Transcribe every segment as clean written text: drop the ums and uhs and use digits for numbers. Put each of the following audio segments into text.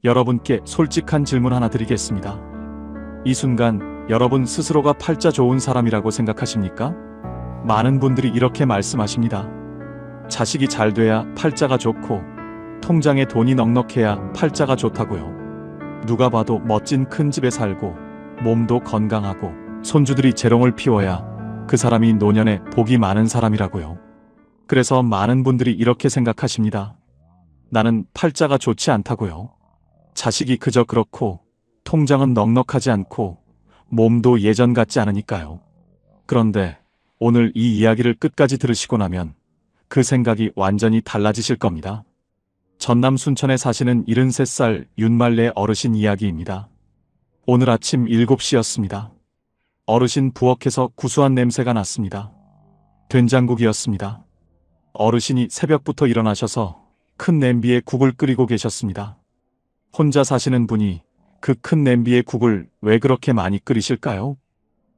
여러분께 솔직한 질문 하나 드리겠습니다. 이 순간 여러분 스스로가 팔자 좋은 사람이라고 생각하십니까? 많은 분들이 이렇게 말씀하십니다. 자식이 잘 돼야 팔자가 좋고 통장에 돈이 넉넉해야 팔자가 좋다고요. 누가 봐도 멋진 큰 집에 살고 몸도 건강하고 손주들이 재롱을 피워야 그 사람이 노년에 복이 많은 사람이라고요. 그래서 많은 분들이 이렇게 생각하십니다. 나는 팔자가 좋지 않다고요. 자식이 그저 그렇고 통장은 넉넉하지 않고 몸도 예전 같지 않으니까요. 그런데 오늘 이 이야기를 끝까지 들으시고 나면 그 생각이 완전히 달라지실 겁니다. 전남 순천에 사시는 73살 윤말래 어르신 이야기입니다. 오늘 아침 7시였습니다. 어르신 부엌에서 구수한 냄새가 났습니다. 된장국이었습니다. 어르신이 새벽부터 일어나셔서 큰 냄비에 국을 끓이고 계셨습니다. 혼자 사시는 분이 그 큰 냄비에 국을 왜 그렇게 많이 끓이실까요?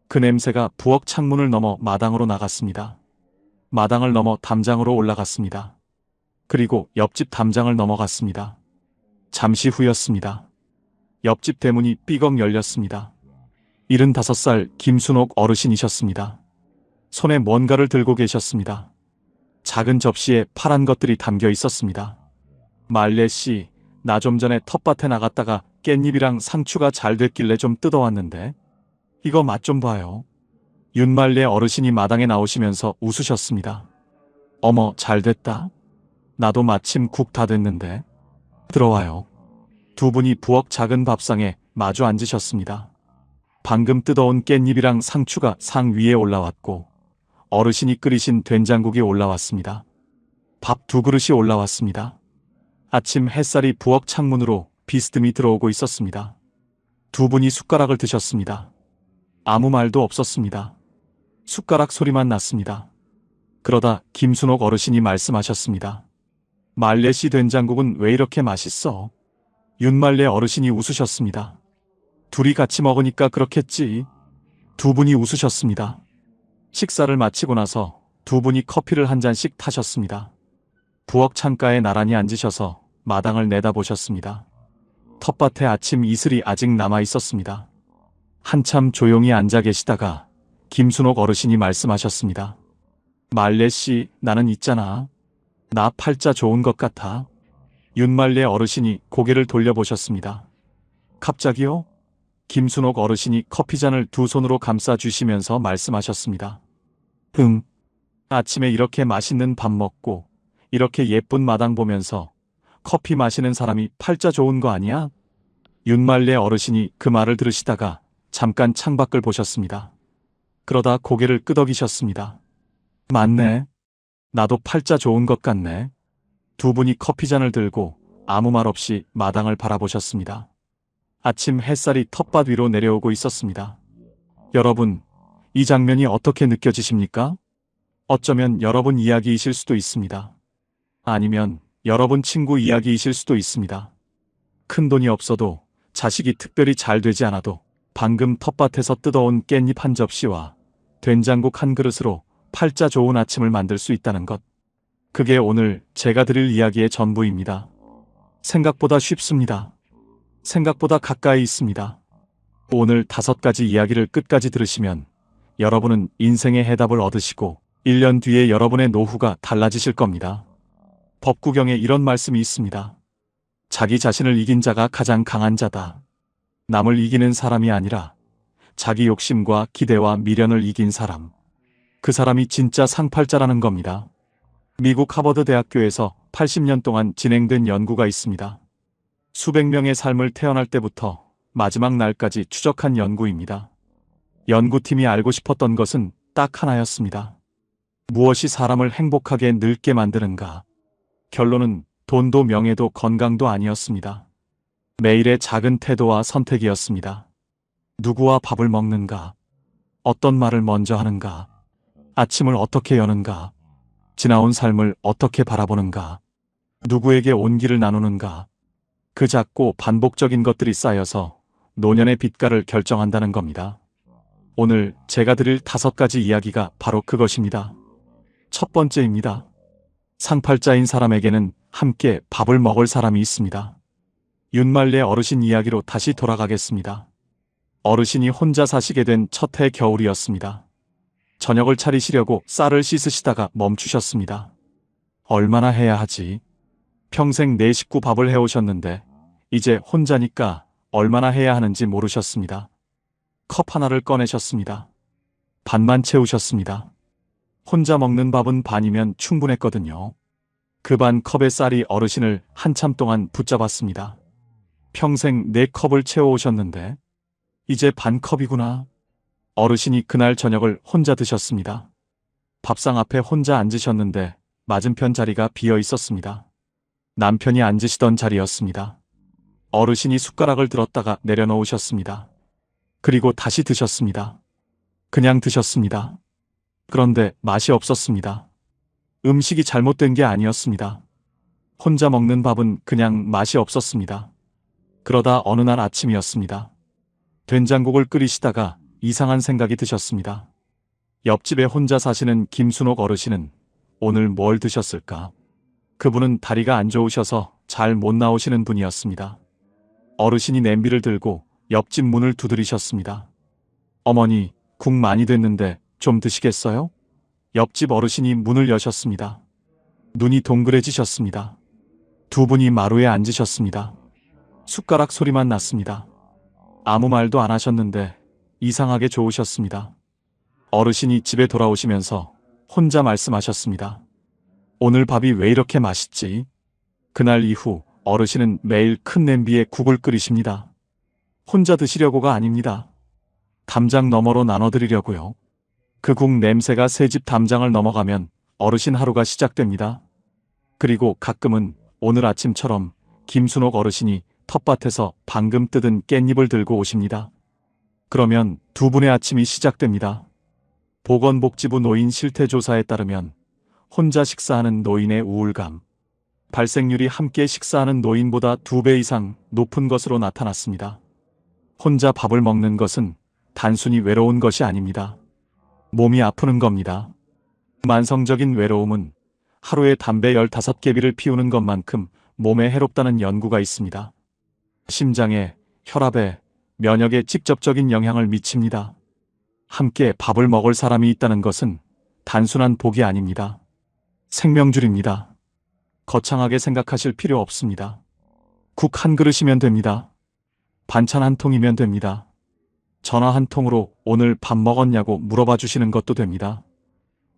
그 냄새가 부엌 창문을 넘어 마당으로 나갔습니다. 마당을 넘어 담장으로 올라갔습니다. 그리고 옆집 담장을 넘어갔습니다. 잠시 후였습니다. 옆집 대문이 삐걱 열렸습니다. 75살 김순옥 어르신이셨습니다. 손에 뭔가를 들고 계셨습니다. 작은 접시에 파란 것들이 담겨 있었습니다. 말래 씨, 나 좀 전에 텃밭에 나갔다가 깻잎이랑 상추가 잘 됐길래 좀 뜯어왔는데 이거 맛 좀 봐요. 윤말래 어르신이 마당에 나오시면서 웃으셨습니다. 어머, 잘 됐다. 나도 마침 국 다 됐는데. 들어와요. 두 분이 부엌 작은 밥상에 마주 앉으셨습니다. 방금 뜯어온 깻잎이랑 상추가 상 위에 올라왔고 어르신이 끓이신 된장국이 올라왔습니다. 밥 2그릇이 올라왔습니다. 아침 햇살이 부엌 창문으로 비스듬히 들어오고 있었습니다. 두 분이 숟가락을 드셨습니다. 아무 말도 없었습니다. 숟가락 소리만 났습니다. 그러다 김순옥 어르신이 말씀하셨습니다. 말래씨 된장국은 왜 이렇게 맛있어? 윤말래 어르신이 웃으셨습니다. 둘이 같이 먹으니까 그렇겠지. 두 분이 웃으셨습니다. 식사를 마치고 나서 두 분이 커피를 한 잔씩 타셨습니다. 부엌 창가에 나란히 앉으셔서 마당을 내다보셨습니다. 텃밭에 아침 이슬이 아직 남아 있었습니다. 한참 조용히 앉아 계시다가 김순옥 어르신이 말씀하셨습니다. 말래씨, 나는 있잖아. 나 팔자 좋은 것 같아. 윤말래 어르신이 고개를 돌려보셨습니다. 갑자기요? 김순옥 어르신이 커피잔을 두 손으로 감싸 주시면서 말씀하셨습니다. 아침에 이렇게 맛있는 밥 먹고 이렇게 예쁜 마당 보면서 커피 마시는 사람이 팔자 좋은 거 아니야? 윤말래 어르신이 그 말을 들으시다가 잠깐 창밖을 보셨습니다. 그러다 고개를 끄덕이셨습니다. 맞네. 나도 팔자 좋은 것 같네. 두 분이 커피잔을 들고 아무 말 없이 마당을 바라보셨습니다. 아침 햇살이 텃밭 위로 내려오고 있었습니다. 여러분, 이 장면이 어떻게 느껴지십니까? 어쩌면 여러분 이야기이실 수도 있습니다. 아니면 여러분 친구 이야기이실 수도 있습니다. 큰 돈이 없어도 자식이 특별히 잘 되지 않아도 방금 텃밭에서 뜯어온 깻잎 한 접시와 된장국 한 그릇으로 팔자 좋은 아침을 만들 수 있다는 것. 그게 오늘 제가 드릴 이야기의 전부입니다. 생각보다 쉽습니다. 생각보다 가까이 있습니다. 오늘 5가지 이야기를 끝까지 들으시면 여러분은 인생의 해답을 얻으시고 1년 뒤에 여러분의 노후가 달라지실 겁니다. 법구경에 이런 말씀이 있습니다. 자기 자신을 이긴 자가 가장 강한 자다. 남을 이기는 사람이 아니라 자기 욕심과 기대와 미련을 이긴 사람. 그 사람이 진짜 상팔자라는 겁니다. 미국 하버드 대학교에서 80년 동안 진행된 연구가 있습니다. 수백 명의 삶을 태어날 때부터 마지막 날까지 추적한 연구입니다. 연구팀이 알고 싶었던 것은 딱 하나였습니다. 무엇이 사람을 행복하게 늙게 만드는가? 결론은 돈도 명예도 건강도 아니었습니다. 매일의 작은 태도와 선택이었습니다. 누구와 밥을 먹는가? 어떤 말을 먼저 하는가? 아침을 어떻게 여는가? 지나온 삶을 어떻게 바라보는가? 누구에게 온기를 나누는가? 그 작고 반복적인 것들이 쌓여서 노년의 빛깔을 결정한다는 겁니다. 오늘 제가 드릴 5가지 이야기가 바로 그것입니다. 첫 번째입니다. 상팔자인 사람에게는 함께 밥을 먹을 사람이 있습니다. 윤말래 어르신 이야기로 다시 돌아가겠습니다. 어르신이 혼자 사시게 된 첫 해 겨울이었습니다. 저녁을 차리시려고 쌀을 씻으시다가 멈추셨습니다. 얼마나 해야 하지? 평생 네 식구 밥을 해오셨는데 이제 혼자니까 얼마나 해야 하는지 모르셨습니다. 컵 하나를 꺼내셨습니다. 반만 채우셨습니다. 혼자 먹는 밥은 반이면 충분했거든요. 그 반 컵의 쌀이 어르신을 한참 동안 붙잡았습니다. 평생 네 컵을 채워오셨는데 이제 반 컵이구나. 어르신이 그날 저녁을 혼자 드셨습니다. 밥상 앞에 혼자 앉으셨는데 맞은편 자리가 비어 있었습니다. 남편이 앉으시던 자리였습니다. 어르신이 숟가락을 들었다가 내려놓으셨습니다. 그리고 다시 드셨습니다. 그냥 드셨습니다. 그런데 맛이 없었습니다. 음식이 잘못된 게 아니었습니다. 혼자 먹는 밥은 그냥 맛이 없었습니다. 그러다 어느 날 아침이었습니다. 된장국을 끓이시다가 이상한 생각이 드셨습니다. 옆집에 혼자 사시는 김순옥 어르신은 오늘 뭘 드셨을까? 그분은 다리가 안 좋으셔서 잘 못 나오시는 분이었습니다. 어르신이 냄비를 들고 옆집 문을 두드리셨습니다. 어머니, 국 많이 됐는데 좀 드시겠어요? 옆집 어르신이 문을 여셨습니다. 눈이 동그래지셨습니다. 두 분이 마루에 앉으셨습니다. 숟가락 소리만 났습니다. 아무 말도 안 하셨는데 이상하게 좋으셨습니다. 어르신이 집에 돌아오시면서 혼자 말씀하셨습니다. 오늘 밥이 왜 이렇게 맛있지? 그날 이후 어르신은 매일 큰 냄비에 국을 끓이십니다. 혼자 드시려고가 아닙니다. 담장 너머로 나눠드리려고요. 그 국 냄새가 새 집 담장을 넘어가면 어르신 하루가 시작됩니다. 그리고 가끔은 오늘 아침처럼 김순옥 어르신이 텃밭에서 방금 뜯은 깻잎을 들고 오십니다. 그러면 두 분의 아침이 시작됩니다. 보건복지부 노인 실태조사에 따르면 혼자 식사하는 노인의 우울감, 발생률이 함께 식사하는 노인보다 2배 이상 높은 것으로 나타났습니다. 혼자 밥을 먹는 것은 단순히 외로운 것이 아닙니다. 몸이 아프는 겁니다. 만성적인 외로움은 하루에 담배 15개비를 피우는 것만큼 몸에 해롭다는 연구가 있습니다. 심장에, 혈압에, 면역에 직접적인 영향을 미칩니다. 함께 밥을 먹을 사람이 있다는 것은 단순한 복이 아닙니다. 생명줄입니다. 거창하게 생각하실 필요 없습니다. 국 한 그릇이면 됩니다. 반찬 한 통이면 됩니다. 전화 한 통으로 오늘 밥 먹었냐고 물어봐 주시는 것도 됩니다.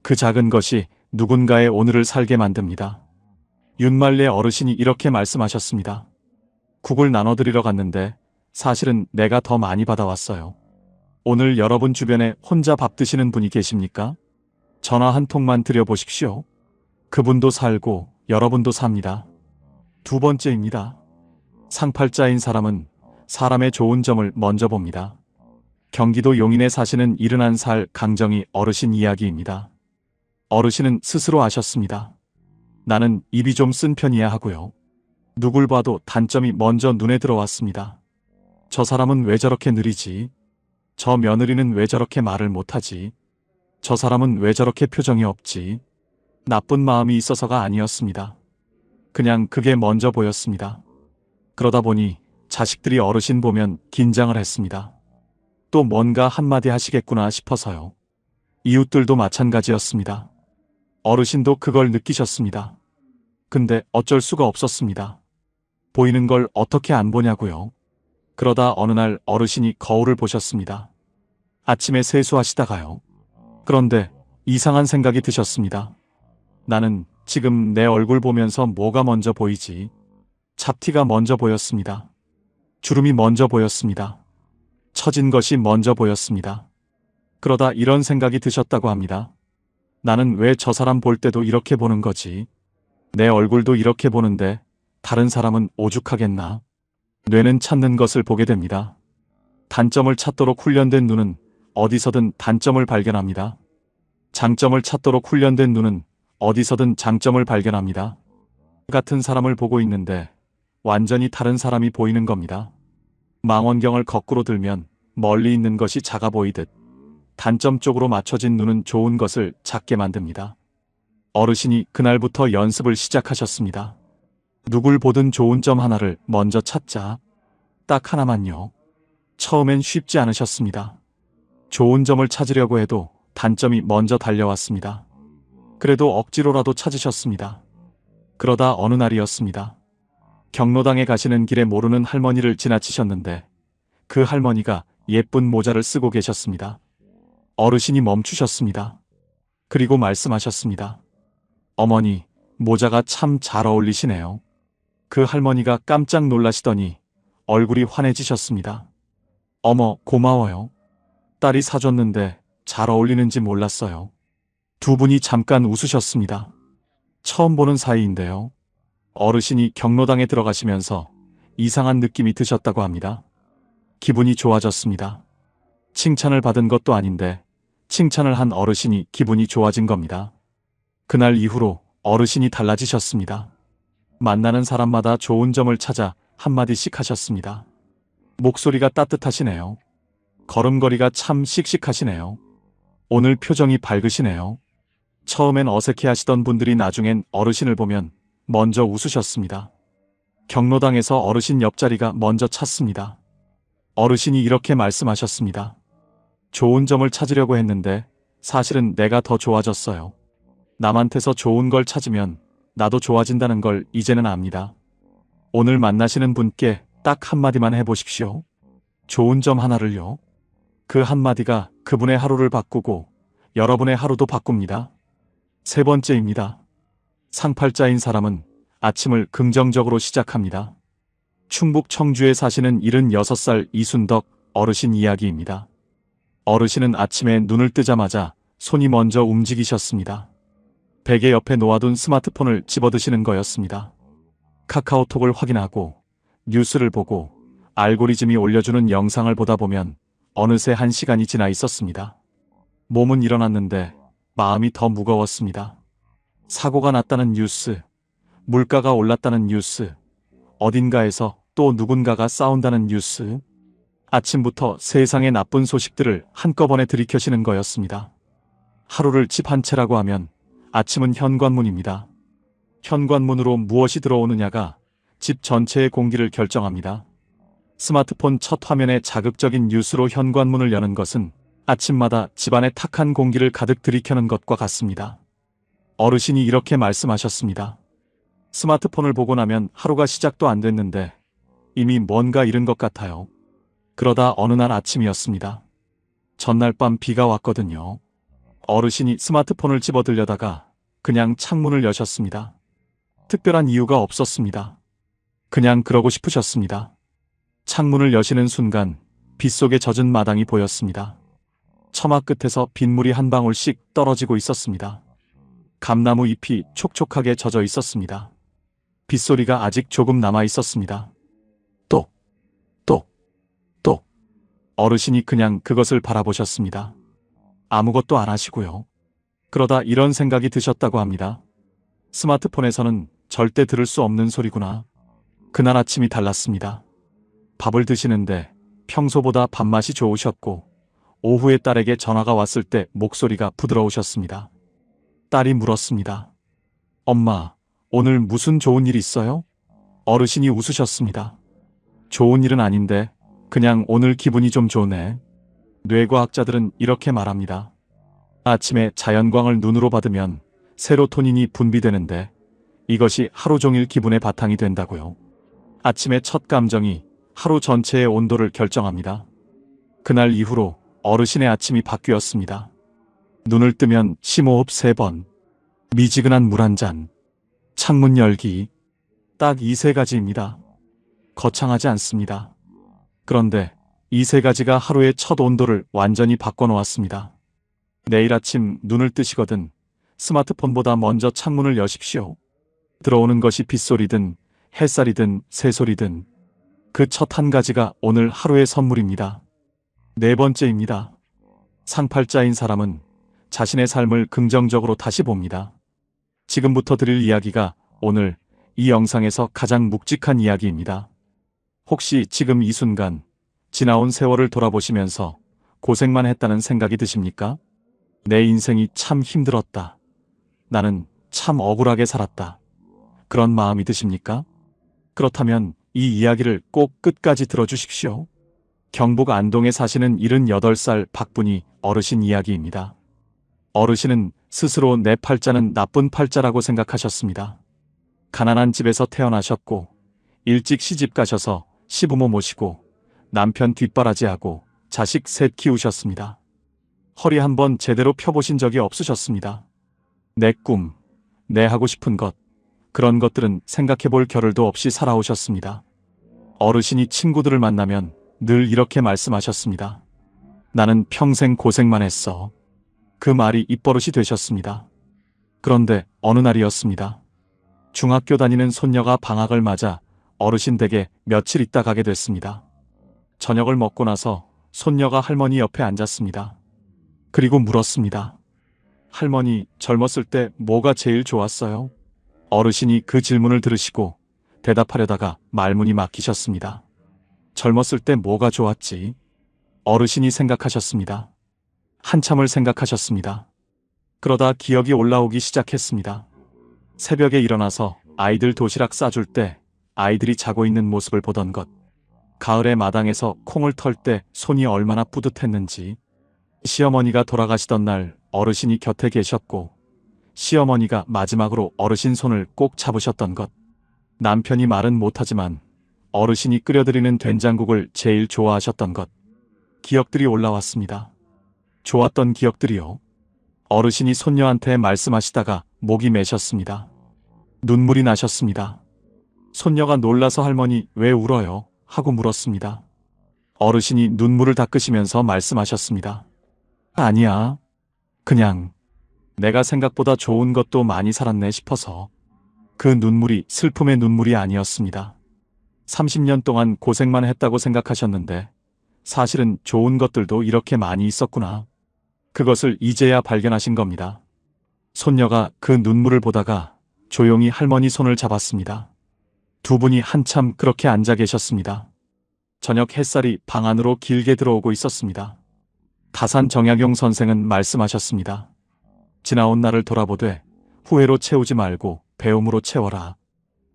그 작은 것이 누군가의 오늘을 살게 만듭니다. 윤말래 어르신이 이렇게 말씀하셨습니다. 국을 나눠드리러 갔는데 사실은 내가 더 많이 받아왔어요. 오늘 여러분 주변에 혼자 밥 드시는 분이 계십니까? 전화 한 통만 드려보십시오. 그분도 살고 여러분도 삽니다. 두 번째입니다. 상팔자인 사람은 사람의 좋은 점을 먼저 봅니다. 경기도 용인에 사시는 71살 강정희 어르신 이야기입니다. 어르신은 스스로 아셨습니다. 나는 입이 좀 쓴 편이야 하고요. 누굴 봐도 단점이 먼저 눈에 들어왔습니다. 저 사람은 왜 저렇게 느리지? 저 며느리는 왜 저렇게 말을 못하지? 저 사람은 왜 저렇게 표정이 없지? 나쁜 마음이 있어서가 아니었습니다. 그냥 그게 먼저 보였습니다. 그러다 보니 자식들이 어르신 보면 긴장을 했습니다. 또 뭔가 한마디 하시겠구나 싶어서요. 이웃들도 마찬가지였습니다. 어르신도 그걸 느끼셨습니다. 근데 어쩔 수가 없었습니다. 보이는 걸 어떻게 안 보냐고요. 그러다 어느 날 어르신이 거울을 보셨습니다. 아침에 세수하시다가요. 그런데 이상한 생각이 드셨습니다. 나는 지금 내 얼굴 보면서 뭐가 먼저 보이지? 잡티가 먼저 보였습니다. 주름이 먼저 보였습니다. 처진 것이 먼저 보였습니다. 그러다 이런 생각이 드셨다고 합니다. 나는 왜 저 사람 볼 때도 이렇게 보는 거지? 내 얼굴도 이렇게 보는데 다른 사람은 오죽하겠나? 뇌는 찾는 것을 보게 됩니다. 단점을 찾도록 훈련된 눈은 어디서든 단점을 발견합니다. 장점을 찾도록 훈련된 눈은 어디서든 장점을 발견합니다. 같은 사람을 보고 있는데 완전히 다른 사람이 보이는 겁니다. 망원경을 거꾸로 들면 멀리 있는 것이 작아 보이듯 단점 쪽으로 맞춰진 눈은 좋은 것을 작게 만듭니다. 어르신이 그날부터 연습을 시작하셨습니다. 누굴 보든 좋은 점 하나를 먼저 찾자. 딱 하나만요. 처음엔 쉽지 않으셨습니다. 좋은 점을 찾으려고 해도 단점이 먼저 달려왔습니다. 그래도 억지로라도 찾으셨습니다. 그러다 어느 날이었습니다. 경로당에 가시는 길에 모르는 할머니를 지나치셨는데 그 할머니가 예쁜 모자를 쓰고 계셨습니다. 어르신이 멈추셨습니다. 그리고 말씀하셨습니다. 어머니, 모자가 참 잘 어울리시네요. 그 할머니가 깜짝 놀라시더니 얼굴이 환해지셨습니다. 어머, 고마워요. 딸이 사줬는데 잘 어울리는지 몰랐어요. 두 분이 잠깐 웃으셨습니다. 처음 보는 사이인데요. 어르신이 경로당에 들어가시면서 이상한 느낌이 드셨다고 합니다. 기분이 좋아졌습니다. 칭찬을 받은 것도 아닌데 칭찬을 한 어르신이 기분이 좋아진 겁니다. 그날 이후로 어르신이 달라지셨습니다. 만나는 사람마다 좋은 점을 찾아 한마디씩 하셨습니다. 목소리가 따뜻하시네요. 걸음걸이가 참 씩씩하시네요. 오늘 표정이 밝으시네요. 처음엔 어색해 하시던 분들이 나중엔 어르신을 보면 먼저 웃으셨습니다. 경로당에서 어르신 옆자리가 먼저 찼습니다. 어르신이 이렇게 말씀하셨습니다. 좋은 점을 찾으려고 했는데 사실은 내가 더 좋아졌어요. 남한테서 좋은 걸 찾으면 나도 좋아진다는 걸 이제는 압니다. 오늘 만나시는 분께 딱 한마디만 해보십시오. 좋은 점 하나를요. 그 한마디가 그분의 하루를 바꾸고 여러분의 하루도 바꿉니다. 세 번째입니다. 상팔자인 사람은 아침을 긍정적으로 시작합니다. 충북 청주에 사시는 76살 이순덕 어르신 이야기입니다. 어르신은 아침에 눈을 뜨자마자 손이 먼저 움직이셨습니다. 베개 옆에 놓아둔 스마트폰을 집어드시는 거였습니다. 카카오톡을 확인하고 뉴스를 보고 알고리즘이 올려주는 영상을 보다 보면 어느새 1시간이 지나 있었습니다. 몸은 일어났는데 마음이 더 무거웠습니다. 사고가 났다는 뉴스, 물가가 올랐다는 뉴스, 어딘가에서 또 누군가가 싸운다는 뉴스, 아침부터 세상의 나쁜 소식들을 한꺼번에 들이켜시는 거였습니다. 하루를 집 한 채라고 하면 아침은 현관문입니다. 현관문으로 무엇이 들어오느냐가 집 전체의 공기를 결정합니다. 스마트폰 첫 화면에 자극적인 뉴스로 현관문을 여는 것은 아침마다 집안에 탁한 공기를 가득 들이켜는 것과 같습니다. 어르신이 이렇게 말씀하셨습니다. 스마트폰을 보고 나면 하루가 시작도 안 됐는데 이미 뭔가 잃은 것 같아요. 그러다 어느 날 아침이었습니다. 전날 밤 비가 왔거든요. 어르신이 스마트폰을 집어들려다가 그냥 창문을 여셨습니다. 특별한 이유가 없었습니다. 그냥 그러고 싶으셨습니다. 창문을 여시는 순간 빗속에 젖은 마당이 보였습니다. 처마 끝에서 빗물이 한 방울씩 떨어지고 있었습니다. 감나무 잎이 촉촉하게 젖어 있었습니다. 빗소리가 아직 조금 남아 있었습니다. 또 어르신이 그냥 그것을 바라보셨습니다. 아무것도 안 하시고요. 그러다 이런 생각이 드셨다고 합니다. 스마트폰에서는 절대 들을 수 없는 소리구나. 그날 아침이 달랐습니다. 밥을 드시는데 평소보다 밥맛이 좋으셨고 오후에 딸에게 전화가 왔을 때 목소리가 부드러우셨습니다. 딸이 물었습니다. 엄마, 오늘 무슨 좋은 일 있어요? 어르신이 웃으셨습니다. 좋은 일은 아닌데 그냥 오늘 기분이 좀 좋네. 뇌과학자들은 이렇게 말합니다. 아침에 자연광을 눈으로 받으면 세로토닌이 분비되는데 이것이 하루 종일 기분의 바탕이 된다고요. 아침의 첫 감정이 하루 전체의 온도를 결정합니다. 그날 이후로 어르신의 아침이 바뀌었습니다. 눈을 뜨면 심호흡 3번, 미지근한 물 한 잔, 창문 열기, 딱 이 3가지입니다. 거창하지 않습니다. 그런데 이 3가지가 하루의 첫 온도를 완전히 바꿔놓았습니다. 내일 아침 눈을 뜨시거든 스마트폰보다 먼저 창문을 여십시오. 들어오는 것이 빗소리든 햇살이든 새소리든 그 첫 한 가지가 오늘 하루의 선물입니다. 네 번째입니다. 상팔자인 사람은 자신의 삶을 긍정적으로 다시 봅니다. 지금부터 드릴 이야기가 오늘 이 영상에서 가장 묵직한 이야기입니다. 혹시 지금 이 순간 지나온 세월을 돌아보시면서 고생만 했다는 생각이 드십니까? 내 인생이 참 힘들었다. 나는 참 억울하게 살았다. 그런 마음이 드십니까? 그렇다면 이 이야기를 꼭 끝까지 들어주십시오. 경북 안동에 사시는 78살 박분희 어르신 이야기입니다. 어르신은 스스로 내 팔자는 나쁜 팔자라고 생각하셨습니다. 가난한 집에서 태어나셨고 일찍 시집 가셔서 시부모 모시고 남편 뒷바라지하고 자식 셋 키우셨습니다. 허리 한번 제대로 펴보신 적이 없으셨습니다. 내 꿈, 내 하고 싶은 것, 그런 것들은 생각해볼 겨를도 없이 살아오셨습니다. 어르신이 친구들을 만나면 늘 이렇게 말씀하셨습니다. 나는 평생 고생만 했어. 그 말이 입버릇이 되셨습니다. 그런데 어느 날이었습니다. 중학교 다니는 손녀가 방학을 맞아 어르신 댁에 며칠 있다 가게 됐습니다. 저녁을 먹고 나서 손녀가 할머니 옆에 앉았습니다. 그리고 물었습니다. 할머니, 젊었을 때 뭐가 제일 좋았어요? 어르신이 그 질문을 들으시고 대답하려다가 말문이 막히셨습니다. 젊었을 때 뭐가 좋았지? 어르신이 생각하셨습니다. 한참을 생각하셨습니다. 그러다 기억이 올라오기 시작했습니다. 새벽에 일어나서 아이들 도시락 싸줄 때 아이들이 자고 있는 모습을 보던 것, 가을에 마당에서 콩을 털 때 손이 얼마나 뿌듯했는지, 시어머니가 돌아가시던 날 어르신이 곁에 계셨고 시어머니가 마지막으로 어르신 손을 꼭 잡으셨던 것, 남편이 말은 못하지만 어르신이 끓여드리는 된장국을 제일 좋아하셨던 것, 기억들이 올라왔습니다. 좋았던 기억들이요. 어르신이 손녀한테 말씀하시다가 목이 메셨습니다. 눈물이 나셨습니다. 손녀가 놀라서 할머니 왜 울어요? 하고 물었습니다. 어르신이 눈물을 닦으시면서 말씀하셨습니다. 아니야. 그냥 내가 생각보다 좋은 것도 많이 살았네 싶어서. 그 눈물이 슬픔의 눈물이 아니었습니다. 30년 동안 고생만 했다고 생각하셨는데 사실은 좋은 것들도 이렇게 많이 있었구나. 그것을 이제야 발견하신 겁니다. 손녀가 그 눈물을 보다가 조용히 할머니 손을 잡았습니다. 두 분이 한참 그렇게 앉아 계셨습니다. 저녁 햇살이 방 안으로 길게 들어오고 있었습니다. 다산 정약용 선생은 말씀하셨습니다. 지나온 날을 돌아보되 후회로 채우지 말고 배움으로 채워라.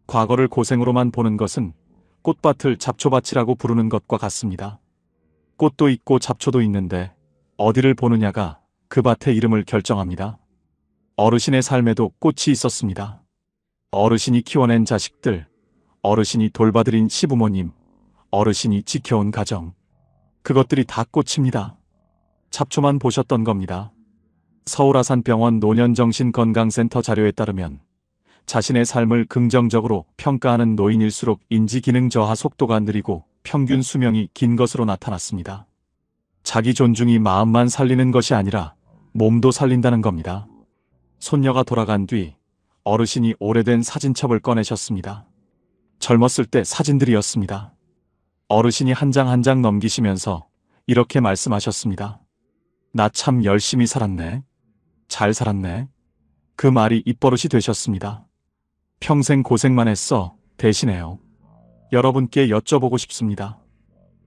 과거를 고생으로만 보는 것은 꽃밭을 잡초밭이라고 부르는 것과 같습니다. 꽃도 있고 잡초도 있는데 어디를 보느냐가 그 밭의 이름을 결정합니다. 어르신의 삶에도 꽃이 있었습니다. 어르신이 키워낸 자식들, 어르신이 돌봐드린 시부모님, 어르신이 지켜온 가정. 그것들이 다 꽃입니다. 잡초만 보셨던 겁니다. 서울아산병원 노년정신건강센터 자료에 따르면 자신의 삶을 긍정적으로 평가하는 노인일수록 인지기능 저하 속도가 느리고 평균 수명이 긴 것으로 나타났습니다. 자기 존중이 마음만 살리는 것이 아니라 몸도 살린다는 겁니다. 손녀가 돌아간 뒤 어르신이 오래된 사진첩을 꺼내셨습니다. 젊었을 때 사진들이었습니다. 어르신이 한 장 한 장 넘기시면서 이렇게 말씀하셨습니다. 나 참 열심히 살았네. 잘 살았네. 그 말이 입버릇이 되셨습니다. 평생 고생만 했어. 대신해요. 여러분께 여쭤보고 싶습니다.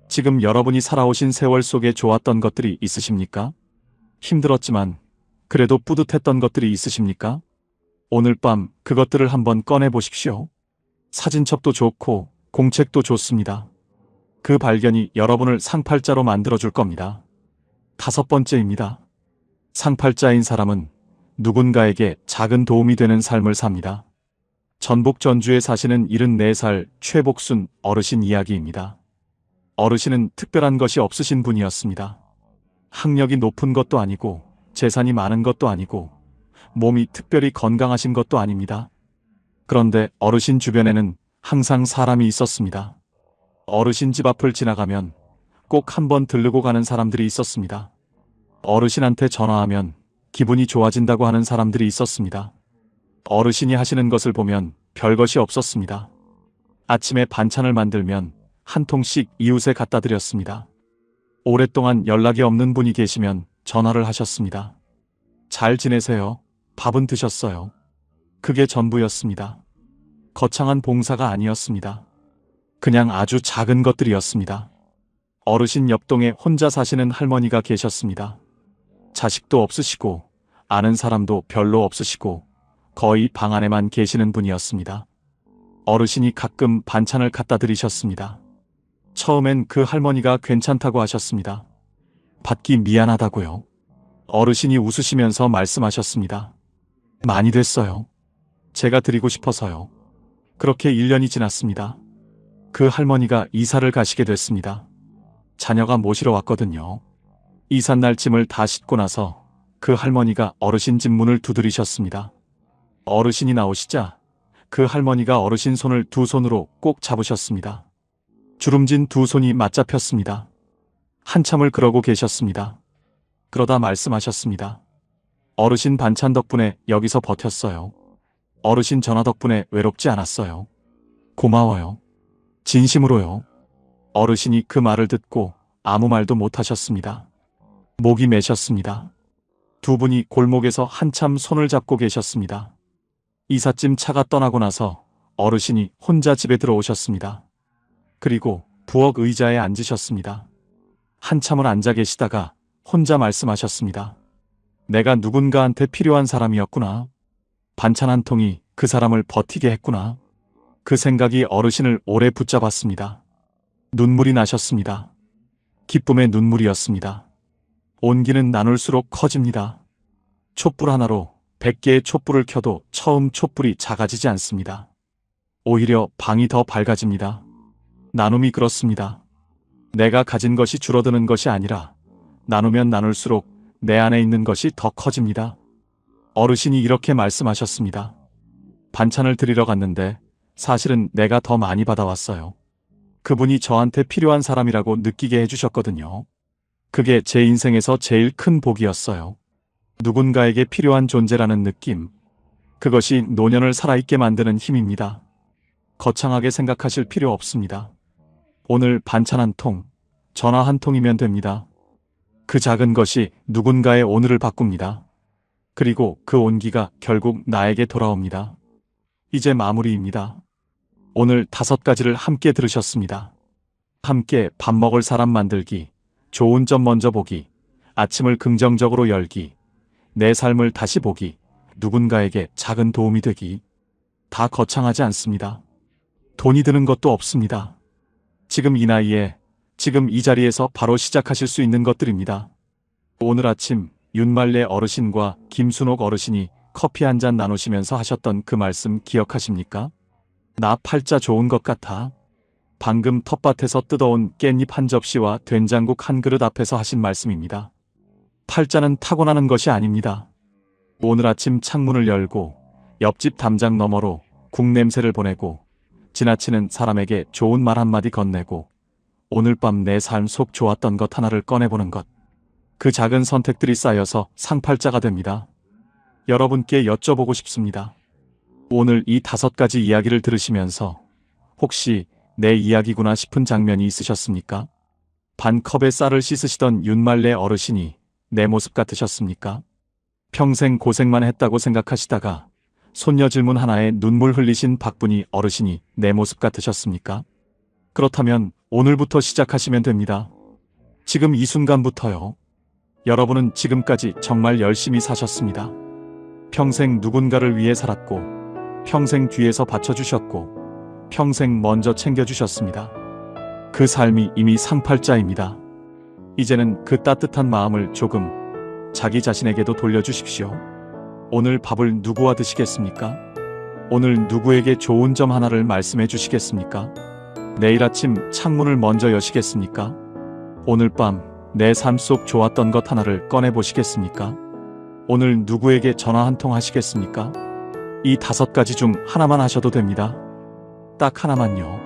지금 여러분이 살아오신 세월 속에 좋았던 것들이 있으십니까? 힘들었지만 그래도 뿌듯했던 것들이 있으십니까? 오늘 밤 그것들을 한번 꺼내보십시오. 사진첩도 좋고 공책도 좋습니다. 그 발견이 여러분을 상팔자로 만들어줄 겁니다. 5번째입니다. 상팔자인 사람은 누군가에게 작은 도움이 되는 삶을 삽니다. 전북 전주에 사시는 74살 최복순 어르신 이야기입니다. 어르신은 특별한 것이 없으신 분이었습니다. 학력이 높은 것도 아니고 재산이 많은 것도 아니고 몸이 특별히 건강하신 것도 아닙니다. 그런데 어르신 주변에는 항상 사람이 있었습니다. 어르신 집 앞을 지나가면 꼭 한번 들르고 가는 사람들이 있었습니다. 어르신한테 전화하면 기분이 좋아진다고 하는 사람들이 있었습니다. 어르신이 하시는 것을 보면 별것이 없었습니다. 아침에 반찬을 만들면 한 통씩 이웃에 갖다 드렸습니다. 오랫동안 연락이 없는 분이 계시면 전화를 하셨습니다. 잘 지내세요? 밥은 드셨어요? 그게 전부였습니다. 거창한 봉사가 아니었습니다. 그냥 아주 작은 것들이었습니다. 어르신 옆동에 혼자 사시는 할머니가 계셨습니다. 자식도 없으시고 아는 사람도 별로 없으시고 거의 방 안에만 계시는 분이었습니다. 어르신이 가끔 반찬을 갖다 드리셨습니다. 처음엔 그 할머니가 괜찮다고 하셨습니다. 받기 미안하다고요. 어르신이 웃으시면서 말씀하셨습니다. 많이 됐어요. 제가 드리고 싶어서요. 그렇게 1년이 지났습니다. 그 할머니가 이사를 가시게 됐습니다. 자녀가 모시러 왔거든요. 이삿날 짐을 다 싣고 나서 그 할머니가 어르신 집 문을 두드리셨습니다. 어르신이 나오시자 그 할머니가 어르신 손을 두 손으로 꼭 잡으셨습니다. 주름진 두 손이 맞잡혔습니다. 한참을 그러고 계셨습니다. 그러다 말씀하셨습니다. 어르신 반찬 덕분에 여기서 버텼어요. 어르신 전화 덕분에 외롭지 않았어요. 고마워요. 진심으로요. 어르신이 그 말을 듣고 아무 말도 못하셨습니다. 목이 메셨습니다. 두 분이 골목에서 한참 손을 잡고 계셨습니다. 이삿짐 차가 떠나고 나서 어르신이 혼자 집에 들어오셨습니다. 그리고 부엌 의자에 앉으셨습니다. 한참을 앉아 계시다가 혼자 말씀하셨습니다. 내가 누군가한테 필요한 사람이었구나. 반찬 한 통이 그 사람을 버티게 했구나. 그 생각이 어르신을 오래 붙잡았습니다. 눈물이 나셨습니다. 기쁨의 눈물이었습니다. 온기는 나눌수록 커집니다. 촛불 하나로 100개의 촛불을 켜도 처음 촛불이 작아지지 않습니다. 오히려 방이 더 밝아집니다. 나눔이 그렇습니다. 내가 가진 것이 줄어드는 것이 아니라 나누면 나눌수록 내 안에 있는 것이 더 커집니다. 어르신이 이렇게 말씀하셨습니다. 반찬을 드리러 갔는데 사실은 내가 더 많이 받아왔어요. 그분이 저한테 필요한 사람이라고 느끼게 해주셨거든요. 그게 제 인생에서 제일 큰 복이었어요. 누군가에게 필요한 존재라는 느낌. 그것이 노년을 살아있게 만드는 힘입니다. 거창하게 생각하실 필요 없습니다. 오늘 반찬 한 통, 전화 한 통이면 됩니다. 그 작은 것이 누군가의 오늘을 바꿉니다. 그리고 그 온기가 결국 나에게 돌아옵니다. 이제 마무리입니다. 오늘 5가지를 함께 들으셨습니다. 함께 밥 먹을 사람 만들기, 좋은 점 먼저 보기, 아침을 긍정적으로 열기, 내 삶을 다시 보기, 누군가에게 작은 도움이 되기. 다 거창하지 않습니다. 돈이 드는 것도 없습니다. 지금 이 나이에, 지금 이 자리에서 바로 시작하실 수 있는 것들입니다. 오늘 아침 윤말래 어르신과 김순옥 어르신이 커피 한 잔 나누시면서 하셨던 그 말씀 기억하십니까? 나 팔자 좋은 것 같아. 방금 텃밭에서 뜯어온 깻잎 한 접시와 된장국 한 그릇 앞에서 하신 말씀입니다. 팔자는 타고나는 것이 아닙니다. 오늘 아침 창문을 열고 옆집 담장 너머로 국 냄새를 보내고 지나치는 사람에게 좋은 말 한마디 건네고 오늘 밤 내 삶 속 좋았던 것 하나를 꺼내보는 것. 그 작은 선택들이 쌓여서 상팔자가 됩니다. 여러분께 여쭤보고 싶습니다. 오늘 이 5가지 이야기를 들으시면서 혹시 내 이야기구나 싶은 장면이 있으셨습니까? 반 컵에 쌀을 씻으시던 윤말래 어르신이 내 모습 같으셨습니까? 평생 고생만 했다고 생각하시다가 손녀 질문 하나에 눈물 흘리신 박분희 어르신이 내 모습 같으셨습니까? 그렇다면 오늘부터 시작하시면 됩니다. 지금 이 순간부터요. 여러분은 지금까지 정말 열심히 사셨습니다. 평생 누군가를 위해 살았고 평생 뒤에서 받쳐주셨고 평생 먼저 챙겨주셨습니다. 그 삶이 이미 상팔자입니다. 이제는 그 따뜻한 마음을 조금 자기 자신에게도 돌려주십시오. 오늘 밥을 누구와 드시겠습니까? 오늘 누구에게 좋은 점 하나를 말씀해 주시겠습니까? 내일 아침 창문을 먼저 여시겠습니까? 오늘 밤 내 삶 속 좋았던 것 하나를 꺼내 보시겠습니까? 오늘 누구에게 전화 한 통 하시겠습니까? 이 5가지 중 하나만 하셔도 됩니다. 딱 하나만요.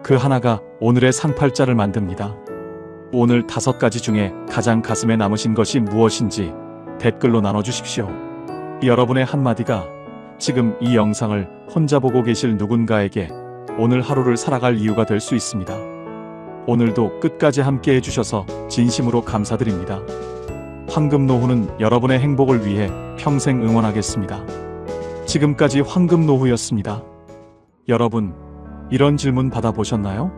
그 하나가 오늘의 상팔자를 만듭니다. 오늘 5가지 중에 가장 가슴에 남으신 것이 무엇인지 댓글로 나눠주십시오. 여러분의 한마디가 지금 이 영상을 혼자 보고 계실 누군가에게 오늘 하루를 살아갈 이유가 될 수 있습니다. 오늘도 끝까지 함께 해주셔서 진심으로 감사드립니다. 황금노후는 여러분의 행복을 위해 평생 응원하겠습니다. 지금까지 황금노후였습니다. 여러분, 이런 질문 받아보셨나요?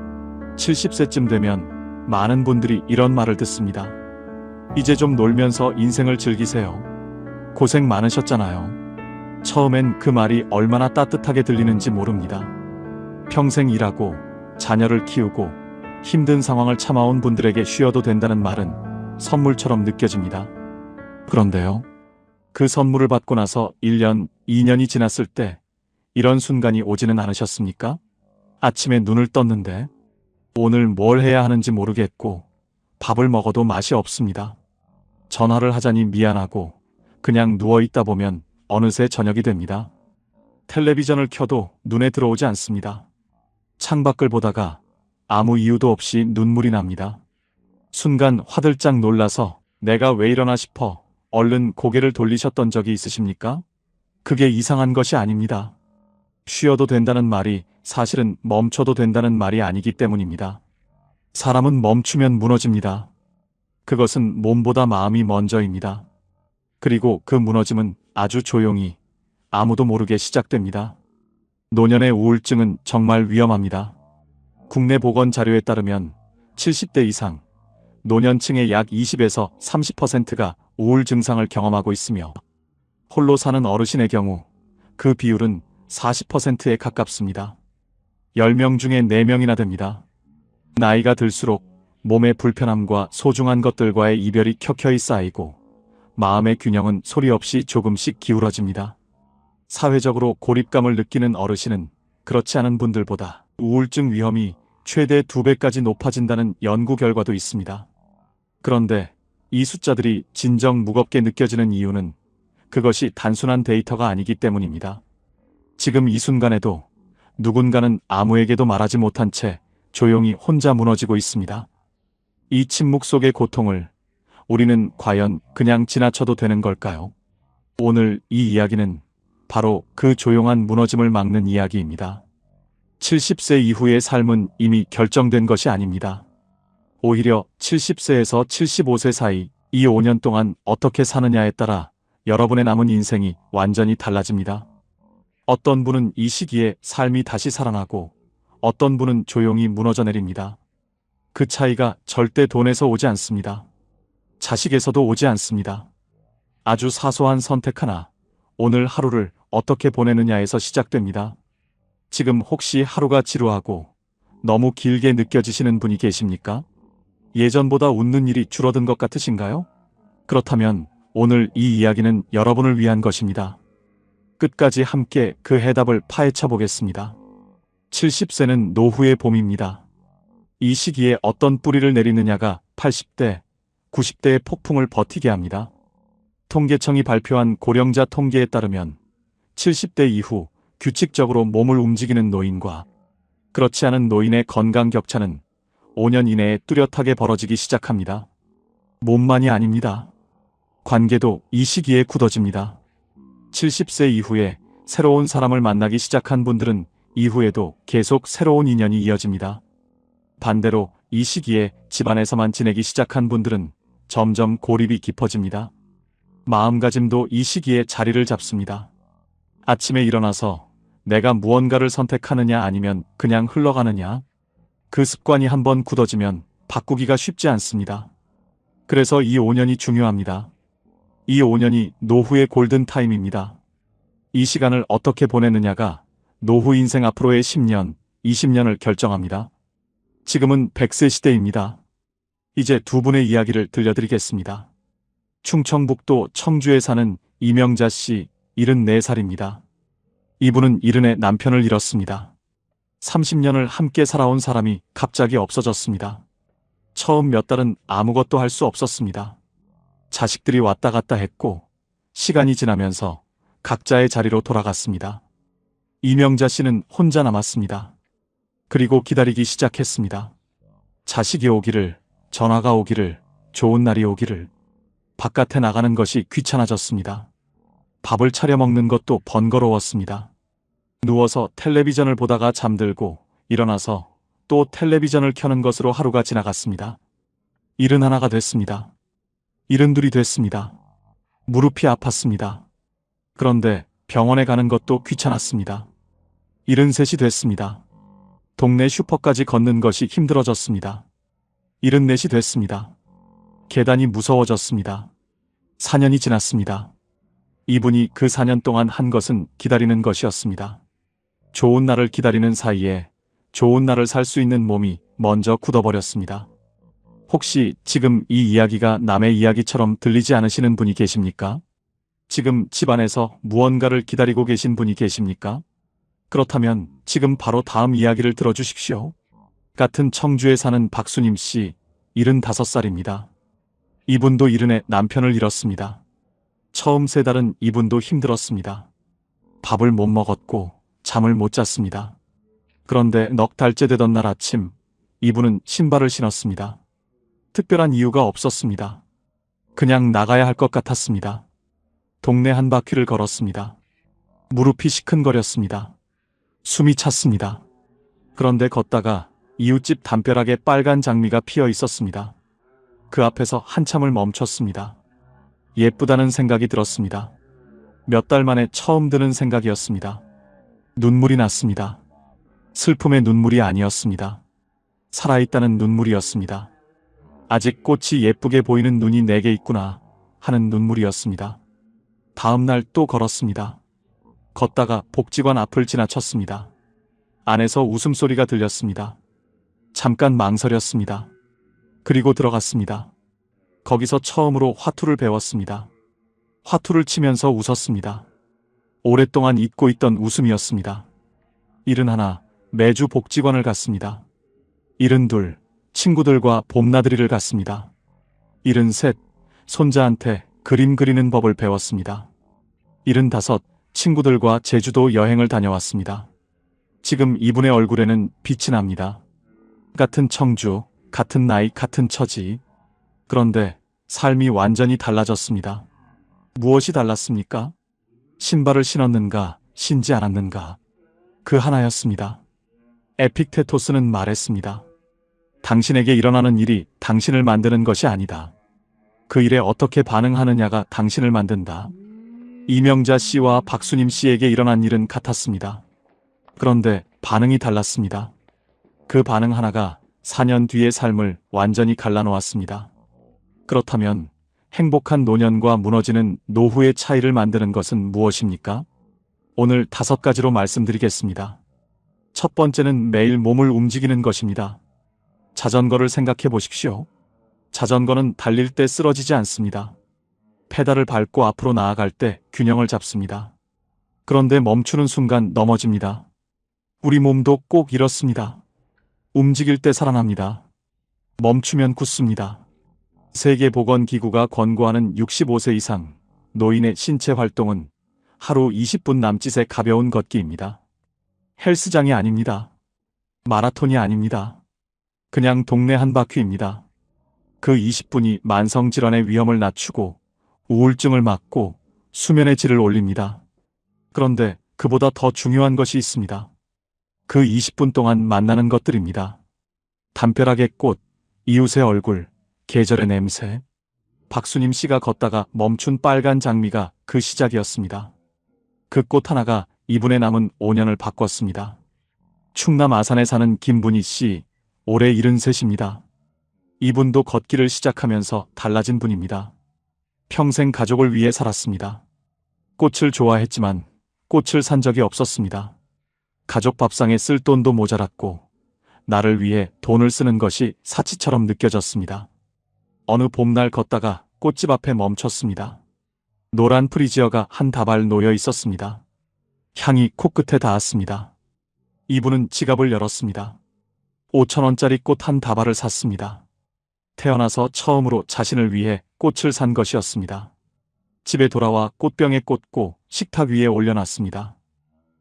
70세쯤 되면 많은 분들이 이런 말을 듣습니다. 이제 좀 놀면서 인생을 즐기세요. 고생 많으셨잖아요. 처음엔 그 말이 얼마나 따뜻하게 들리는지 모릅니다. 평생 일하고 자녀를 키우고 힘든 상황을 참아온 분들에게 쉬어도 된다는 말은 선물처럼 느껴집니다. 그런데요. 그 선물을 받고 나서 1년, 2년이 지났을 때 이런 순간이 오지는 않으셨습니까? 아침에 눈을 떴는데 오늘 뭘 해야 하는지 모르겠고 밥을 먹어도 맛이 없습니다. 전화를 하자니 미안하고 그냥 누워있다 보면 어느새 저녁이 됩니다. 텔레비전을 켜도 눈에 들어오지 않습니다. 창밖을 보다가 아무 이유도 없이 눈물이 납니다. 순간 화들짝 놀라서 내가 왜 이러나 싶어 얼른 고개를 돌리셨던 적이 있으십니까? 그게 이상한 것이 아닙니다. 쉬어도 된다는 말이 사실은 멈춰도 된다는 말이 아니기 때문입니다. 사람은 멈추면 무너집니다. 그것은 몸보다 마음이 먼저입니다. 그리고 그 무너짐은 아주 조용히 아무도 모르게 시작됩니다. 노년의 우울증은 정말 위험합니다. 국내 보건 자료에 따르면 70대 이상 노년층의 약 20에서 30%가 우울 증상을 경험하고 있으며 홀로 사는 어르신의 경우 그 비율은 40%에 가깝습니다. 10명 중에 4명이나 됩니다. 나이가 들수록 몸의 불편함과 소중한 것들과의 이별이 켜켜이 쌓이고 마음의 균형은 소리 없이 조금씩 기울어집니다. 사회적으로 고립감을 느끼는 어르신은 그렇지 않은 분들보다 우울증 위험이 최대 2배까지 높아진다는 연구 결과도 있습니다. 그런데 이 숫자들이 진정 무겁게 느껴지는 이유는 그것이 단순한 데이터가 아니기 때문입니다. 지금 이 순간에도 누군가는 아무에게도 말하지 못한 채 조용히 혼자 무너지고 있습니다. 이 침묵 속의 고통을 우리는 과연 그냥 지나쳐도 되는 걸까요? 오늘 이 이야기는 바로 그 조용한 무너짐을 막는 이야기입니다. 70세 이후의 삶은 이미 결정된 것이 아닙니다. 오히려 70세에서 75세 사이 이 5년 동안 어떻게 사느냐에 따라 여러분의 남은 인생이 완전히 달라집니다. 어떤 분은 이 시기에 삶이 다시 살아나고 어떤 분은 조용히 무너져 내립니다. 그 차이가 절대 돈에서 오지 않습니다. 자식에서도 오지 않습니다. 아주 사소한 선택 하나, 오늘 하루를 어떻게 보내느냐에서 시작됩니다. 지금 혹시 하루가 지루하고 너무 길게 느껴지시는 분이 계십니까? 예전보다 웃는 일이 줄어든 것 같으신가요? 그렇다면 오늘 이 이야기는 여러분을 위한 것입니다. 끝까지 함께 그 해답을 파헤쳐 보겠습니다. 70세는 노후의 봄입니다. 이 시기에 어떤 뿌리를 내리느냐가 80대, 90대의 폭풍을 버티게 합니다. 통계청이 발표한 고령자 통계에 따르면 70대 이후 규칙적으로 몸을 움직이는 노인과 그렇지 않은 노인의 건강 격차는 5년 이내에 뚜렷하게 벌어지기 시작합니다. 몸만이 아닙니다. 관계도 이 시기에 굳어집니다. 70세 이후에 새로운 사람을 만나기 시작한 분들은 이후에도 계속 새로운 인연이 이어집니다. 반대로 이 시기에 집안에서만 지내기 시작한 분들은 점점 고립이 깊어집니다. 마음가짐도 이 시기에 자리를 잡습니다. 아침에 일어나서 내가 무언가를 선택하느냐 아니면 그냥 흘러가느냐, 그 습관이 한번 굳어지면 바꾸기가 쉽지 않습니다. 그래서 이 5년이 중요합니다. 이 5년이 노후의 골든타임입니다. 이 시간을 어떻게 보내느냐가 노후 인생 앞으로의 10년, 20년을 결정합니다. 지금은 100세 시대입니다. 이제 두 분의 이야기를 들려드리겠습니다. 충청북도 청주에 사는 이명자 씨, 74살입니다. 이분은 이른에 남편을 잃었습니다. 30년을 함께 살아온 사람이 갑자기 없어졌습니다. 처음 몇 달은 아무것도 할 수 없었습니다. 자식들이 왔다 갔다 했고 시간이 지나면서 각자의 자리로 돌아갔습니다. 이명자 씨는 혼자 남았습니다. 그리고 기다리기 시작했습니다. 자식이 오기를, 전화가 오기를, 좋은 날이 오기를. 바깥에 나가는 것이 귀찮아졌습니다. 밥을 차려 먹는 것도 번거로웠습니다. 누워서 텔레비전을 보다가 잠들고 일어나서 또 텔레비전을 켜는 것으로 하루가 지나갔습니다. 71가 됐습니다. 72이 됐습니다. 무릎이 아팠습니다. 그런데 병원에 가는 것도 귀찮았습니다. 73이 됐습니다. 동네 슈퍼까지 걷는 것이 힘들어졌습니다. 74이 됐습니다. 계단이 무서워졌습니다. 4년이 지났습니다. 이분이 그 4년 동안 한 것은 기다리는 것이었습니다. 좋은 날을 기다리는 사이에 좋은 날을 살 수 있는 몸이 먼저 굳어버렸습니다. 혹시 지금 이 이야기가 남의 이야기처럼 들리지 않으시는 분이 계십니까? 지금 집안에서 무언가를 기다리고 계신 분이 계십니까? 그렇다면 지금 바로 다음 이야기를 들어주십시오. 같은 청주에 사는 박수님 씨, 75살입니다. 이분도 이른해 남편을 잃었습니다. 처음 3달은 이분도 힘들었습니다. 밥을 못 먹었고 잠을 못 잤습니다. 그런데 넉 달째 되던 날 아침, 이분은 신발을 신었습니다. 특별한 이유가 없었습니다. 그냥 나가야 할 것 같았습니다. 동네 한 바퀴를 걸었습니다. 무릎이 시큰거렸습니다. 숨이 찼습니다. 그런데 걷다가 이웃집 담벼락에 빨간 장미가 피어 있었습니다. 그 앞에서 한참을 멈췄습니다. 예쁘다는 생각이 들었습니다. 몇 달 만에 처음 드는 생각이었습니다. 눈물이 났습니다. 슬픔의 눈물이 아니었습니다. 살아있다는 눈물이었습니다. 아직 꽃이 예쁘게 보이는 눈이 내게 있구나 하는 눈물이었습니다. 다음 날 또 걸었습니다. 걷다가 복지관 앞을 지나쳤습니다. 안에서 웃음소리가 들렸습니다. 잠깐 망설였습니다. 그리고 들어갔습니다. 거기서 처음으로 화투를 배웠습니다. 화투를 치면서 웃었습니다. 오랫동안 잊고 있던 웃음이었습니다. 71, 매주 복지관을 갔습니다. 72, 친구들과 봄나들이를 갔습니다. 73, 손자한테 그림 그리는 법을 배웠습니다. 75, 친구들과 제주도 여행을 다녀왔습니다. 지금 이분의 얼굴에는 빛이 납니다. 같은 청주, 같은 나이, 같은 처지. 그런데 삶이 완전히 달라졌습니다. 무엇이 달랐습니까? 신발을 신었는가, 신지 않았는가. 그 하나였습니다. 에픽테토스는 말했습니다. 당신에게 일어나는 일이 당신을 만드는 것이 아니다. 그 일에 어떻게 반응하느냐가 당신을 만든다. 이명자 씨와 박수님 씨에게 일어난 일은 같았습니다. 그런데 반응이 달랐습니다. 그 반응 하나가 4년 뒤의 삶을 완전히 갈라놓았습니다. 그렇다면 행복한 노년과 무너지는 노후의 차이를 만드는 것은 무엇입니까? 오늘 5가지로 말씀드리겠습니다. 첫 번째는 매일 몸을 움직이는 것입니다. 자전거를 생각해 보십시오. 자전거는 달릴 때 쓰러지지 않습니다. 페달을 밟고 앞으로 나아갈 때 균형을 잡습니다. 그런데 멈추는 순간 넘어집니다. 우리 몸도 꼭 이렇습니다. 움직일 때 살아납니다. 멈추면 굳습니다. 세계보건기구가 권고하는 65세 이상 노인의 신체 활동은 하루 20분 남짓의 가벼운 걷기입니다. 헬스장이 아닙니다. 마라톤이 아닙니다. 그냥 동네 한 바퀴입니다. 그 20분이 만성질환의 위험을 낮추고 우울증을 막고 수면의 질을 올립니다. 그런데 그보다 더 중요한 것이 있습니다. 그 20분 동안 만나는 것들입니다. 담벼락의 꽃, 이웃의 얼굴, 계절의 냄새. 박수님 씨가 걷다가 멈춘 빨간 장미가 그 시작이었습니다. 그 꽃 하나가 이분의 남은 5년을 바꿨습니다. 충남 아산에 사는 김분희 씨, 올해 73입니다. 이분도 걷기를 시작하면서 달라진 분입니다. 평생 가족을 위해 살았습니다. 꽃을 좋아했지만 꽃을 산 적이 없었습니다. 가족 밥상에 쓸 돈도 모자랐고 나를 위해 돈을 쓰는 것이 사치처럼 느껴졌습니다. 어느 봄날 걷다가 꽃집 앞에 멈췄습니다. 노란 프리지어가 한 다발 놓여 있었습니다. 향이 코끝에 닿았습니다. 이분은 지갑을 열었습니다. 5,000원짜리 꽃 한 다발을 샀습니다. 태어나서 처음으로 자신을 위해 꽃을 산 것이었습니다. 집에 돌아와 꽃병에 꽂고 식탁 위에 올려놨습니다.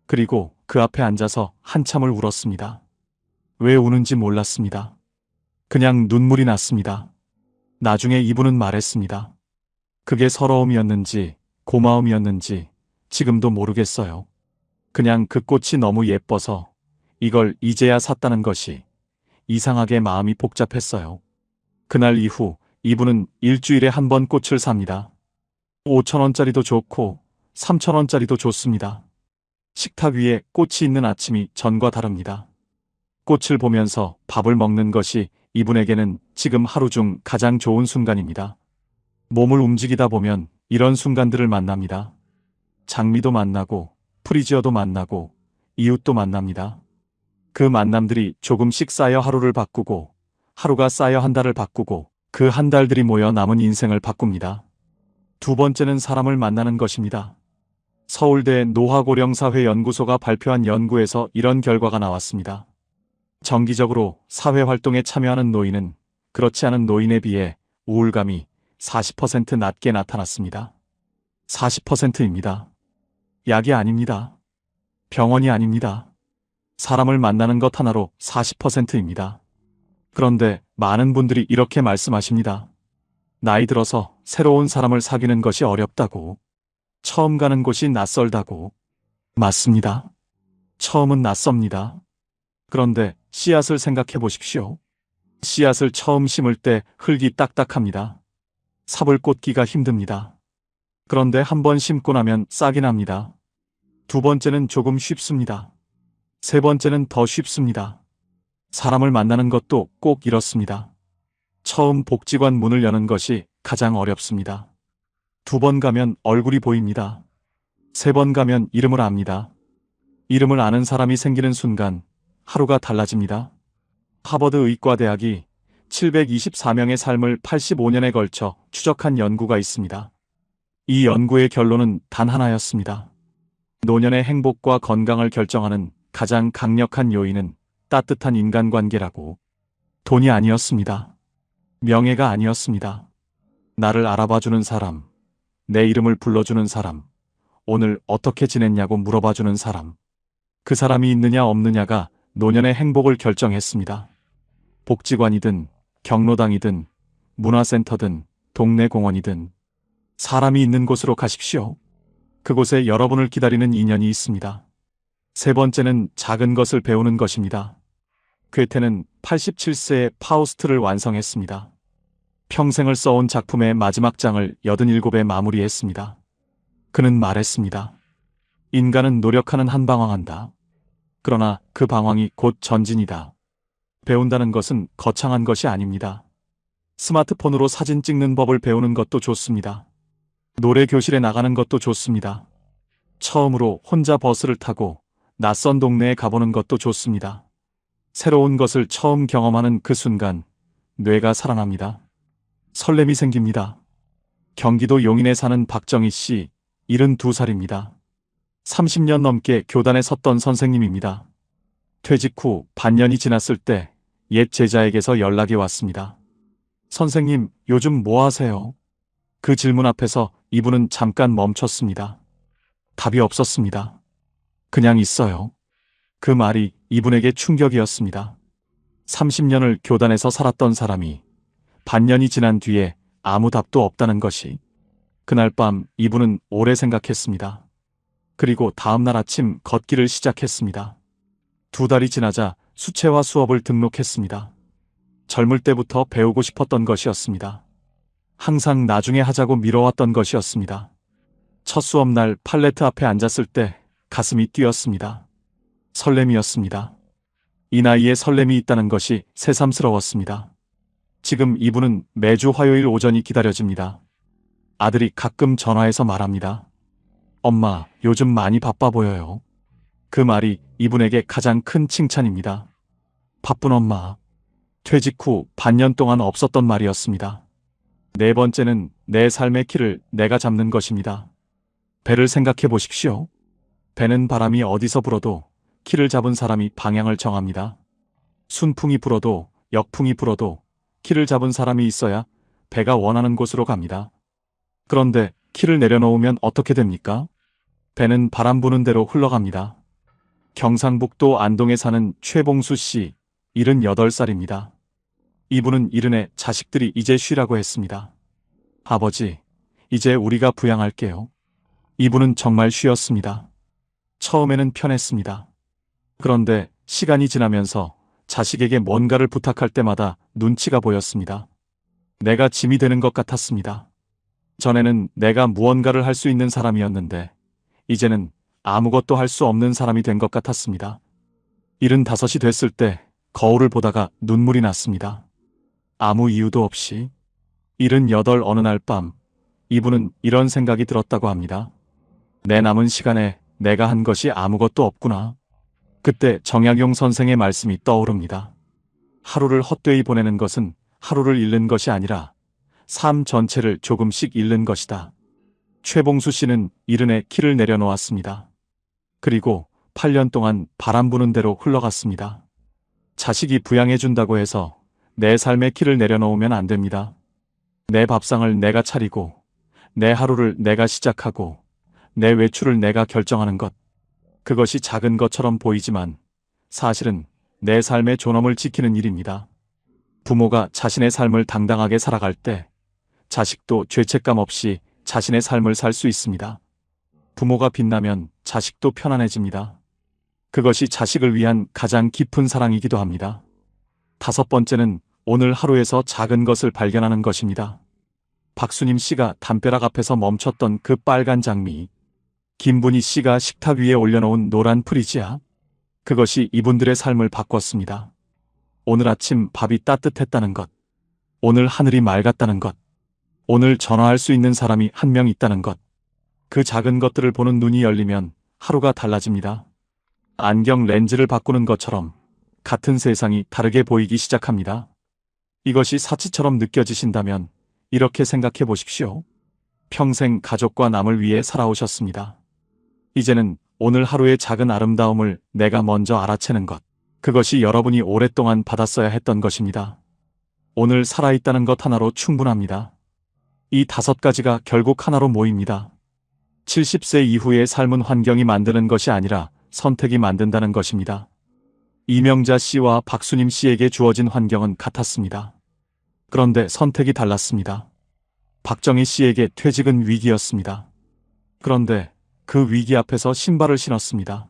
그리고 그 앞에 앉아서 한참을 울었습니다. 왜 우는지 몰랐습니다. 그냥 눈물이 났습니다. 나중에 이분은 말했습니다. 그게 서러움이었는지 고마움이었는지 지금도 모르겠어요. 그냥 그 꽃이 너무 예뻐서 이걸 이제야 샀다는 것이 이상하게 마음이 복잡했어요. 그날 이후 이분은 일주일에 한 번 꽃을 삽니다. 5,000원짜리도 좋고 3,000원짜리도 좋습니다. 식탁 위에 꽃이 있는 아침이 전과 다릅니다. 꽃을 보면서 밥을 먹는 것이 이분에게는 지금 하루 중 가장 좋은 순간입니다. 몸을 움직이다 보면 이런 순간들을 만납니다. 장미도 만나고 프리지어도 만나고 이웃도 만납니다. 그 만남들이 조금씩 쌓여 하루를 바꾸고, 하루가 쌓여 한 달을 바꾸고, 그 한 달들이 모여 남은 인생을 바꿉니다. 두 번째는 사람을 만나는 것입니다. 서울대 노화고령사회연구소가 발표한 연구에서 이런 결과가 나왔습니다. 정기적으로 사회활동에 참여하는 노인은 그렇지 않은 노인에 비해 우울감이 40% 낮게 나타났습니다. 40%입니다. 약이 아닙니다. 병원이 아닙니다. 사람을 만나는 것 하나로 40%입니다. 그런데 많은 분들이 이렇게 말씀하십니다. 나이 들어서 새로운 사람을 사귀는 것이 어렵다고. 처음 가는 곳이 낯설다고. 맞습니다. 처음은 낯섭니다. 그런데 씨앗을 생각해 보십시오. 씨앗을 처음 심을 때 흙이 딱딱합니다. 삽을 꽂기가 힘듭니다. 그런데 한번 심고 나면 싹이 납니다. 두 번째는 조금 쉽습니다. 세 번째는 더 쉽습니다. 사람을 만나는 것도 꼭 이렇습니다. 처음 복지관 문을 여는 것이 가장 어렵습니다. 두 번 가면 얼굴이 보입니다. 세 번 가면 이름을 압니다. 이름을 아는 사람이 생기는 순간 하루가 달라집니다. 하버드 의과대학이 724명의 삶을 85년에 걸쳐 추적한 연구가 있습니다. 이 연구의 결론은 단 하나였습니다. 노년의 행복과 건강을 결정하는 가장 강력한 요인은 따뜻한 인간관계라고. 돈이 아니었습니다. 명예가 아니었습니다. 나를 알아봐주는 사람, 내 이름을 불러주는 사람, 오늘 어떻게 지냈냐고 물어봐주는 사람. 그 사람이 있느냐 없느냐가 노년의 행복을 결정했습니다. 복지관이든 경로당이든 문화센터든 동네 공원이든 사람이 있는 곳으로 가십시오. 그곳에 여러분을 기다리는 인연이 있습니다. 세 번째는 작은 것을 배우는 것입니다. 괴테는 87세에 파우스트를 완성했습니다. 평생을 써온 작품의 마지막 장을 87에 마무리했습니다. 그는 말했습니다. 인간은 노력하는 한 방황한다. 그러나 그 방황이 곧 전진이다. 배운다는 것은 거창한 것이 아닙니다. 스마트폰으로 사진 찍는 법을 배우는 것도 좋습니다. 노래 교실에 나가는 것도 좋습니다. 처음으로 혼자 버스를 타고 낯선 동네에 가보는 것도 좋습니다. 새로운 것을 처음 경험하는 그 순간 뇌가 살아납니다. 설렘이 생깁니다. 경기도 용인에 사는 박정희 씨, 72살입니다. 30년 넘게 교단에 섰던 선생님입니다. 퇴직 후 반년이 지났을 때 옛 제자에게서 연락이 왔습니다. 선생님, 요즘 뭐 하세요? 그 질문 앞에서 이분은 잠깐 멈췄습니다. 답이 없었습니다. 그냥 있어요. 그 말이 이분에게 충격이었습니다. 30년을 교단에서 살았던 사람이 반년이 지난 뒤에 아무 답도 없다는 것이. 그날 밤 이분은 오래 생각했습니다. 그리고 다음날 아침 걷기를 시작했습니다. 2달이 지나자 수채화 수업을 등록했습니다. 젊을 때부터 배우고 싶었던 것이었습니다. 항상 나중에 하자고 미뤄왔던 것이었습니다. 첫 수업날 팔레트 앞에 앉았을 때 가슴이 뛰었습니다. 설렘이었습니다. 이 나이에 설렘이 있다는 것이 새삼스러웠습니다. 지금 이분은 매주 화요일 오전이 기다려집니다. 아들이 가끔 전화해서 말합니다. 엄마, 요즘 많이 바빠 보여요. 그 말이 이분에게 가장 큰 칭찬입니다. 바쁜 엄마. 퇴직 후 반년 동안 없었던 말이었습니다. 네 번째는 내 삶의 키를 내가 잡는 것입니다. 배를 생각해 보십시오. 배는 바람이 어디서 불어도 키를 잡은 사람이 방향을 정합니다. 순풍이 불어도 역풍이 불어도 키를 잡은 사람이 있어야 배가 원하는 곳으로 갑니다. 그런데 키를 내려놓으면 어떻게 됩니까? 배는 바람 부는 대로 흘러갑니다. 경상북도 안동에 사는 최봉수 씨, 78살입니다. 이분은 이른에 자식들이 이제 쉬라고 했습니다. 아버지, 이제 우리가 부양할게요. 이분은 정말 쉬었습니다. 처음에는 편했습니다. 그런데 시간이 지나면서 자식에게 뭔가를 부탁할 때마다 눈치가 보였습니다. 내가 짐이 되는 것 같았습니다. 전에는 내가 무언가를 할 수 있는 사람이었는데 이제는 아무것도 할 수 없는 사람이 된 것 같았습니다. 75이 됐을 때 거울을 보다가 눈물이 났습니다. 아무 이유도 없이. 78 어느 날 밤 이분은 이런 생각이 들었다고 합니다. 내 남은 시간에 내가 한 것이 아무것도 없구나. 그때 정약용 선생의 말씀이 떠오릅니다. 하루를 헛되이 보내는 것은 하루를 잃는 것이 아니라 삶 전체를 조금씩 잃는 것이다. 최봉수 씨는 이른에 키를 내려놓았습니다. 그리고 8년 동안 바람 부는 대로 흘러갔습니다. 자식이 부양해준다고 해서 내 삶의 키를 내려놓으면 안 됩니다. 내 밥상을 내가 차리고, 내 하루를 내가 시작하고, 내 외출을 내가 결정하는 것. 그것이 작은 것처럼 보이지만 사실은 내 삶의 존엄을 지키는 일입니다. 부모가 자신의 삶을 당당하게 살아갈 때 자식도 죄책감 없이 자신의 삶을 살 수 있습니다. 부모가 빛나면 자식도 편안해집니다. 그것이 자식을 위한 가장 깊은 사랑이기도 합니다. 5번째는 오늘 하루에서 작은 것을 발견하는 것입니다. 박수님 씨가 담벼락 앞에서 멈췄던 그 빨간 장미, 김분희 씨가 식탁 위에 올려놓은 노란 프리지아, 그것이 이분들의 삶을 바꿨습니다. 오늘 아침 밥이 따뜻했다는 것, 오늘 하늘이 맑았다는 것, 오늘 전화할 수 있는 사람이 한 명 있다는 것. 그 작은 것들을 보는 눈이 열리면 하루가 달라집니다. 안경 렌즈를 바꾸는 것처럼 같은 세상이 다르게 보이기 시작합니다. 이것이 사치처럼 느껴지신다면 이렇게 생각해 보십시오. 평생 가족과 남을 위해 살아오셨습니다. 이제는 오늘 하루의 작은 아름다움을 내가 먼저 알아채는 것. 그것이 여러분이 오랫동안 받았어야 했던 것입니다. 오늘 살아있다는 것 하나로 충분합니다. 이 5가지가 결국 하나로 모입니다. 70세 이후의 삶은 환경이 만드는 것이 아니라 선택이 만든다는 것입니다. 이명자 씨와 박수님 씨에게 주어진 환경은 같았습니다. 그런데 선택이 달랐습니다. 박정희 씨에게 퇴직은 위기였습니다. 그런데 그 위기 앞에서 신발을 신었습니다.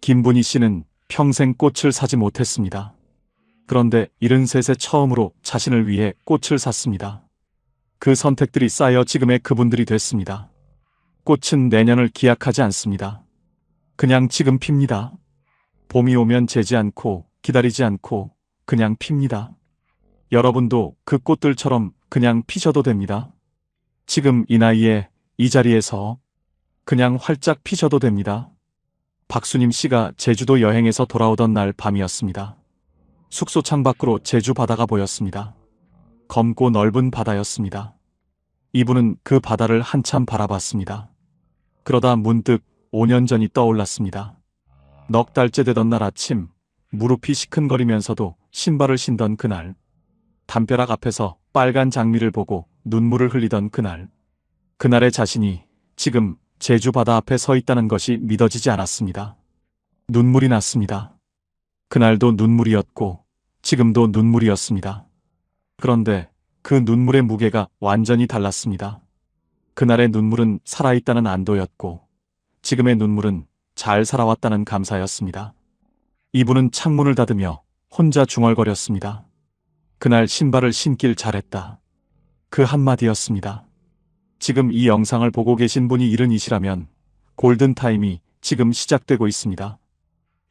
김분희 씨는 평생 꽃을 사지 못했습니다. 그런데 73세 처음으로 자신을 위해 꽃을 샀습니다. 그 선택들이 쌓여 지금의 그분들이 됐습니다. 꽃은 내년을 기약하지 않습니다. 그냥 지금 핍니다. 봄이 오면 재지 않고 기다리지 않고 그냥 핍니다. 여러분도 그 꽃들처럼 그냥 피셔도 됩니다. 지금 이 나이에 이 자리에서 그냥 활짝 피셔도 됩니다. 박수님 씨가 제주도 여행에서 돌아오던 날 밤이었습니다. 숙소 창밖으로 제주 바다가 보였습니다. 검고 넓은 바다였습니다. 이분은 그 바다를 한참 바라봤습니다. 그러다 문득 5년 전이 떠올랐습니다. 넉 달째 되던 날 아침, 무릎이 시큰거리면서도 신발을 신던 그날, 담벼락 앞에서 빨간 장미를 보고 눈물을 흘리던 그날, 그날의 자신이 지금 제주 바다 앞에 서 있다는 것이 믿어지지 않았습니다. 눈물이 났습니다. 그날도 눈물이었고 지금도 눈물이었습니다. 그런데 그 눈물의 무게가 완전히 달랐습니다. 그날의 눈물은 살아있다는 안도였고 지금의 눈물은 잘 살아왔다는 감사였습니다. 이분은 창문을 닫으며 혼자 중얼거렸습니다. 그날 신발을 신길 잘했다. 그 한마디였습니다. 지금 이 영상을 보고 계신 분이 70이시라면 골든타임이 지금 시작되고 있습니다.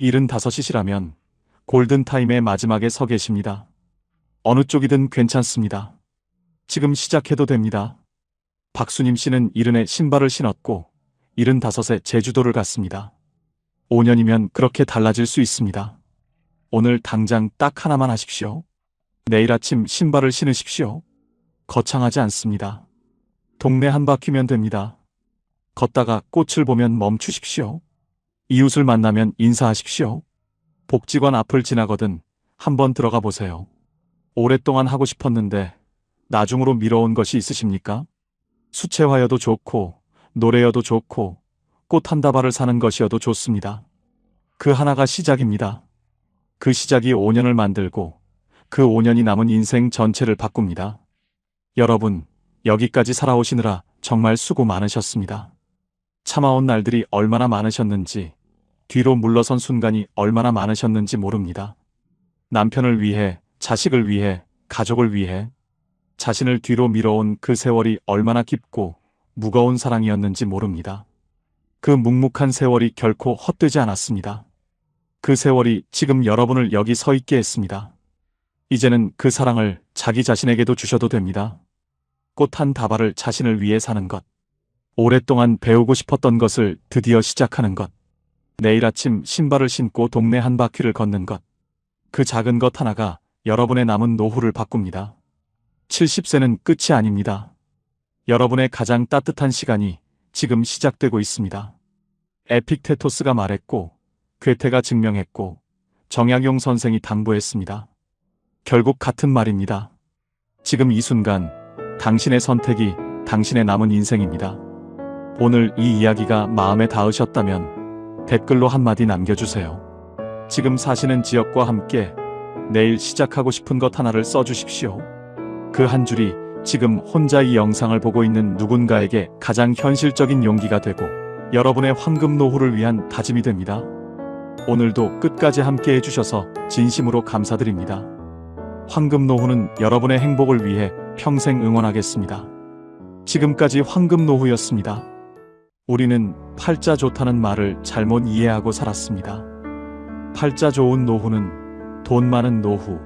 75이시라면 골든타임의 마지막에 서 계십니다. 어느 쪽이든 괜찮습니다. 지금 시작해도 됩니다. 박수님 씨는 70에 신발을 신었고 75에 제주도를 갔습니다. 5년이면 그렇게 달라질 수 있습니다. 오늘 당장 딱 하나만 하십시오. 내일 아침 신발을 신으십시오. 거창하지 않습니다. 동네 한 바퀴면 됩니다. 걷다가 꽃을 보면 멈추십시오. 이웃을 만나면 인사하십시오. 복지관 앞을 지나거든 한번 들어가 보세요. 오랫동안 하고 싶었는데 나중으로 미뤄온 것이 있으십니까? 수채화여도 좋고 노래여도 좋고 꽃 한 다발을 사는 것이어도 좋습니다. 그 하나가 시작입니다. 그 시작이 5년을 만들고 그 5년이 남은 인생 전체를 바꿉니다. 여러분, 여기까지 살아오시느라 정말 수고 많으셨습니다. 참아온 날들이 얼마나 많으셨는지, 뒤로 물러선 순간이 얼마나 많으셨는지 모릅니다. 남편을 위해, 자식을 위해, 가족을 위해 자신을 뒤로 밀어온 그 세월이 얼마나 깊고 무거운 사랑이었는지 모릅니다. 그 묵묵한 세월이 결코 헛되지 않았습니다. 그 세월이 지금 여러분을 여기 서 있게 했습니다. 이제는 그 사랑을 자기 자신에게도 주셔도 됩니다. 꽃 한 다발을 자신을 위해 사는 것. 오랫동안 배우고 싶었던 것을 드디어 시작하는 것. 내일 아침 신발을 신고 동네 한 바퀴를 걷는 것. 그 작은 것 하나가 여러분의 남은 노후를 바꿉니다. 70세는 끝이 아닙니다. 여러분의 가장 따뜻한 시간이 지금 시작되고 있습니다. 에픽테토스가 말했고, 괴테가 증명했고, 정약용 선생이 당부했습니다. 결국 같은 말입니다. 지금 이 순간, 당신의 선택이 당신의 남은 인생입니다. 오늘 이 이야기가 마음에 닿으셨다면 댓글로 한마디 남겨주세요. 지금 사시는 지역과 함께 내일 시작하고 싶은 것 하나를 써주십시오. 그 한 줄이 지금 혼자 이 영상을 보고 있는 누군가에게 가장 현실적인 용기가 되고 여러분의 황금 노후를 위한 다짐이 됩니다. 오늘도 끝까지 함께 해주셔서 진심으로 감사드립니다. 황금 노후는 여러분의 행복을 위해 평생 응원하겠습니다. 지금까지 황금 노후였습니다. 우리는 팔자 좋다는 말을 잘못 이해하고 살았습니다. 팔자 좋은 노후는 돈 많은 노후,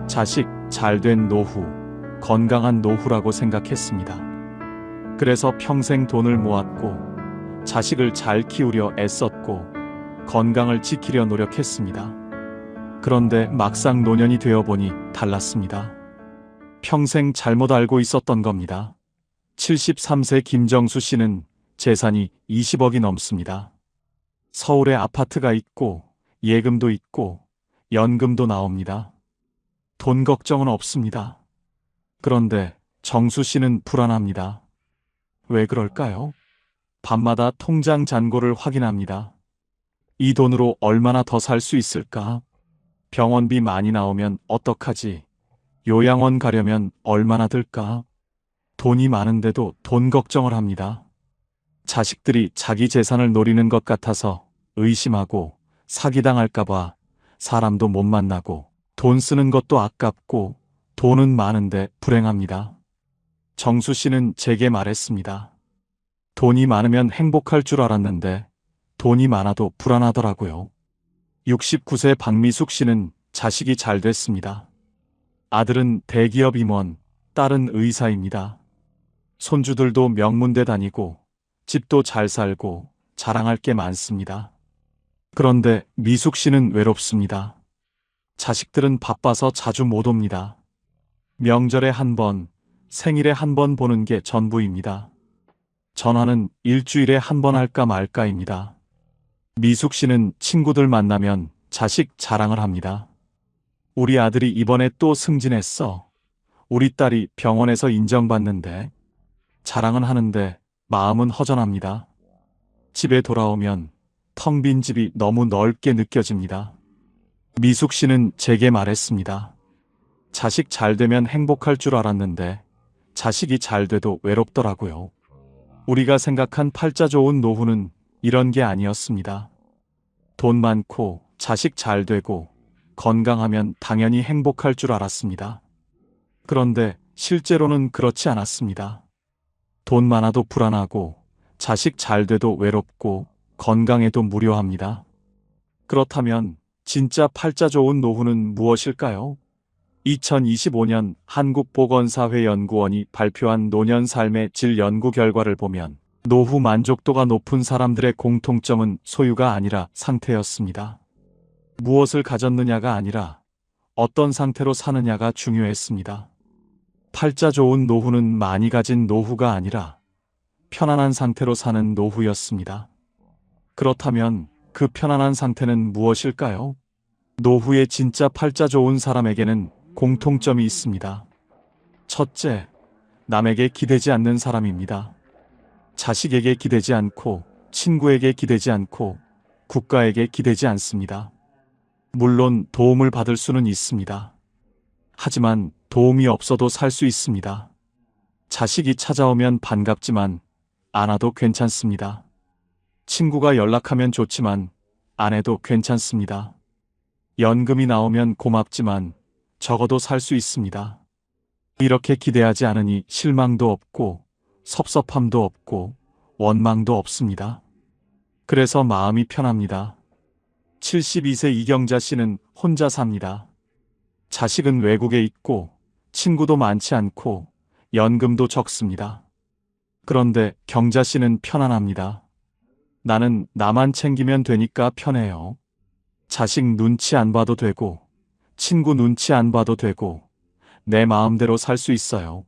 자식 잘된 노후, 건강한 노후라고 생각했습니다. 그래서 평생 돈을 모았고, 자식을 잘 키우려 애썼고, 건강을 지키려 노력했습니다. 그런데 막상 노년이 되어보니 달랐습니다. 평생 잘못 알고 있었던 겁니다. 73세 김정수 씨는 재산이 20억이 넘습니다. 서울에 아파트가 있고, 예금도 있고, 연금도 나옵니다. 돈 걱정은 없습니다. 그런데 정수 씨는 불안합니다. 왜 그럴까요? 밤마다 통장 잔고를 확인합니다. 이 돈으로 얼마나 더 살 수 있을까? 병원비 많이 나오면 어떡하지? 요양원 가려면 얼마나 들까? 돈이 많은데도 돈 걱정을 합니다. 자식들이 자기 재산을 노리는 것 같아서 의심하고 사기당할까봐 사람도 못 만나고 돈 쓰는 것도 아깝고 돈은 많은데 불행합니다. 정수 씨는 제게 말했습니다. 돈이 많으면 행복할 줄 알았는데 돈이 많아도 불안하더라고요. 69세 박미숙 씨는 자식이 잘 됐습니다. 아들은 대기업 임원, 딸은 의사입니다. 손주들도 명문대 다니고 집도 잘 살고 자랑할 게 많습니다. 그런데 미숙 씨는 외롭습니다. 자식들은 바빠서 자주 못 옵니다. 명절에 한 번, 생일에 한 번 보는 게 전부입니다. 전화는 일주일에 한 번 할까 말까입니다. 미숙 씨는 친구들 만나면 자식 자랑을 합니다. 우리 아들이 이번에 또 승진했어. 우리 딸이 병원에서 인정받는데. 자랑은 하는데 마음은 허전합니다. 집에 돌아오면 텅 빈 집이 너무 넓게 느껴집니다. 미숙 씨는 제게 말했습니다. 자식 잘 되면 행복할 줄 알았는데 자식이 잘 돼도 외롭더라고요. 우리가 생각한 팔자 좋은 노후는 이런 게 아니었습니다. 돈 많고 자식 잘 되고 건강하면 당연히 행복할 줄 알았습니다. 그런데 실제로는 그렇지 않았습니다. 돈 많아도 불안하고 자식 잘 돼도 외롭고 건강해도 무료합니다. 그렇다면 진짜 팔자 좋은 노후는 무엇일까요? 2025년 한국보건사회연구원이 발표한 노년 삶의 질 연구 결과를 보면 노후 만족도가 높은 사람들의 공통점은 소유가 아니라 상태였습니다. 무엇을 가졌느냐가 아니라 어떤 상태로 사느냐가 중요했습니다. 팔자 좋은 노후는 많이 가진 노후가 아니라 편안한 상태로 사는 노후였습니다. 그렇다면 그 편안한 상태는 무엇일까요? 노후에 진짜 팔자 좋은 사람에게는 공통점이 있습니다. 첫째, 남에게 기대지 않는 사람입니다. 자식에게 기대지 않고, 친구에게 기대지 않고, 국가에게 기대지 않습니다. 물론 도움을 받을 수는 있습니다. 하지만 도움이 없어도 살 수 있습니다. 자식이 찾아오면 반갑지만 안 와도 괜찮습니다. 친구가 연락하면 좋지만 안 해도 괜찮습니다. 연금이 나오면 고맙지만 적어도 살 수 있습니다. 이렇게 기대하지 않으니 실망도 없고 섭섭함도 없고 원망도 없습니다. 그래서 마음이 편합니다. 72세 이경자 씨는 혼자 삽니다. 자식은 외국에 있고 친구도 많지 않고 연금도 적습니다. 그런데 경자 씨는 편안합니다. 나는 나만 챙기면 되니까 편해요. 자식 눈치 안 봐도 되고, 친구 눈치 안 봐도 되고, 내 마음대로 살 수 있어요.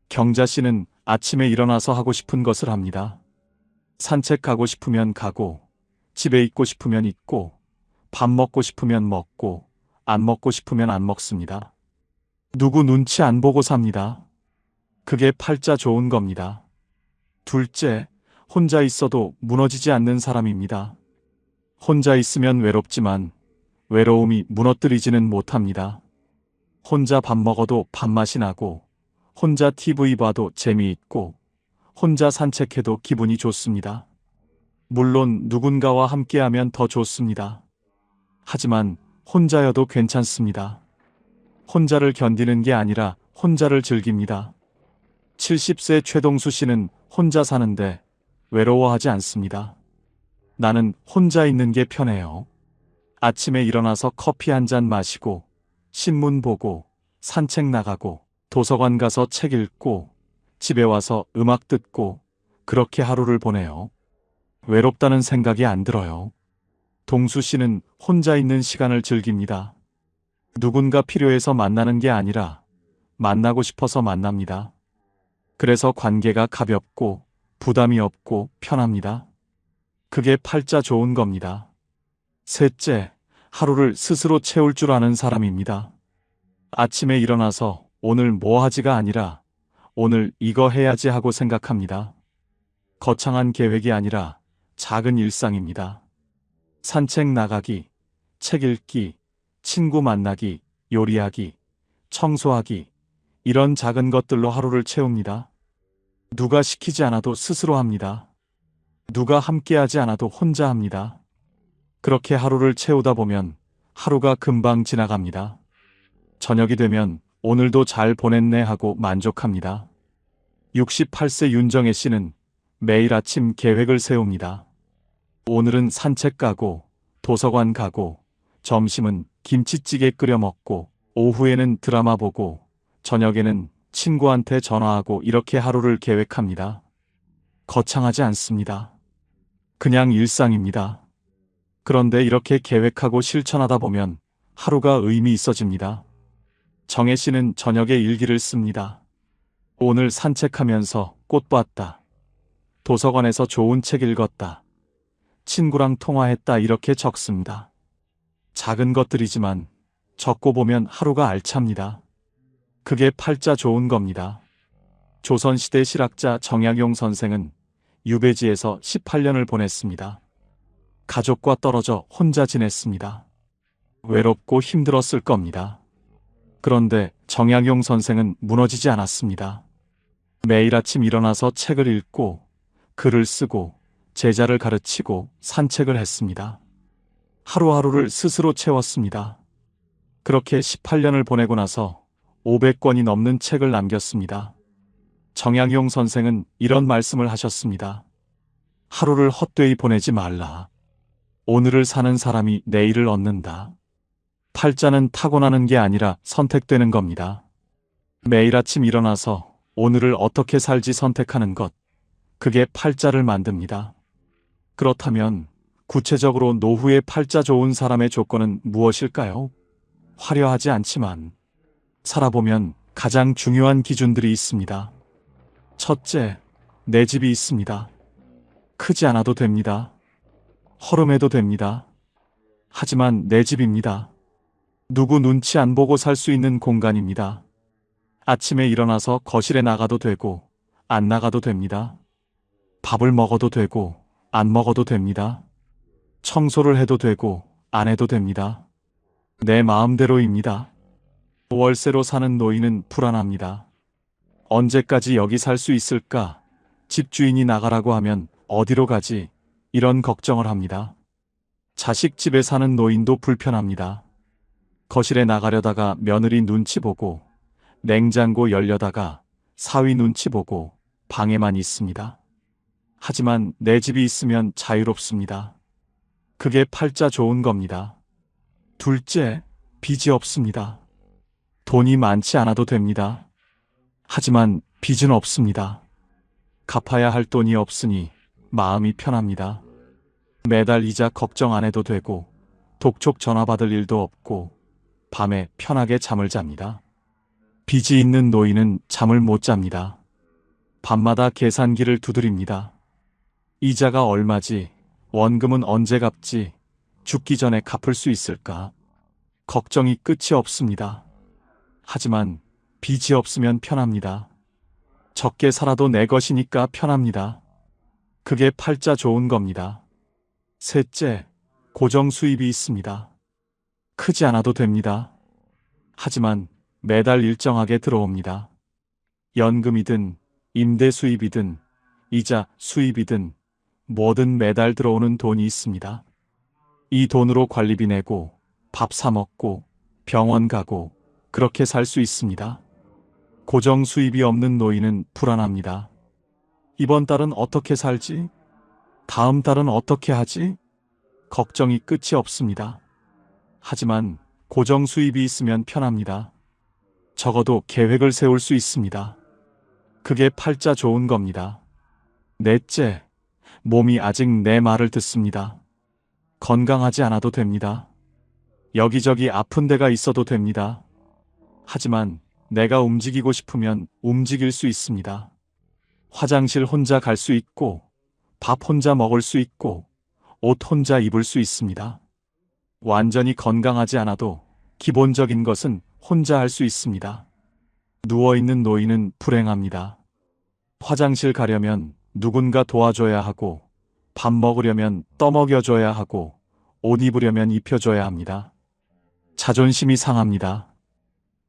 경자 씨는 아침에 일어나서 하고 싶은 것을 합니다. 산책하고 싶으면 가고, 집에 있고 싶으면 있고, 밥 먹고 싶으면 먹고, 안 먹고 싶으면 안 먹습니다. 누구 눈치 안 보고 삽니다. 그게 팔자 좋은 겁니다. 둘째, 혼자 있어도 무너지지 않는 사람입니다. 혼자 있으면 외롭지만 외로움이 무너뜨리지는 못합니다. 혼자 밥 먹어도 밥맛이 나고, 혼자 TV 봐도 재미있고, 혼자 산책해도 기분이 좋습니다. 물론 누군가와 함께하면 더 좋습니다. 하지만 혼자여도 괜찮습니다. 혼자를 견디는 게 아니라 혼자를 즐깁니다. 70세 최동수 씨는 혼자 사는데 외로워하지 않습니다. 나는 혼자 있는 게 편해요. 아침에 일어나서 커피 한 잔 마시고, 신문 보고, 산책 나가고, 도서관 가서 책 읽고, 집에 와서 음악 듣고, 그렇게 하루를 보내요. 외롭다는 생각이 안 들어요. 동수 씨는 혼자 있는 시간을 즐깁니다. 누군가 필요해서 만나는 게 아니라 만나고 싶어서 만납니다. 그래서 관계가 가볍고 부담이 없고 편합니다. 그게 팔자 좋은 겁니다. 셋째, 하루를 스스로 채울 줄 아는 사람입니다. 아침에 일어나서 오늘 뭐 하지가 아니라 오늘 이거 해야지 하고 생각합니다. 거창한 계획이 아니라 작은 일상입니다. 산책 나가기, 책 읽기, 친구 만나기, 요리하기, 청소하기, 이런 작은 것들로 하루를 채웁니다. 누가 시키지 않아도 스스로 합니다. 누가 함께하지 않아도 혼자 합니다. 그렇게 하루를 채우다 보면 하루가 금방 지나갑니다. 저녁이 되면 오늘도 잘 보냈네 하고 만족합니다. 68세 윤정혜 씨는 매일 아침 계획을 세웁니다. 오늘은 산책 가고, 도서관 가고, 점심은 김치찌개 끓여 먹고, 오후에는 드라마 보고, 저녁에는 친구한테 전화하고 이렇게 하루를 계획합니다. 거창하지 않습니다. 그냥 일상입니다. 그런데 이렇게 계획하고 실천하다 보면 하루가 의미 있어집니다. 정혜 씨는 저녁에 일기를 씁니다. 오늘 산책하면서 꽃 봤다. 도서관에서 좋은 책 읽었다. 친구랑 통화했다 이렇게 적습니다. 작은 것들이지만 적고 보면 하루가 알찹니다. 그게 팔자 좋은 겁니다. 조선시대 실학자 정약용 선생은 유배지에서 18년을 보냈습니다. 가족과 떨어져 혼자 지냈습니다. 외롭고 힘들었을 겁니다. 그런데 정약용 선생은 무너지지 않았습니다. 매일 아침 일어나서 책을 읽고, 글을 쓰고, 제자를 가르치고 산책을 했습니다. 하루하루를 스스로 채웠습니다. 그렇게 18년을 보내고 나서 500권이 넘는 책을 남겼습니다. 정약용 선생은 이런 말씀을 하셨습니다. 하루를 헛되이 보내지 말라. 오늘을 사는 사람이 내일을 얻는다. 팔자는 타고나는 게 아니라 선택되는 겁니다. 매일 아침 일어나서 오늘을 어떻게 살지 선택하는 것, 그게 팔자를 만듭니다. 그렇다면 구체적으로 노후에 팔자 좋은 사람의 조건은 무엇일까요? 화려하지 않지만 살아보면 가장 중요한 기준들이 있습니다. 첫째, 내 집이 있습니다. 크지 않아도 됩니다. 허름해도 됩니다. 하지만 내 집입니다. 누구 눈치 안 보고 살 수 있는 공간입니다. 아침에 일어나서 거실에 나가도 되고 안 나가도 됩니다. 밥을 먹어도 되고 안 먹어도 됩니다. 청소를 해도 되고 안 해도 됩니다. 내 마음대로입니다. 월세로 사는 노인은 불안합니다. 언제까지 여기 살 수 있을까? 집주인이 나가라고 하면 어디로 가지? 이런 걱정을 합니다. 자식 집에 사는 노인도 불편합니다. 거실에 나가려다가 며느리 눈치 보고, 냉장고 열려다가 사위 눈치 보고 방에만 있습니다. 하지만 내 집이 있으면 자유롭습니다. 그게 팔자 좋은 겁니다. 둘째, 빚이 없습니다. 돈이 많지 않아도 됩니다. 하지만 빚은 없습니다. 갚아야 할 돈이 없으니 마음이 편합니다. 매달 이자 걱정 안 해도 되고, 독촉 전화 받을 일도 없고, 밤에 편하게 잠을 잡니다. 빚이 있는 노인은 잠을 못 잡니다. 밤마다 계산기를 두드립니다. 이자가 얼마지? 원금은 언제 갚지? 죽기 전에 갚을 수 있을까? 걱정이 끝이 없습니다. 하지만 빚이 없으면 편합니다. 적게 살아도 내 것이니까 편합니다. 그게 팔자 좋은 겁니다. 셋째, 고정 수입이 있습니다. 크지 않아도 됩니다. 하지만 매달 일정하게 들어옵니다. 연금이든 임대 수입이든 이자 수입이든 뭐든 매달 들어오는 돈이 있습니다. 이 돈으로 관리비 내고 밥 사 먹고 병원 가고 그렇게 살 수 있습니다. 고정 수입이 없는 노인은 불안합니다. 이번 달은 어떻게 살지? 다음 달은 어떻게 하지? 걱정이 끝이 없습니다. 하지만 고정 수입이 있으면 편합니다. 적어도 계획을 세울 수 있습니다. 그게 팔자 좋은 겁니다. 넷째, 몸이 아직 내 말을 듣습니다. 건강하지 않아도 됩니다. 여기저기 아픈 데가 있어도 됩니다. 하지만 내가 움직이고 싶으면 움직일 수 있습니다. 화장실 혼자 갈 수 있고, 밥 혼자 먹을 수 있고, 옷 혼자 입을 수 있습니다. 완전히 건강하지 않아도 기본적인 것은 혼자 할 수 있습니다. 누워있는 노인은 불행합니다. 화장실 가려면 누군가 도와줘야 하고, 밥 먹으려면 떠먹여줘야 하고, 옷 입으려면 입혀줘야 합니다. 자존심이 상합니다.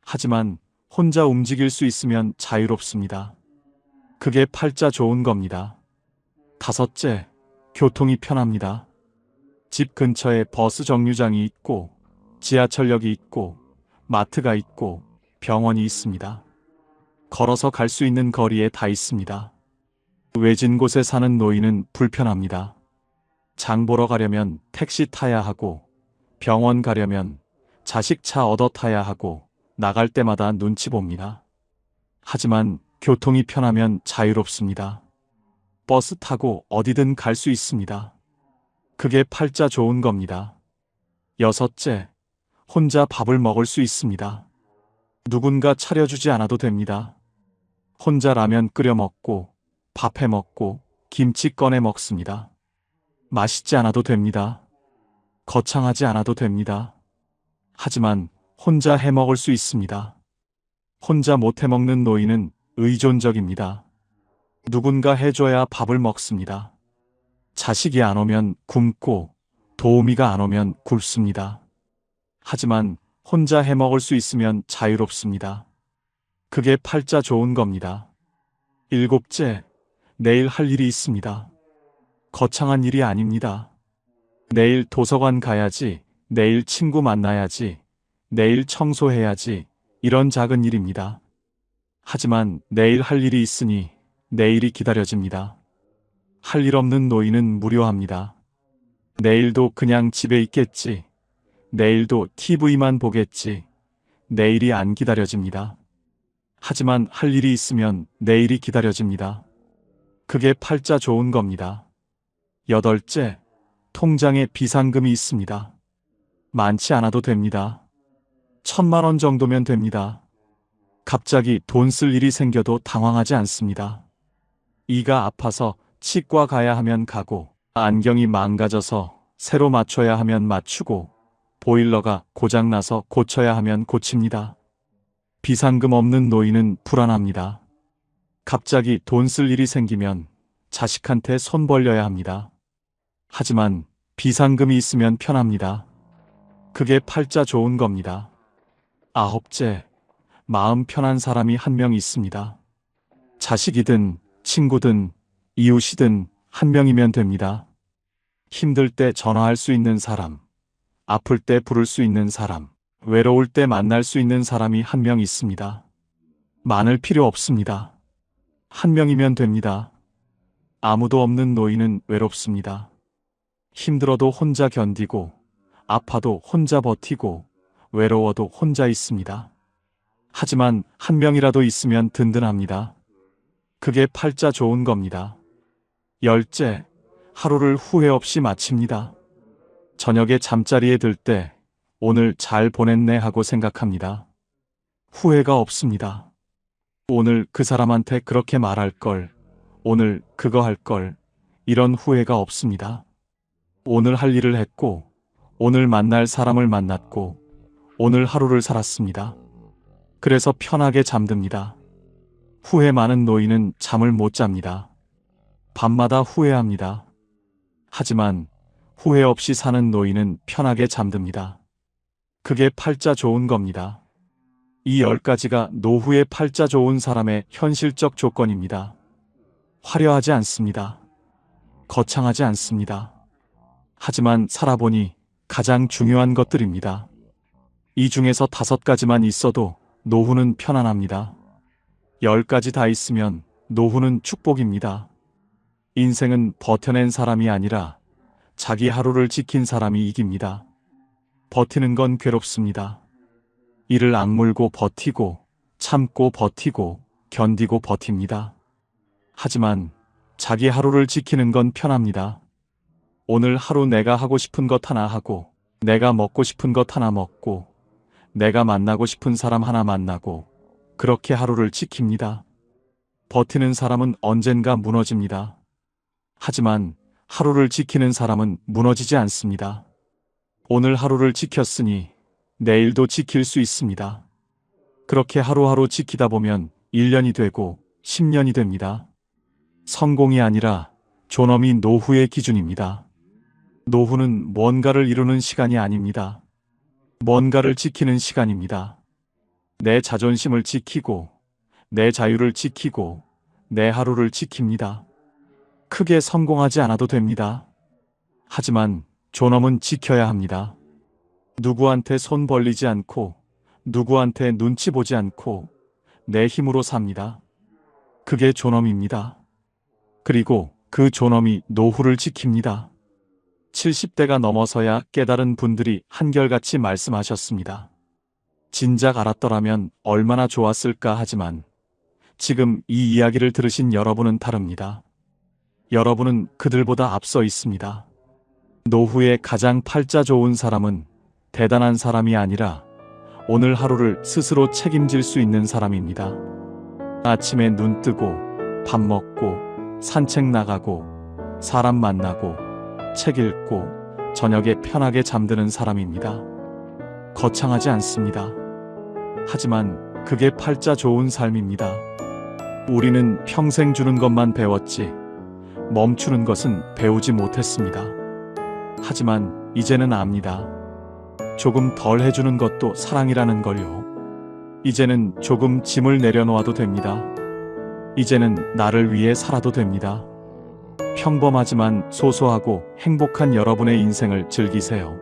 하지만 혼자 움직일 수 있으면 자유롭습니다. 그게 팔자 좋은 겁니다. 다섯째, 교통이 편합니다. 집 근처에 버스 정류장이 있고, 지하철역이 있고, 마트가 있고, 병원이 있습니다. 걸어서 갈 수 있는 거리에 다 있습니다. 외진 곳에 사는 노인은 불편합니다. 장 보러 가려면 택시 타야 하고, 병원 가려면 자식 차 얻어 타야 하고, 나갈 때마다 눈치 봅니다. 하지만 교통이 편하면 자유롭습니다. 버스 타고 어디든 갈 수 있습니다. 그게 팔자 좋은 겁니다. 여섯째, 혼자 밥을 먹을 수 있습니다. 누군가 차려주지 않아도 됩니다. 혼자 라면 끓여 먹고, 밥 해 먹고, 김치 꺼내 먹습니다. 맛있지 않아도 됩니다. 거창하지 않아도 됩니다. 하지만 혼자 해 먹을 수 있습니다. 혼자 못 해 먹는 노인은 의존적입니다. 누군가 해줘야 밥을 먹습니다. 자식이 안 오면 굶고 도우미가 안 오면 굶습니다. 하지만 혼자 해 먹을 수 있으면 자유롭습니다. 그게 팔자 좋은 겁니다. 일곱째, 내일 할 일이 있습니다. 거창한 일이 아닙니다. 내일 도서관 가야지, 내일 친구 만나야지, 내일 청소해야지, 이런 작은 일입니다. 하지만 내일 할 일이 있으니 내일이 기다려집니다. 할 일 없는 노인은 무료합니다. 내일도 그냥 집에 있겠지. 내일도 TV만 보겠지. 내일이 안 기다려집니다. 하지만 할 일이 있으면 내일이 기다려집니다. 그게 팔자 좋은 겁니다. 여덟째, 통장에 비상금이 있습니다. 많지 않아도 됩니다. 1,000만 원 정도면 됩니다. 갑자기 돈 쓸 일이 생겨도 당황하지 않습니다. 이가 아파서 치과 가야 하면 가고, 안경이 망가져서 새로 맞춰야 하면 맞추고, 보일러가 고장나서 고쳐야 하면 고칩니다. 비상금 없는 노인은 불안합니다. 갑자기 돈 쓸 일이 생기면 자식한테 손 벌려야 합니다. 하지만 비상금이 있으면 편합니다. 그게 팔자 좋은 겁니다. 아홉째, 마음 편한 사람이 한 명 있습니다. 자식이든 친구든 이웃이든 한 명이면 됩니다. 힘들 때 전화할 수 있는 사람, 아플 때 부를 수 있는 사람, 외로울 때 만날 수 있는 사람이 한 명 있습니다. 많을 필요 없습니다. 한 명이면 됩니다. 아무도 없는 노인은 외롭습니다. 힘들어도 혼자 견디고, 아파도 혼자 버티고, 외로워도 혼자 있습니다. 하지만 한 명이라도 있으면 든든합니다. 그게 팔자 좋은 겁니다. 열째, 하루를 후회 없이 마칩니다. 저녁에 잠자리에 들 때 오늘 잘 보냈네 하고 생각합니다. 후회가 없습니다. 오늘 그 사람한테 그렇게 말할 걸, 오늘 그거 할 걸, 이런 후회가 없습니다. 오늘 할 일을 했고, 오늘 만날 사람을 만났고, 오늘 하루를 살았습니다. 그래서 편하게 잠듭니다. 후회 많은 노인은 잠을 못 잡니다. 밤마다 후회합니다. 하지만 후회 없이 사는 노인은 편하게 잠듭니다. 그게 팔자 좋은 겁니다. 이 10가지가 노후에 팔자 좋은 사람의 현실적 조건입니다. 화려하지 않습니다. 거창하지 않습니다. 하지만 살아보니 가장 중요한 것들입니다. 이 중에서 5가지만 있어도 노후는 편안합니다. 10가지 다 있으면 노후는 축복입니다. 인생은 버텨낸 사람이 아니라 자기 하루를 지킨 사람이 이깁니다. 버티는 건 괴롭습니다. 이를 악물고 버티고 참고 버티고 견디고 버팁니다. 하지만 자기 하루를 지키는 건 편합니다. 오늘 하루 내가 하고 싶은 것 하나 하고, 내가 먹고 싶은 것 하나 먹고, 내가 만나고 싶은 사람 하나 만나고, 그렇게 하루를 지킵니다. 버티는 사람은 언젠가 무너집니다. 하지만 하루를 지키는 사람은 무너지지 않습니다. 오늘 하루를 지켰으니 내일도 지킬 수 있습니다. 그렇게 하루하루 지키다 보면 1년이 되고 10년이 됩니다. 성공이 아니라 존엄이 노후의 기준입니다. 노후는 뭔가를 이루는 시간이 아닙니다. 뭔가를 지키는 시간입니다. 내 자존심을 지키고, 내 자유를 지키고, 내 하루를 지킵니다. 크게 성공하지 않아도 됩니다. 하지만 존엄은 지켜야 합니다. 누구한테 손 벌리지 않고, 누구한테 눈치 보지 않고, 내 힘으로 삽니다. 그게 존엄입니다. 그리고 그 존엄이 노후를 지킵니다. 70대가 넘어서야 깨달은 분들이 한결같이 말씀하셨습니다. 진작 알았더라면 얼마나 좋았을까 하지만 지금 이 이야기를 들으신 여러분은 다릅니다. 여러분은 그들보다 앞서 있습니다. 노후에 가장 팔자 좋은 사람은 대단한 사람이 아니라 오늘 하루를 스스로 책임질 수 있는 사람입니다. 아침에 눈 뜨고 밥 먹고 산책 나가고 사람 만나고 책 읽고 저녁에 편하게 잠드는 사람입니다. 거창하지 않습니다. 하지만 그게 팔자 좋은 삶입니다. 우리는 평생 주는 것만 배웠지 멈추는 것은 배우지 못했습니다. 하지만 이제는 압니다. 조금 덜 해주는 것도 사랑이라는 걸요. 이제는 조금 짐을 내려놓아도 됩니다. 이제는 나를 위해 살아도 됩니다. 평범하지만 소소하고 행복한 여러분의 인생을 즐기세요.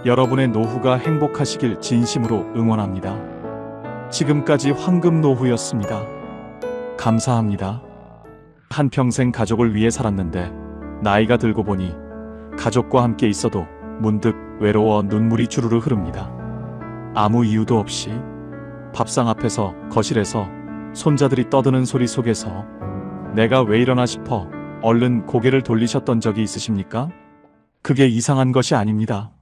여러분의 노후가 행복하시길 진심으로 응원합니다. 지금까지 황금 노후였습니다. 감사합니다. 한평생 가족을 위해 살았는데 나이가 들고 보니 가족과 함께 있어도 문득 외로워 눈물이 주르르 흐릅니다. 아무 이유도 없이 밥상 앞에서 거실에서 손자들이 떠드는 소리 속에서 내가 왜 이러나 싶어 얼른 고개를 돌리셨던 적이 있으십니까? 그게 이상한 것이 아닙니다.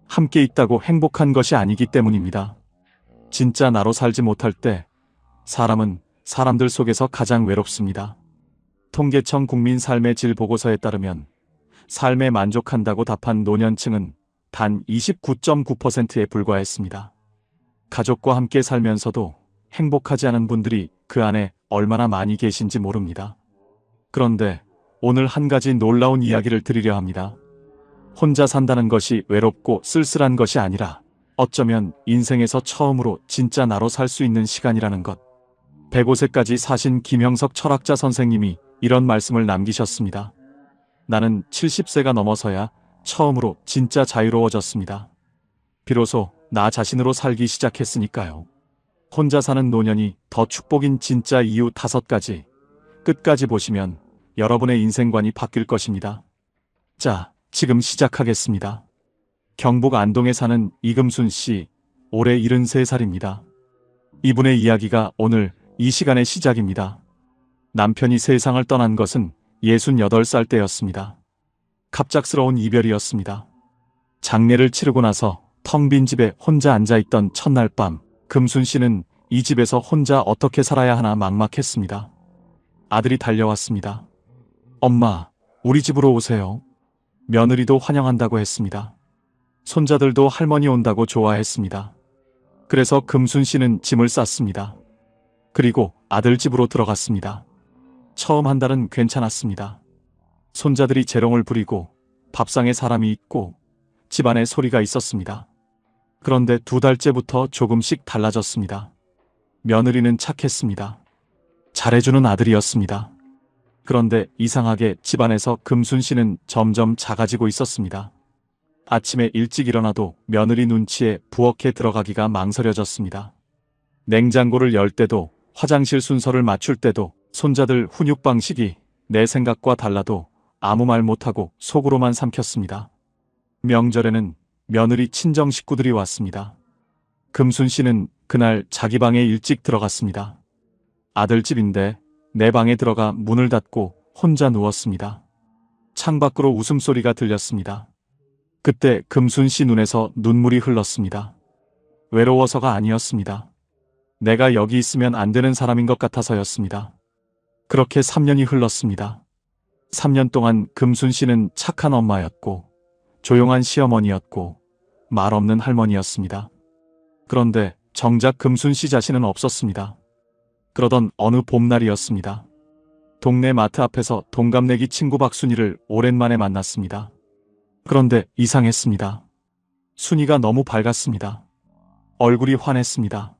함께 있다고 행복한 것이 아니기 때문입니다. 진짜 나로 살지 못할 때 사람은 사람들 속에서 가장 외롭습니다. 통계청 국민 삶의 질 보고서에 따르면 삶에 만족한다고 답한 노년층은 단 29.9%에 불과했습니다. 가족과 함께 살면서도 행복하지 않은 분들이 그 안에 얼마나 많이 계신지 모릅니다. 그런데 오늘 한 가지 놀라운 이야기를 드리려 합니다. 혼자 산다는 것이 외롭고 쓸쓸한 것이 아니라 어쩌면 인생에서 처음으로 진짜 나로 살 수 있는 시간이라는 것. 105세까지 사신 김형석 철학자 선생님이 이런 말씀을 남기셨습니다. 나는 70세가 넘어서야 처음으로 진짜 자유로워졌습니다. 비로소 나 자신으로 살기 시작했으니까요. 혼자 사는 노년이 더 축복인 진짜 이유 5가지. 끝까지 보시면 여러분의 인생관이 바뀔 것입니다. 자, 지금 시작하겠습니다. 경북 안동에 사는 이금순 씨, 올해 73살입니다. 이분의 이야기가 오늘 이 시간의 시작입니다. 남편이 세상을 떠난 것은 68살 때였습니다. 갑작스러운 이별이었습니다. 장례를 치르고 나서 텅 빈 집에 혼자 앉아있던 첫날 밤, 금순 씨는 이 집에서 혼자 어떻게 살아야 하나 막막했습니다. 아들이 달려왔습니다. 엄마, 우리 집으로 오세요. 며느리도 환영한다고 했습니다. 손자들도 할머니 온다고 좋아했습니다. 그래서 금순 씨는 짐을 쌌습니다. 그리고 아들 집으로 들어갔습니다. 처음 한 달은 괜찮았습니다. 손자들이 재롱을 부리고 밥상에 사람이 있고 집안에 소리가 있었습니다. 그런데 2달째부터 조금씩 달라졌습니다. 며느리는 착했습니다. 잘해주는 아들이었습니다. 그런데 이상하게 집안에서 금순 씨는 점점 작아지고 있었습니다. 아침에 일찍 일어나도 며느리 눈치에 부엌에 들어가기가 망설여졌습니다. 냉장고를 열 때도, 화장실 순서를 맞출 때도, 손자들 훈육 방식이 내 생각과 달라도 아무 말 못하고 속으로만 삼켰습니다. 명절에는 며느리 친정 식구들이 왔습니다. 금순 씨는 그날 자기 방에 일찍 들어갔습니다. 아들 집인데 내 방에 들어가 문을 닫고 혼자 누웠습니다. 창밖으로 웃음소리가 들렸습니다. 그때 금순 씨 눈에서 눈물이 흘렀습니다. 외로워서가 아니었습니다. 내가 여기 있으면 안 되는 사람인 것 같아서였습니다. 그렇게 3년이 흘렀습니다. 3년 동안 금순 씨는 착한 엄마였고 조용한 시어머니였고 말 없는 할머니였습니다. 그런데 정작 금순 씨 자신은 없었습니다. 그러던 어느 봄날이었습니다. 동네 마트 앞에서 동갑내기 친구 박순이를 오랜만에 만났습니다. 그런데 이상했습니다. 순이가 너무 밝았습니다. 얼굴이 환했습니다.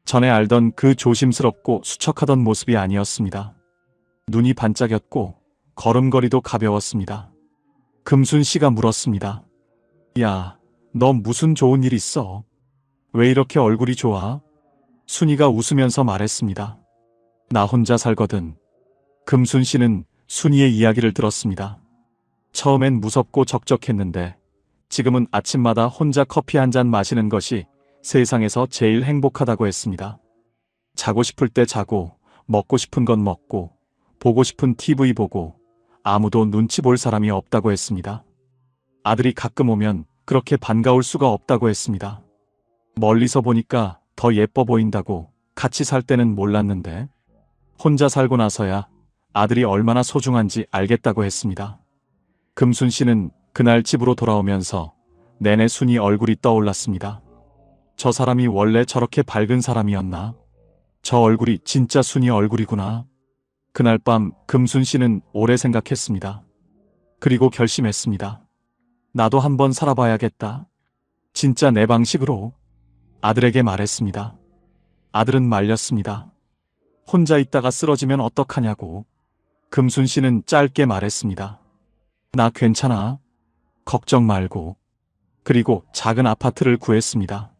전에 알던 그 조심스럽고 수척하던 모습이 아니었습니다. 눈이 반짝였고 걸음걸이도 가벼웠습니다. 금순 씨가 물었습니다. 야, 너 무슨 좋은 일 있어? 왜 이렇게 얼굴이 좋아? 순이가 웃으면서 말했습니다. 나 혼자 살거든. 금순 씨는 순이의 이야기를 들었습니다. 처음엔 무섭고 적적했는데 지금은 아침마다 혼자 커피 한 잔 마시는 것이 세상에서 제일 행복하다고 했습니다. 자고 싶을 때 자고, 먹고 싶은 건 먹고, 보고 싶은 TV 보고, 아무도 눈치 볼 사람이 없다고 했습니다. 아들이 가끔 오면 그렇게 반가울 수가 없다고 했습니다. 멀리서 보니까 더 예뻐 보인다고 같이 살 때는 몰랐는데 혼자 살고 나서야 아들이 얼마나 소중한지 알겠다고 했습니다. 금순 씨는 그날 집으로 돌아오면서 내내 순이 얼굴이 떠올랐습니다. 저 사람이 원래 저렇게 밝은 사람이었나? 저 얼굴이 진짜 순이 얼굴이구나. 그날 밤 금순 씨는 오래 생각했습니다. 그리고 결심했습니다. 나도 한번 살아봐야겠다. 진짜 내 방식으로. 아들에게 말했습니다. 아들은 말렸습니다. 혼자 있다가 쓰러지면 어떡하냐고. 금순 씨는 짧게 말했습니다. 나 괜찮아. 걱정 말고. 그리고 작은 아파트를 구했습니다.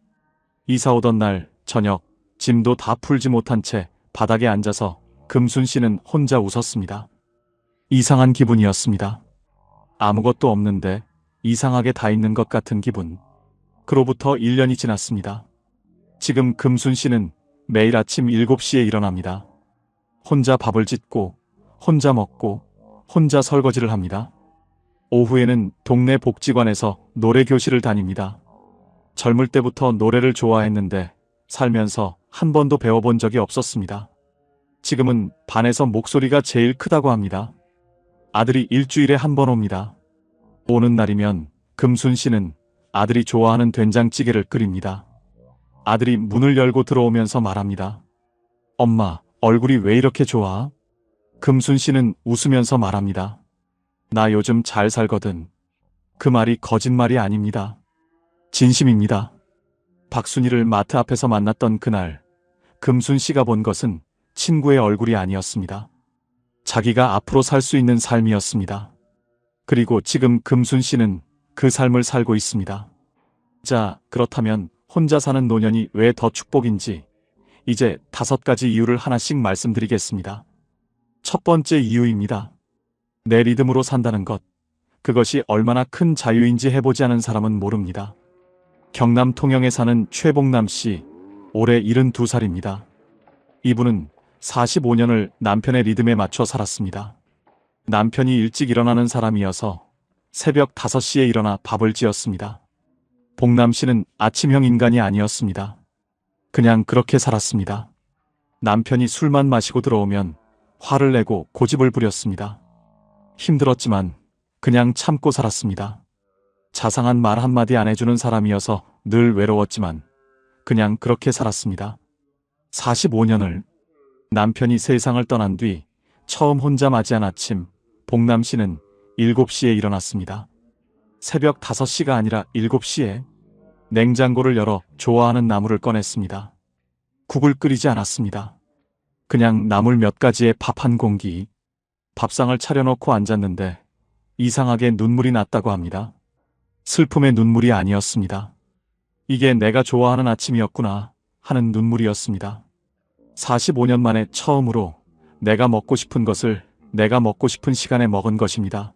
이사 오던 날 저녁 짐도 다 풀지 못한 채 바닥에 앉아서 금순 씨는 혼자 웃었습니다. 이상한 기분이었습니다. 아무것도 없는데 이상하게 다 있는 것 같은 기분. 그로부터 1년이 지났습니다. 지금 금순 씨는 매일 아침 7시에 일어납니다. 혼자 밥을 짓고, 혼자 먹고, 혼자 설거지를 합니다. 오후에는 동네 복지관에서 노래교실을 다닙니다. 젊을 때부터 노래를 좋아했는데 살면서 한 번도 배워본 적이 없었습니다. 지금은 반에서 목소리가 제일 크다고 합니다. 아들이 일주일에 한 번 옵니다. 오는 날이면 금순 씨는 아들이 좋아하는 된장찌개를 끓입니다. 아들이 문을 열고 들어오면서 말합니다. 엄마, 얼굴이 왜 이렇게 좋아? 금순 씨는 웃으면서 말합니다. 나 요즘 잘 살거든. 그 말이 거짓말이 아닙니다. 진심입니다. 박순이를 마트 앞에서 만났던 그날, 금순 씨가 본 것은 친구의 얼굴이 아니었습니다. 자기가 앞으로 살 수 있는 삶이었습니다. 그리고 지금 금순 씨는 그 삶을 살고 있습니다. 자, 그렇다면 혼자 사는 노년이 왜 더 축복인지 이제 5가지 이유를 하나씩 말씀드리겠습니다. 첫 번째 이유입니다. 내 리듬으로 산다는 것. 그것이 얼마나 큰 자유인지 해보지 않은 사람은 모릅니다. 경남 통영에 사는 최봉남 씨, 올해 72살입니다. 이분은 45년을 남편의 리듬에 맞춰 살았습니다. 남편이 일찍 일어나는 사람이어서 새벽 5시에 일어나 밥을 지었습니다. 복남 씨는 아침형 인간이 아니었습니다. 그냥 그렇게 살았습니다. 남편이 술만 마시고 들어오면 화를 내고 고집을 부렸습니다. 힘들었지만 그냥 참고 살았습니다. 자상한 말 한마디 안 해주는 사람이어서 늘 외로웠지만 그냥 그렇게 살았습니다. 45년을 남편이 세상을 떠난 뒤 처음 혼자 맞이한 아침, 복남 씨는 7시에 일어났습니다. 새벽 5시가 아니라 7시에 냉장고를 열어 좋아하는 나물을 꺼냈습니다. 국을 끓이지 않았습니다. 그냥 나물 몇 가지에 밥 한 공기. 밥상을 차려놓고 앉았는데 이상하게 눈물이 났다고 합니다. 슬픔의 눈물이 아니었습니다. 이게 내가 좋아하는 아침이었구나 하는 눈물이었습니다. 45년 만에 처음으로 내가 먹고 싶은 것을 내가 먹고 싶은 시간에 먹은 것입니다.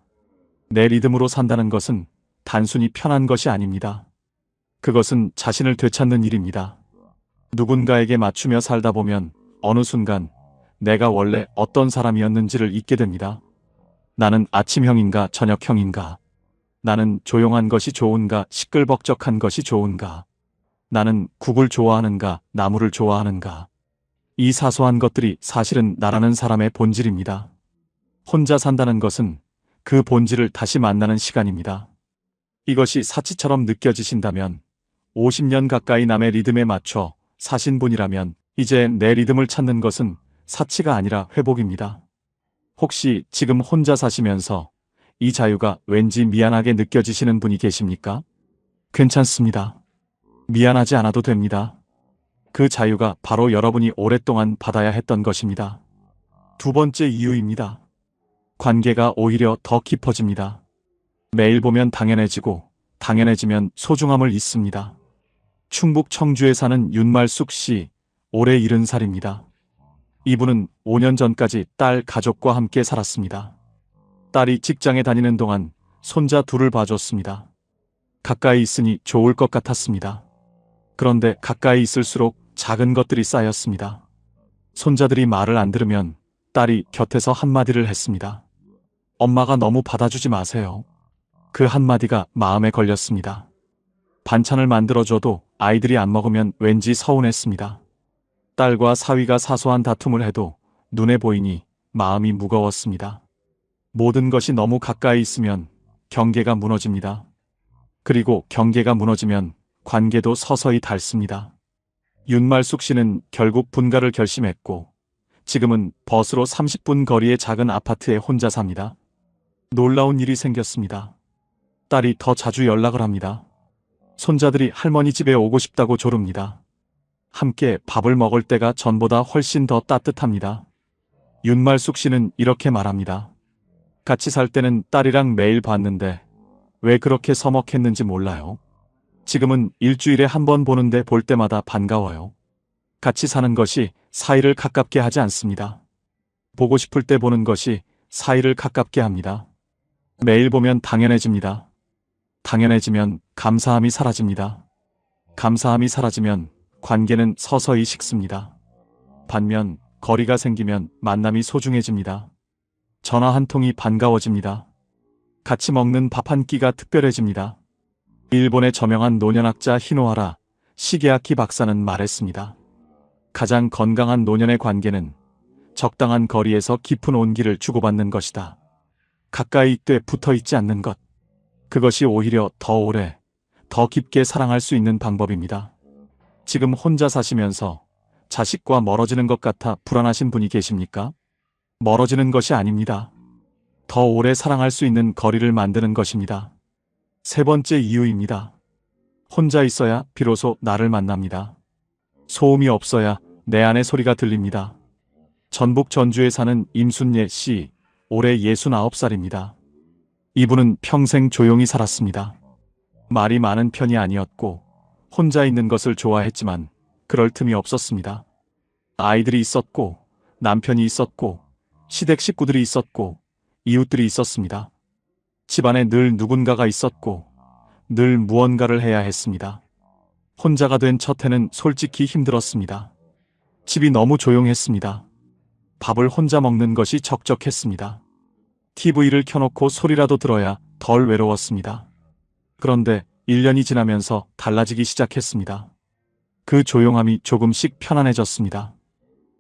내 리듬으로 산다는 것은 단순히 편한 것이 아닙니다. 그것은 자신을 되찾는 일입니다. 누군가에게 맞추며 살다 보면 어느 순간 내가 원래 어떤 사람이었는지를 잊게 됩니다. 나는 아침형인가 저녁형인가? 나는 조용한 것이 좋은가 시끌벅적한 것이 좋은가? 나는 국을 좋아하는가 나물을 좋아하는가? 이 사소한 것들이 사실은 나라는 사람의 본질입니다. 혼자 산다는 것은 그 본질을 다시 만나는 시간입니다. 이것이 사치처럼 느껴지신다면 50년 가까이 남의 리듬에 맞춰 사신 분이라면 이제 내 리듬을 찾는 것은 사치가 아니라 회복입니다. 혹시 지금 혼자 사시면서 이 자유가 왠지 미안하게 느껴지시는 분이 계십니까? 괜찮습니다. 미안하지 않아도 됩니다. 그 자유가 바로 여러분이 오랫동안 받아야 했던 것입니다. 두 번째 이유입니다. 관계가 오히려 더 깊어집니다. 매일 보면 당연해지고 당연해지면 소중함을 잊습니다. 충북 청주에 사는 윤말숙 씨, 올해 70살입니다. 이분은 5년 전까지 딸 가족과 함께 살았습니다. 딸이 직장에 다니는 동안 손자 둘을 봐줬습니다. 가까이 있으니 좋을 것 같았습니다. 그런데 가까이 있을수록 작은 것들이 쌓였습니다. 손자들이 말을 안 들으면 딸이 곁에서 한마디를 했습니다. 엄마가 너무 받아주지 마세요. 그 한마디가 마음에 걸렸습니다. 반찬을 만들어줘도 아이들이 안 먹으면 왠지 서운했습니다. 딸과 사위가 사소한 다툼을 해도 눈에 보이니 마음이 무거웠습니다. 모든 것이 너무 가까이 있으면 경계가 무너집니다. 그리고 경계가 무너지면 관계도 서서히 닳습니다. 윤말숙 씨는 결국 분가를 결심했고 지금은 버스로 30분 거리의 작은 아파트에 혼자 삽니다. 놀라운 일이 생겼습니다. 딸이 더 자주 연락을 합니다. 손자들이 할머니 집에 오고 싶다고 조릅니다. 함께 밥을 먹을 때가 전보다 훨씬 더 따뜻합니다. 윤말숙 씨는 이렇게 말합니다. 같이 살 때는 딸이랑 매일 봤는데 왜 그렇게 서먹했는지 몰라요. 지금은 일주일에 한 번 보는데 볼 때마다 반가워요. 같이 사는 것이 사이를 가깝게 하지 않습니다. 보고 싶을 때 보는 것이 사이를 가깝게 합니다. 매일 보면 당연해집니다. 당연해지면 감사함이 사라집니다. 감사함이 사라지면 관계는 서서히 식습니다. 반면 거리가 생기면 만남이 소중해집니다. 전화 한 통이 반가워집니다. 같이 먹는 밥 한 끼가 특별해집니다. 일본의 저명한 노년학자 히노하라 시게아키 박사는 말했습니다. 가장 건강한 노년의 관계는 적당한 거리에서 깊은 온기를 주고받는 것이다. 가까이 있되 붙어있지 않는 것. 그것이 오히려 더 오래, 더 깊게 사랑할 수 있는 방법입니다. 지금 혼자 사시면서 자식과 멀어지는 것 같아 불안하신 분이 계십니까? 멀어지는 것이 아닙니다. 더 오래 사랑할 수 있는 거리를 만드는 것입니다. 세 번째 이유입니다. 혼자 있어야 비로소 나를 만납니다. 소음이 없어야 내 안의 소리가 들립니다. 전북 전주에 사는 임순예 씨, 올해 69살입니다. 이분은 평생 조용히 살았습니다. 말이 많은 편이 아니었고 혼자 있는 것을 좋아했지만 그럴 틈이 없었습니다. 아이들이 있었고 남편이 있었고 시댁 식구들이 있었고 이웃들이 있었습니다. 집안에 늘 누군가가 있었고 늘 무언가를 해야 했습니다. 혼자가 된 첫 해는 솔직히 힘들었습니다. 집이 너무 조용했습니다. 밥을 혼자 먹는 것이 적적했습니다. TV를 켜놓고 소리라도 들어야 덜 외로웠습니다. 그런데 1년이 지나면서 달라지기 시작했습니다. 그 조용함이 조금씩 편안해졌습니다.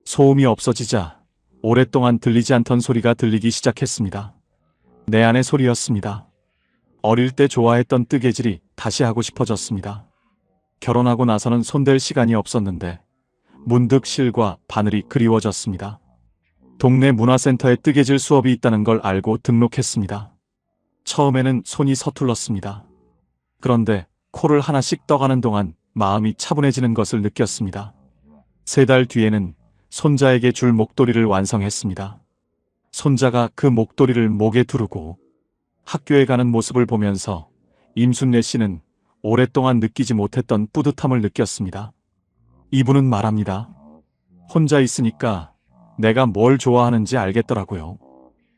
소음이 없어지자 오랫동안 들리지 않던 소리가 들리기 시작했습니다. 내 안의 소리였습니다. 어릴 때 좋아했던 뜨개질이 다시 하고 싶어졌습니다. 결혼하고 나서는 손댈 시간이 없었는데 문득 실과 바늘이 그리워졌습니다. 동네 문화센터에 뜨개질 수업이 있다는 걸 알고 등록했습니다. 처음에는 손이 서툴렀습니다. 그런데 코를 하나씩 떠가는 동안 마음이 차분해지는 것을 느꼈습니다. 3달 뒤에는 손자에게 줄 목도리를 완성했습니다. 손자가 그 목도리를 목에 두르고 학교에 가는 모습을 보면서 임순례 씨는 오랫동안 느끼지 못했던 뿌듯함을 느꼈습니다. 이분은 말합니다. 혼자 있으니까 내가 뭘 좋아하는지 알겠더라고요.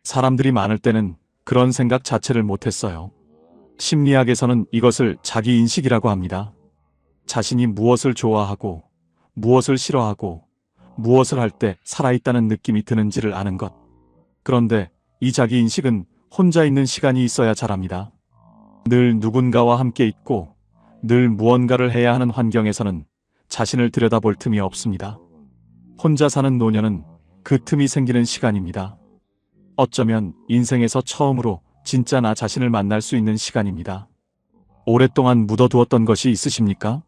사람들이 많을 때는 그런 생각 자체를 못했어요. 심리학에서는 이것을 자기인식이라고 합니다. 자신이 무엇을 좋아하고 무엇을 싫어하고 무엇을 할 때 살아있다는 느낌이 드는지를 아는 것. 그런데 이 자기인식은 혼자 있는 시간이 있어야 자랍니다. 늘 누군가와 함께 있고 늘 무언가를 해야 하는 환경에서는 자신을 들여다볼 틈이 없습니다. 혼자 사는 노년은 그 틈이 생기는 시간입니다. 어쩌면 인생에서 처음으로 진짜 나 자신을 만날 수 있는 시간입니다. 오랫동안 묻어두었던 것이 있으십니까?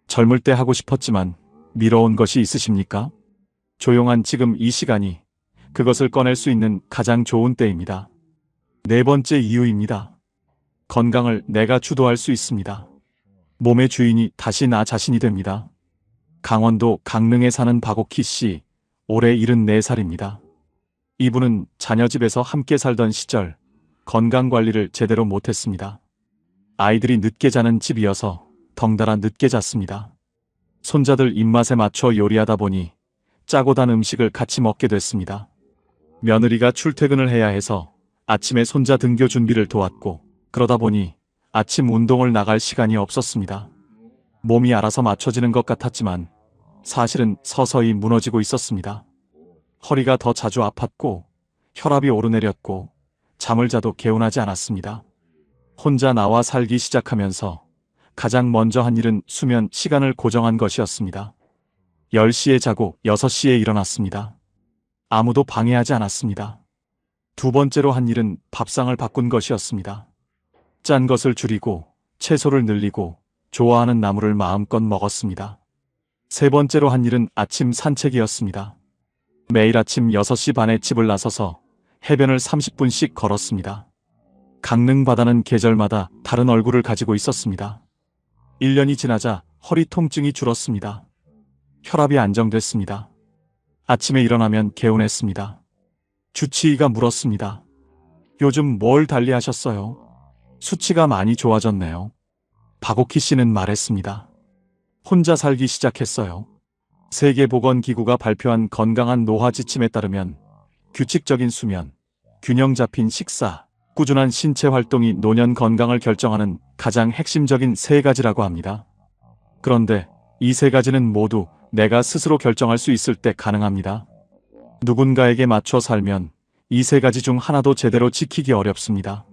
젊을 때 하고 싶었지만 미뤄온 것이 있으십니까? 조용한 지금 이 시간이 그것을 꺼낼 수 있는 가장 좋은 때입니다. 4번째 이유입니다. 건강을 내가 주도할 수 있습니다. 몸의 주인이 다시 나 자신이 됩니다. 강원도 강릉에 사는 박옥희 씨, 올해 74살입니다. 이분은 자녀 집에서 함께 살던 시절 건강관리를 제대로 못했습니다. 아이들이 늦게 자는 집이어서 덩달아 늦게 잤습니다. 손자들 입맛에 맞춰 요리하다 보니 짜고 단 음식을 같이 먹게 됐습니다. 며느리가 출퇴근을 해야 해서 아침에 손자 등교 준비를 도왔고 그러다 보니 아침 운동을 나갈 시간이 없었습니다. 몸이 알아서 맞춰지는 것 같았지만 사실은 서서히 무너지고 있었습니다. 허리가 더 자주 아팠고 혈압이 오르내렸고 잠을 자도 개운하지 않았습니다. 혼자 나와 살기 시작하면서 가장 먼저 한 일은 수면 시간을 고정한 것이었습니다. 10시에 자고 6시에 일어났습니다. 아무도 방해하지 않았습니다. 2번째로 한 일은 밥상을 바꾼 것이었습니다. 짠 것을 줄이고 채소를 늘리고 좋아하는 나물을 마음껏 먹었습니다. 3번째로 한 일은 아침 산책이었습니다. 매일 아침 6시 반에 집을 나서서 해변을 30분씩 걸었습니다. 강릉 바다는 계절마다 다른 얼굴을 가지고 있었습니다. 1년이 지나자 허리 통증이 줄었습니다. 혈압이 안정됐습니다. 아침에 일어나면 개운했습니다. 주치의가 물었습니다. 요즘 뭘 달리 하셨어요? 수치가 많이 좋아졌네요. 박옥희 씨는 말했습니다. 혼자 살기 시작했어요. 세계보건기구가 발표한 건강한 노화 지침에 따르면 규칙적인 수면, 균형 잡힌 식사, 꾸준한 신체 활동이 노년 건강을 결정하는 가장 핵심적인 3가지라고 합니다. 그런데 이 3가지는 모두 내가 스스로 결정할 수 있을 때 가능합니다. 누군가에게 맞춰 살면 이 3가지 중 하나도 제대로 지키기 어렵습니다.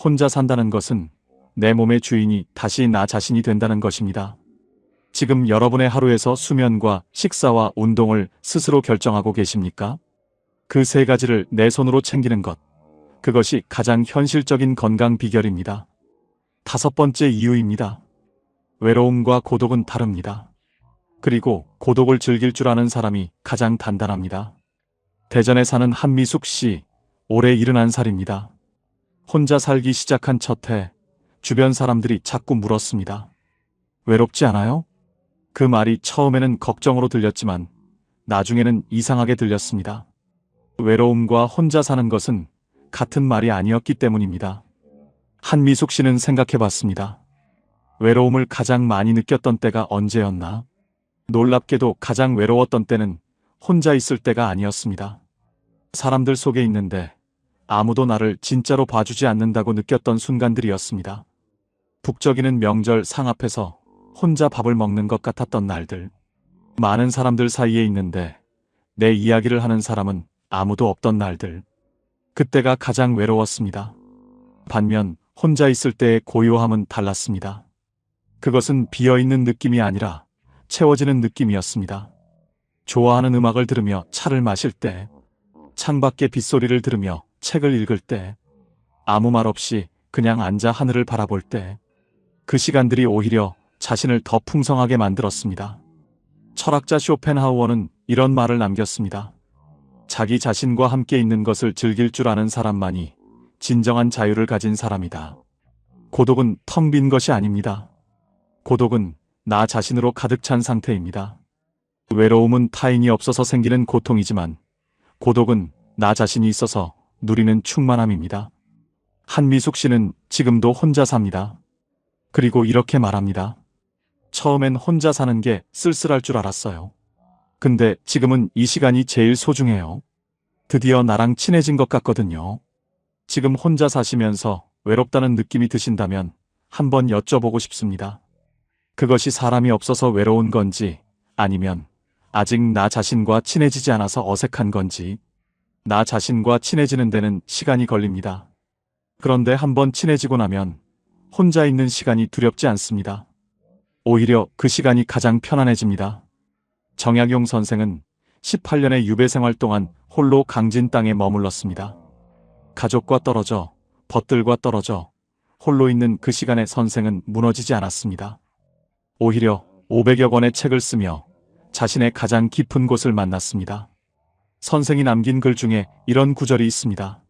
혼자 산다는 것은 내 몸의 주인이 다시 나 자신이 된다는 것입니다. 지금 여러분의 하루에서 수면과 식사와 운동을 스스로 결정하고 계십니까? 그 3가지를 내 손으로 챙기는 것, 그것이 가장 현실적인 건강 비결입니다. 5번째 이유입니다. 외로움과 고독은 다릅니다. 그리고 고독을 즐길 줄 아는 사람이 가장 단단합니다. 대전에 사는 한미숙 씨, 올해 71살입니다. 혼자 살기 시작한 첫 해, 주변 사람들이 자꾸 물었습니다. 외롭지 않아요? 그 말이 처음에는 걱정으로 들렸지만 나중에는 이상하게 들렸습니다. 외로움과 혼자 사는 것은 같은 말이 아니었기 때문입니다. 한미숙 씨는 생각해봤습니다. 외로움을 가장 많이 느꼈던 때가 언제였나? 놀랍게도 가장 외로웠던 때는 혼자 있을 때가 아니었습니다. 사람들 속에 있는데 아무도 나를 진짜로 봐주지 않는다고 느꼈던 순간들이었습니다. 북적이는 명절 상 앞에서 혼자 밥을 먹는 것 같았던 날들. 많은 사람들 사이에 있는데 내 이야기를 하는 사람은 아무도 없던 날들. 그때가 가장 외로웠습니다. 반면 혼자 있을 때의 고요함은 달랐습니다. 그것은 비어있는 느낌이 아니라 채워지는 느낌이었습니다. 좋아하는 음악을 들으며 차를 마실 때, 창밖의 빗소리를 들으며 책을 읽을 때, 아무 말 없이 그냥 앉아 하늘을 바라볼 때, 그 시간들이 오히려 자신을 더 풍성하게 만들었습니다. 철학자 쇼펜하우어는 이런 말을 남겼습니다. 자기 자신과 함께 있는 것을 즐길 줄 아는 사람만이 진정한 자유를 가진 사람이다. 고독은 텅 빈 것이 아닙니다. 고독은 나 자신으로 가득 찬 상태입니다. 외로움은 타인이 없어서 생기는 고통이지만 고독은 나 자신이 있어서 누리는 충만함입니다. 한미숙 씨는 지금도 혼자 삽니다. 그리고 이렇게 말합니다. 처음엔 혼자 사는 게 쓸쓸할 줄 알았어요. 근데 지금은 이 시간이 제일 소중해요. 드디어 나랑 친해진 것 같거든요. 지금 혼자 사시면서 외롭다는 느낌이 드신다면 한번 여쭤보고 싶습니다. 그것이 사람이 없어서 외로운 건지 아니면 아직 나 자신과 친해지지 않아서 어색한 건지. 나 자신과 친해지는 데는 시간이 걸립니다. 그런데 한번 친해지고 나면 혼자 있는 시간이 두렵지 않습니다. 오히려 그 시간이 가장 편안해집니다. 정약용 선생은 18년의 유배 생활 동안 홀로 강진 땅에 머물렀습니다. 가족과 떨어져, 벗들과 떨어져 홀로 있는 그 시간에 선생은 무너지지 않았습니다. 오히려 500여 권의 책을 쓰며 자신의 가장 깊은 곳을 만났습니다. 선생이 남긴 글 중에 이런 구절이 있습니다.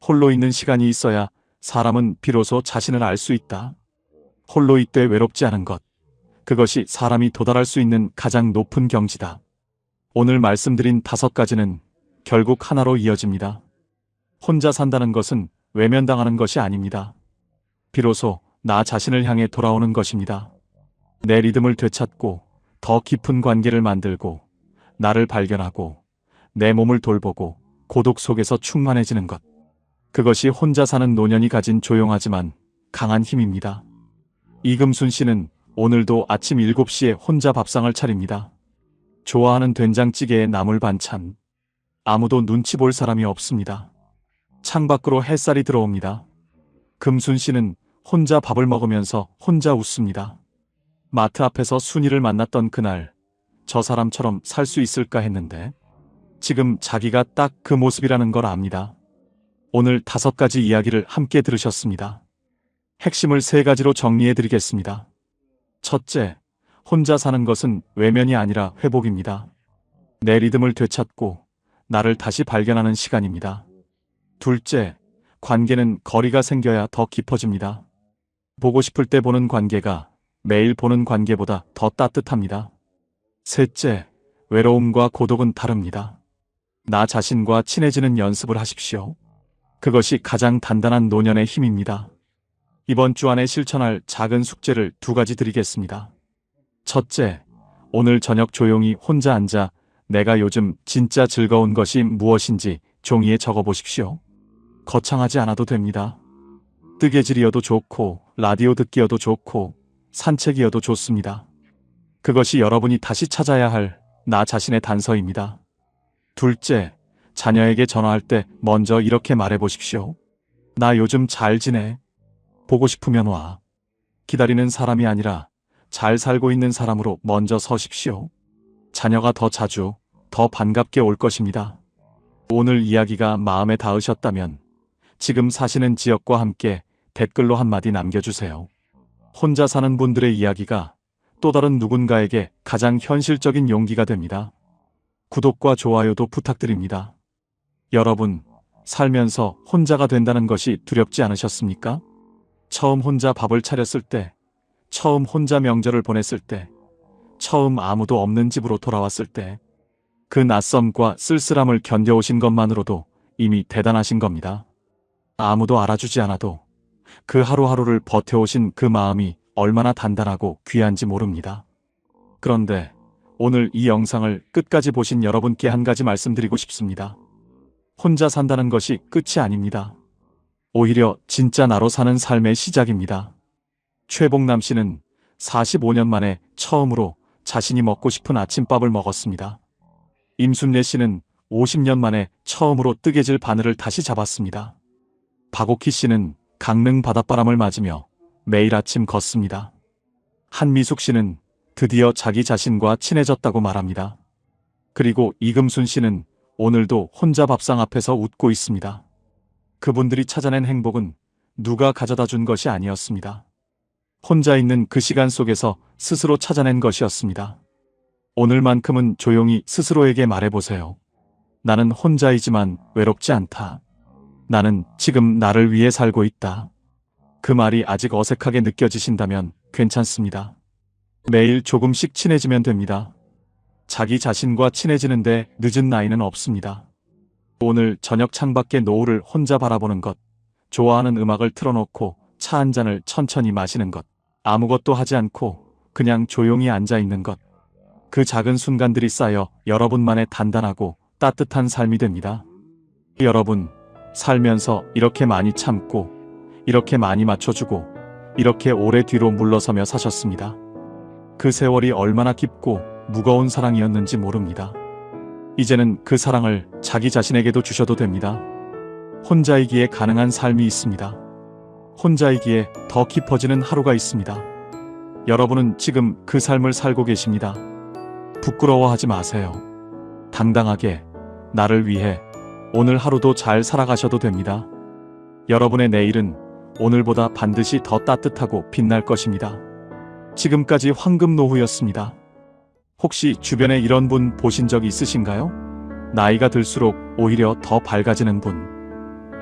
홀로 있는 시간이 있어야 사람은 비로소 자신을 알 수 있다. 홀로 있되 외롭지 않은 것. 그것이 사람이 도달할 수 있는 가장 높은 경지다. 오늘 말씀드린 5가지는 결국 하나로 이어집니다. 혼자 산다는 것은 외면당하는 것이 아닙니다. 비로소 나 자신을 향해 돌아오는 것입니다. 내 리듬을 되찾고 더 깊은 관계를 만들고 나를 발견하고 내 몸을 돌보고 고독 속에서 충만해지는 것. 그것이 혼자 사는 노년이 가진 조용하지만 강한 힘입니다. 이금순 씨는 오늘도 아침 7시에 혼자 밥상을 차립니다. 좋아하는 된장찌개에 나물 반찬. 아무도 눈치 볼 사람이 없습니다. 창밖으로 햇살이 들어옵니다. 금순 씨는 혼자 밥을 먹으면서 혼자 웃습니다. 마트 앞에서 순이를 만났던 그날, 저 사람처럼 살 수 있을까 했는데 지금 자기가 딱 그 모습이라는 걸 압니다. 오늘 5가지 이야기를 함께 들으셨습니다. 핵심을 3가지로 정리해드리겠습니다. 첫째, 혼자 사는 것은 외면이 아니라 회복입니다. 내 리듬을 되찾고 나를 다시 발견하는 시간입니다. 둘째, 관계는 거리가 생겨야 더 깊어집니다. 보고 싶을 때 보는 관계가 매일 보는 관계보다 더 따뜻합니다. 셋째, 외로움과 고독은 다릅니다. 나 자신과 친해지는 연습을 하십시오. 그것이 가장 단단한 노년의 힘입니다. 이번 주 안에 실천할 작은 숙제를 2가지 드리겠습니다. 첫째, 오늘 저녁 조용히 혼자 앉아 내가 요즘 진짜 즐거운 것이 무엇인지 종이에 적어보십시오. 거창하지 않아도 됩니다. 뜨개질이어도 좋고 라디오 듣기여도 좋고 산책이어도 좋습니다. 그것이 여러분이 다시 찾아야 할 나 자신의 단서입니다. 둘째, 자녀에게 전화할 때 먼저 이렇게 말해보십시오. 나 요즘 잘 지내. 보고 싶으면 와. 기다리는 사람이 아니라 잘 살고 있는 사람으로 먼저 서십시오. 자녀가 더 자주, 더 반갑게 올 것입니다. 오늘 이야기가 마음에 닿으셨다면 지금 사시는 지역과 함께 댓글로 한마디 남겨주세요. 혼자 사는 분들의 이야기가 또 다른 누군가에게 가장 현실적인 용기가 됩니다. 구독과 좋아요도 부탁드립니다. 여러분, 살면서 혼자가 된다는 것이 두렵지 않으셨습니까? 처음 혼자 밥을 차렸을 때, 처음 혼자 명절을 보냈을 때, 처음 아무도 없는 집으로 돌아왔을 때, 그 낯섦과 쓸쓸함을 견뎌오신 것만으로도 이미 대단하신 겁니다. 아무도 알아주지 않아도 그 하루하루를 버텨오신 그 마음이 얼마나 단단하고 귀한지 모릅니다. 그런데 오늘 이 영상을 끝까지 보신 여러분께 한 가지 말씀드리고 싶습니다. 혼자 산다는 것이 끝이 아닙니다. 오히려 진짜 나로 사는 삶의 시작입니다. 최봉남 씨는 45년 만에 처음으로 자신이 먹고 싶은 아침밥을 먹었습니다. 임순례 씨는 50년 만에 처음으로 뜨개질 바늘을 다시 잡았습니다. 박옥희 씨는 강릉 바닷바람을 맞으며 매일 아침 걷습니다. 한미숙 씨는 드디어 자기 자신과 친해졌다고 말합니다. 그리고 이금순 씨는 오늘도 혼자 밥상 앞에서 웃고 있습니다. 그분들이 찾아낸 행복은 누가 가져다 준 것이 아니었습니다. 혼자 있는 그 시간 속에서 스스로 찾아낸 것이었습니다. 오늘만큼은 조용히 스스로에게 말해보세요. 나는 혼자이지만 외롭지 않다. 나는 지금 나를 위해 살고 있다. 그 말이 아직 어색하게 느껴지신다면 괜찮습니다. 매일 조금씩 친해지면 됩니다. 자기 자신과 친해지는데 늦은 나이는 없습니다. 오늘 저녁 창밖의 노을을 혼자 바라보는 것, 좋아하는 음악을 틀어놓고 차 한 잔을 천천히 마시는 것, 아무것도 하지 않고 그냥 조용히 앉아 있는 것. 그 작은 순간들이 쌓여 여러분만의 단단하고 따뜻한 삶이 됩니다. 여러분, 살면서 이렇게 많이 참고, 이렇게 많이 맞춰주고, 이렇게 오래 뒤로 물러서며 사셨습니다. 그 세월이 얼마나 깊고 무거운 사랑이었는지 모릅니다. 이제는 그 사랑을 자기 자신에게도 주셔도 됩니다. 혼자이기에 가능한 삶이 있습니다. 혼자이기에 더 깊어지는 하루가 있습니다. 여러분은 지금 그 삶을 살고 계십니다. 부끄러워하지 마세요. 당당하게 나를 위해 오늘 하루도 잘 살아가셔도 됩니다. 여러분의 내일은 오늘보다 반드시 더 따뜻하고 빛날 것입니다. 지금까지 황금노후였습니다. 혹시 주변에 이런 분 보신 적 있으신가요? 나이가 들수록 오히려 더 밝아지는 분.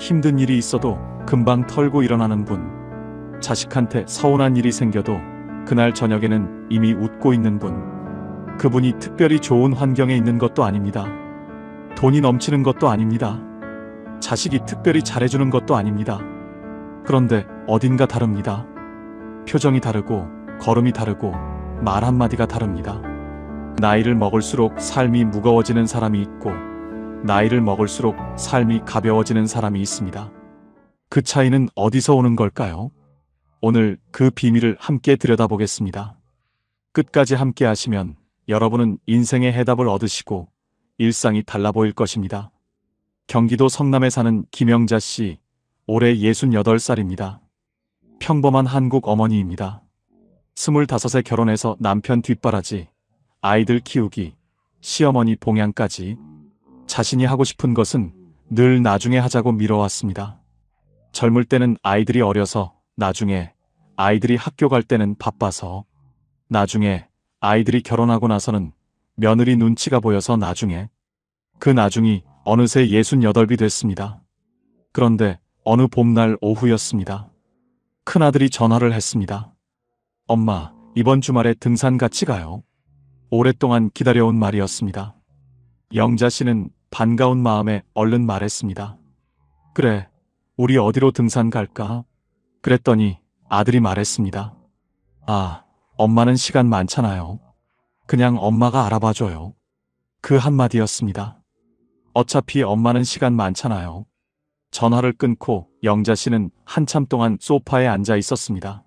힘든 일이 있어도 금방 털고 일어나는 분. 자식한테 서운한 일이 생겨도 그날 저녁에는 이미 웃고 있는 분. 그분이 특별히 좋은 환경에 있는 것도 아닙니다. 돈이 넘치는 것도 아닙니다. 자식이 특별히 잘해주는 것도 아닙니다. 그런데 어딘가 다릅니다. 표정이 다르고 걸음이 다르고 말 한마디가 다릅니다. 나이를 먹을수록 삶이 무거워지는 사람이 있고 나이를 먹을수록 삶이 가벼워지는 사람이 있습니다. 그 차이는 어디서 오는 걸까요? 오늘 그 비밀을 함께 들여다보겠습니다. 끝까지 함께 하시면 여러분은 인생의 해답을 얻으시고 일상이 달라 보일 것입니다. 경기도 성남에 사는 김영자 씨, 올해 68살입니다. 평범한 한국 어머니입니다. 25세 결혼해서 남편 뒷바라지, 아이들 키우기, 시어머니 봉양까지 자신이 하고 싶은 것은 늘 나중에 하자고 미뤄왔습니다. 젊을 때는 아이들이 어려서, 나중에 아이들이 학교 갈 때는 바빠서, 나중에 아이들이 결혼하고 나서는 며느리 눈치가 보여서 나중에, 그 나중이 어느새 68이 됐습니다. 그런데 어느 봄날 오후였습니다. 큰아들이 전화를 했습니다. 엄마, 이번 주말에 등산 같이 가요. 오랫동안 기다려온 말이었습니다. 영자 씨는 반가운 마음에 얼른 말했습니다. 그래, 우리 어디로 등산 갈까? 그랬더니 아들이 말했습니다. 아, 엄마는 시간 많잖아요. 그냥 엄마가 알아봐줘요. 그 한마디였습니다. 어차피 엄마는 시간 많잖아요. 전화를 끊고 영자 씨는 한참 동안 소파에 앉아 있었습니다.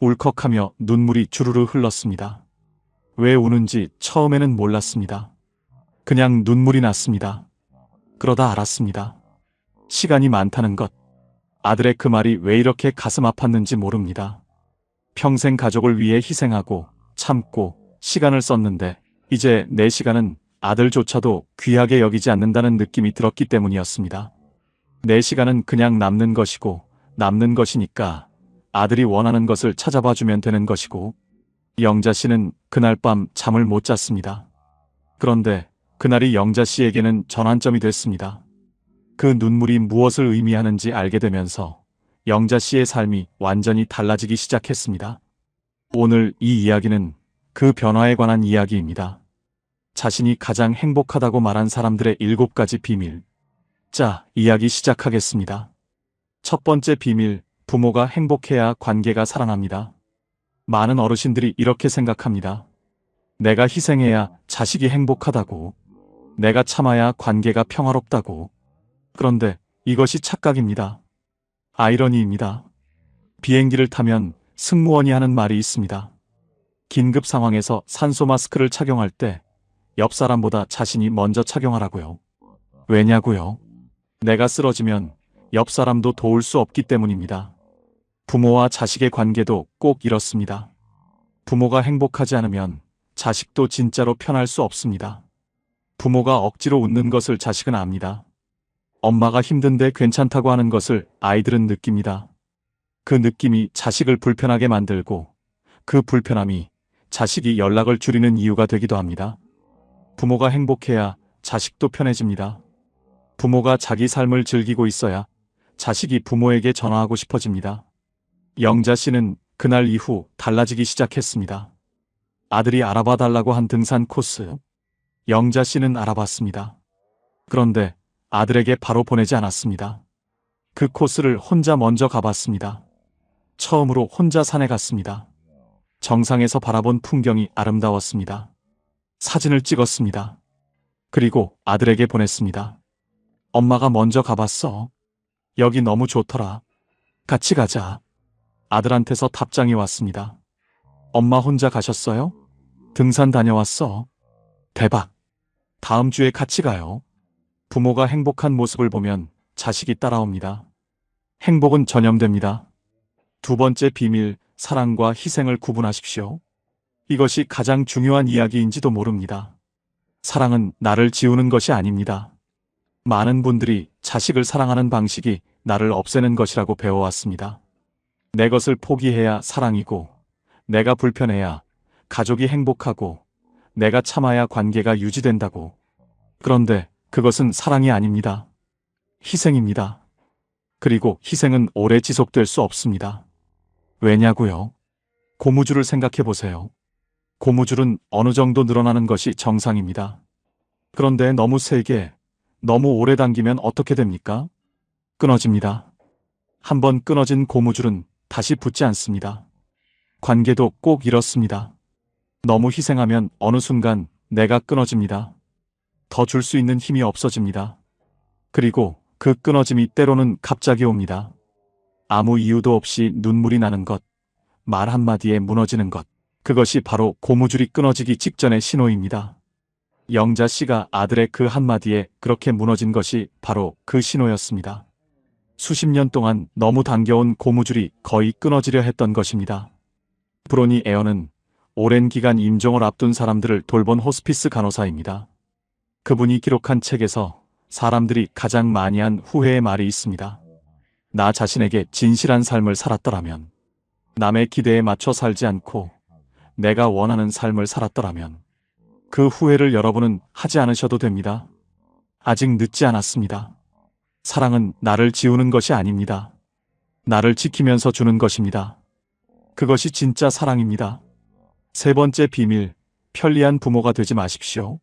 울컥하며 눈물이 주르르 흘렀습니다. 왜 우는지 처음에는 몰랐습니다. 그냥 눈물이 났습니다. 그러다 알았습니다. 시간이 많다는 것. 아들의 그 말이 왜 이렇게 가슴 아팠는지 모릅니다. 평생 가족을 위해 희생하고 참고 시간을 썼는데 이제 내 시간은 아들조차도 귀하게 여기지 않는다는 느낌이 들었기 때문이었습니다. 내 시간은 그냥 남는 것이고 남는 것이니까 아들이 원하는 것을 찾아봐 주면 되는 것이고. 영자 씨는 그날 밤 잠을 못 잤습니다. 그런데 그날이 영자 씨에게는 전환점이 됐습니다. 그 눈물이 무엇을 의미하는지 알게 되면서 영자 씨의 삶이 완전히 달라지기 시작했습니다. 오늘 이 이야기는 그 변화에 관한 이야기입니다. 자신이 가장 행복하다고 말한 사람들의 7가지 비밀. 자, 이야기 시작하겠습니다. 첫 번째 비밀, 부모가 행복해야 관계가 살아납니다. 많은 어르신들이 이렇게 생각합니다. 내가 희생해야 자식이 행복하다고. 내가 참아야 관계가 평화롭다고. 그런데 이것이 착각입니다. 아이러니입니다. 비행기를 타면 승무원이 하는 말이 있습니다. 긴급 상황에서 산소 마스크를 착용할 때 옆 사람보다 자신이 먼저 착용하라고요. 왜냐고요? 내가 쓰러지면 옆 사람도 도울 수 없기 때문입니다. 부모와 자식의 관계도 꼭 이렇습니다. 부모가 행복하지 않으면 자식도 진짜로 편할 수 없습니다. 부모가 억지로 웃는 것을 자식은 압니다. 엄마가 힘든데 괜찮다고 하는 것을 아이들은 느낍니다. 그 느낌이 자식을 불편하게 만들고 그 불편함이 자식이 연락을 줄이는 이유가 되기도 합니다. 부모가 행복해야 자식도 편해집니다. 부모가 자기 삶을 즐기고 있어야 자식이 부모에게 전화하고 싶어집니다. 영자 씨는 그날 이후 달라지기 시작했습니다. 아들이 알아봐 달라고 한 등산 코스. 영자 씨는 알아봤습니다. 그런데 아들에게 바로 보내지 않았습니다. 그 코스를 혼자 먼저 가봤습니다. 처음으로 혼자 산에 갔습니다. 정상에서 바라본 풍경이 아름다웠습니다. 사진을 찍었습니다. 그리고 아들에게 보냈습니다. 엄마가 먼저 가봤어. 여기 너무 좋더라. 같이 가자. 아들한테서 답장이 왔습니다. 엄마 혼자 가셨어요? 등산 다녀왔어. 대박. 다음 주에 같이 가요. 부모가 행복한 모습을 보면 자식이 따라옵니다. 행복은 전염됩니다. 두 번째 비밀, 사랑과 희생을 구분하십시오. 이것이 가장 중요한 이야기인지도 모릅니다. 사랑은 나를 지우는 것이 아닙니다. 많은 분들이 자식을 사랑하는 방식이 나를 없애는 것이라고 배워왔습니다. 내 것을 포기해야 사랑이고, 내가 불편해야 가족이 행복하고, 내가 참아야 관계가 유지된다고. 그런데 그것은 사랑이 아닙니다. 희생입니다. 그리고 희생은 오래 지속될 수 없습니다. 왜냐고요? 고무줄을 생각해 보세요. 고무줄은 어느 정도 늘어나는 것이 정상입니다. 그런데 너무 세게, 너무 오래 당기면 어떻게 됩니까? 끊어집니다. 한번 끊어진 고무줄은 다시 붙지 않습니다. 관계도 꼭 이렇습니다. 너무 희생하면 어느 순간 내가 끊어집니다. 더 줄 수 있는 힘이 없어집니다. 그리고 그 끊어짐이 때로는 갑자기 옵니다. 아무 이유도 없이 눈물이 나는 것, 말 한마디에 무너지는 것, 그것이 바로 고무줄이 끊어지기 직전의 신호입니다. 영자 씨가 아들의 그 한마디에 그렇게 무너진 것이 바로 그 신호였습니다. 수십 년 동안 너무 당겨온 고무줄이 거의 끊어지려 했던 것입니다. 브로니 에어는 오랜 기간 임종을 앞둔 사람들을 돌본 호스피스 간호사입니다. 그분이 기록한 책에서 사람들이 가장 많이 한 후회의 말이 있습니다. 나 자신에게 진실한 삶을 살았더라면, 남의 기대에 맞춰 살지 않고 내가 원하는 삶을 살았더라면, 그 후회를 여러분은 하지 않으셔도 됩니다. 아직 늦지 않았습니다. 사랑은 나를 지우는 것이 아닙니다. 나를 지키면서 주는 것입니다. 그것이 진짜 사랑입니다. 세 번째 비밀, 편리한 부모가 되지 마십시오.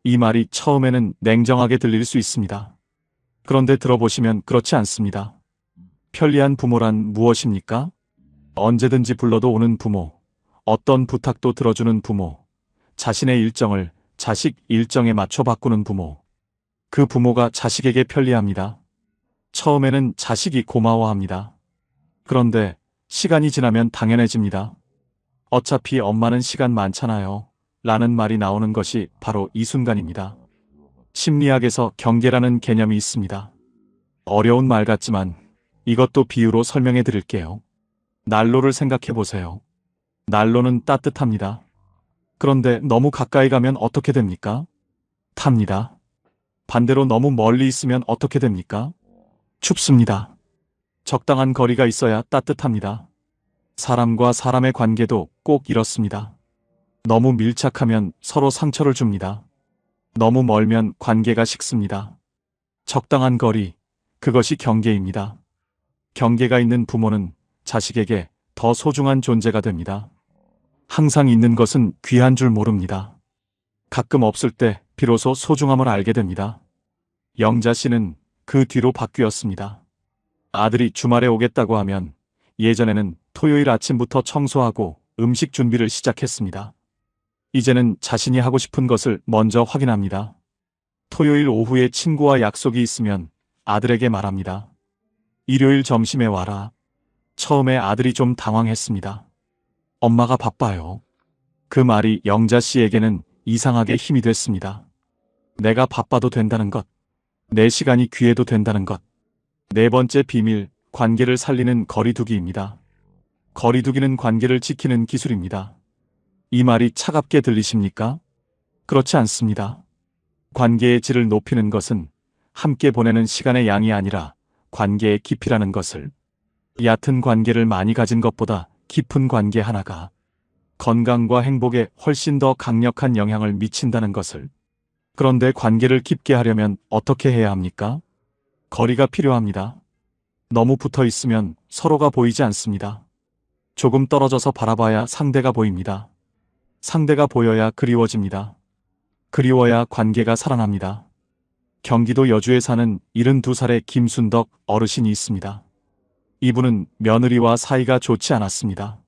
이 말이 처음에는 냉정하게 들릴 수 있습니다. 그런데 들어보시면 그렇지 않습니다. 편리한 부모란 무엇입니까? 언제든지 불러도 오는 부모, 어떤 부탁도 들어주는 부모, 자신의 일정을 자식 일정에 맞춰 바꾸는 부모. 그 부모가 자식에게 편리합니다. 처음에는 자식이 고마워합니다. 그런데 시간이 지나면 당연해집니다. 어차피 엄마는 시간 많잖아요. 라는 말이 나오는 것이 바로 이 순간입니다. 심리학에서 경계라는 개념이 있습니다. 어려운 말 같지만 이것도 비유로 설명해 드릴게요. 난로를 생각해 보세요. 난로는 따뜻합니다. 그런데 너무 가까이 가면 어떻게 됩니까? 탑니다. 반대로 너무 멀리 있으면 어떻게 됩니까? 춥습니다. 적당한 거리가 있어야 따뜻합니다. 사람과 사람의 관계도 꼭 이렇습니다. 너무 밀착하면 서로 상처를 줍니다. 너무 멀면 관계가 식습니다. 적당한 거리, 그것이 경계입니다. 경계가 있는 부모는 자식에게 더 소중한 존재가 됩니다. 항상 있는 것은 귀한 줄 모릅니다. 가끔 없을 때 비로소 소중함을 알게 됩니다. 영자 씨는 그 뒤로 바뀌었습니다. 아들이 주말에 오겠다고 하면 예전에는 토요일 아침부터 청소하고 음식 준비를 시작했습니다. 이제는 자신이 하고 싶은 것을 먼저 확인합니다. 토요일 오후에 친구와 약속이 있으면 아들에게 말합니다. 일요일 점심에 와라. 처음에 아들이 좀 당황했습니다. 엄마가 바빠요. 그 말이 영자 씨에게는 이상하게 힘이 됐습니다. 내가 바빠도 된다는 것, 내 시간이 귀해도 된다는 것, 네 번째 비밀, 관계를 살리는 거리두기입니다. 거리두기는 관계를 지키는 기술입니다. 이 말이 차갑게 들리십니까? 그렇지 않습니다. 관계의 질을 높이는 것은 함께 보내는 시간의 양이 아니라 관계의 깊이라는 것을, 얕은 관계를 많이 가진 것보다 깊은 관계 하나가 건강과 행복에 훨씬 더 강력한 영향을 미친다는 것을. 그런데 관계를 깊게 하려면 어떻게 해야 합니까? 거리가 필요합니다. 너무 붙어 있으면 서로가 보이지 않습니다. 조금 떨어져서 바라봐야 상대가 보입니다. 상대가 보여야 그리워집니다. 그리워야 관계가 살아납니다. 경기도 여주에 사는 72살의 김순덕 어르신이 있습니다. 이분은 며느리와 사이가 좋지 않았습니다.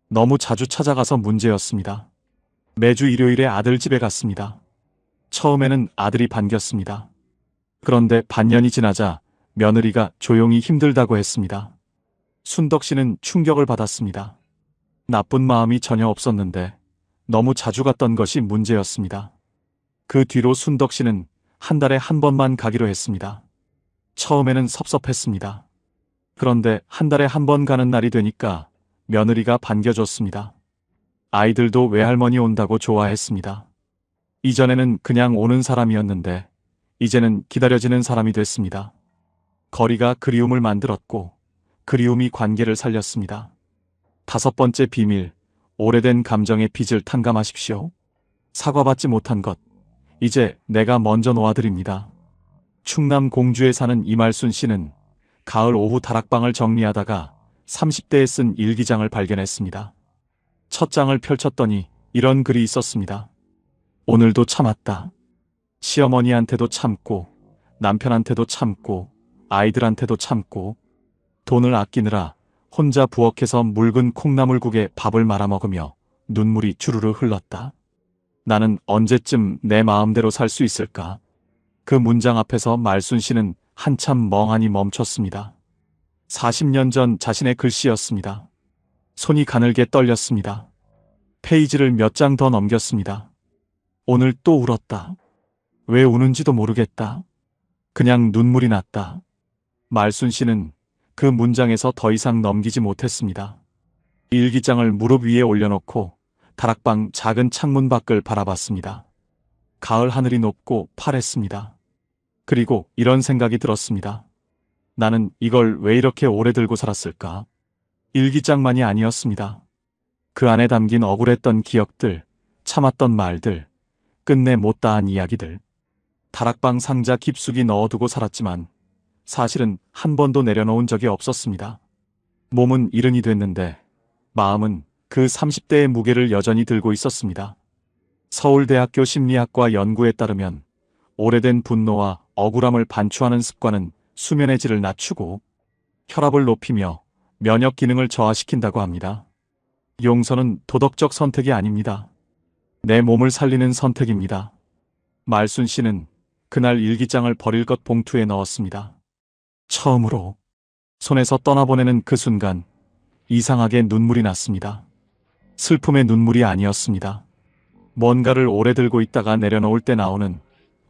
너무 자주 찾아가서 문제였습니다. 매주 일요일에 아들 집에 갔습니다. 처음에는 아들이 반겼습니다. 그런데 반년이 지나자 며느리가 조용히 힘들다고 했습니다. 순덕 씨는 충격을 받았습니다. 나쁜 마음이 전혀 없었는데 너무 자주 갔던 것이 문제였습니다. 그 뒤로 순덕 씨는 한 달에 한 번만 가기로 했습니다. 처음에는 섭섭했습니다. 그런데 한 달에 한 번 가는 날이 되니까 며느리가 반겨줬습니다. 아이들도 외할머니 온다고 좋아했습니다. 이전에는 그냥 오는 사람이었는데 이제는 기다려지는 사람이 됐습니다. 거리가 그리움을 만들었고 그리움이 관계를 살렸습니다. 다섯 번째 비밀, 오래된 감정의 빚을 탕감하십시오. 사과받지 못한 것, 이제 내가 먼저 놓아드립니다. 충남 공주에 사는 이말순 씨는 가을 오후 다락방을 정리하다가 30대에 쓴 일기장을 발견했습니다. 첫 장을 펼쳤더니 이런 글이 있었습니다. 오늘도 참았다. 시어머니한테도 참고, 남편한테도 참고, 아이들한테도 참고, 돈을 아끼느라 혼자 부엌에서 묽은 콩나물국에 밥을 말아먹으며 눈물이 주르르 흘렀다. 나는 언제쯤 내 마음대로 살 수 있을까? 그 문장 앞에서 말순 씨는 한참 멍하니 멈췄습니다. 40년 전 자신의 글씨였습니다. 손이 가늘게 떨렸습니다. 페이지를 몇 장 더 넘겼습니다. 오늘 또 울었다. 왜 우는지도 모르겠다. 그냥 눈물이 났다. 말순 씨는 그 문장에서 더 이상 넘기지 못했습니다. 일기장을 무릎 위에 올려놓고 다락방 작은 창문 밖을 바라봤습니다. 가을 하늘이 높고 파랬습니다. 그리고 이런 생각이 들었습니다. 나는 이걸 왜 이렇게 오래 들고 살았을까? 일기장만이 아니었습니다. 그 안에 담긴 억울했던 기억들, 참았던 말들, 끝내 못다한 이야기들. 다락방 상자 깊숙이 넣어두고 살았지만 사실은 한 번도 내려놓은 적이 없었습니다. 몸은 이른이 됐는데 마음은 그 30대의 무게를 여전히 들고 있었습니다. 서울대학교 심리학과 연구에 따르면 오래된 분노와 억울함을 반추하는 습관은 수면의 질을 낮추고 혈압을 높이며 면역 기능을 저하시킨다고 합니다. 용서는 도덕적 선택이 아닙니다. 내 몸을 살리는 선택입니다. 말순 씨는 그날 일기장을 버릴 것 봉투에 넣었습니다. 처음으로 손에서 떠나보내는 그 순간 이상하게 눈물이 났습니다. 슬픔의 눈물이 아니었습니다. 뭔가를 오래 들고 있다가 내려놓을 때 나오는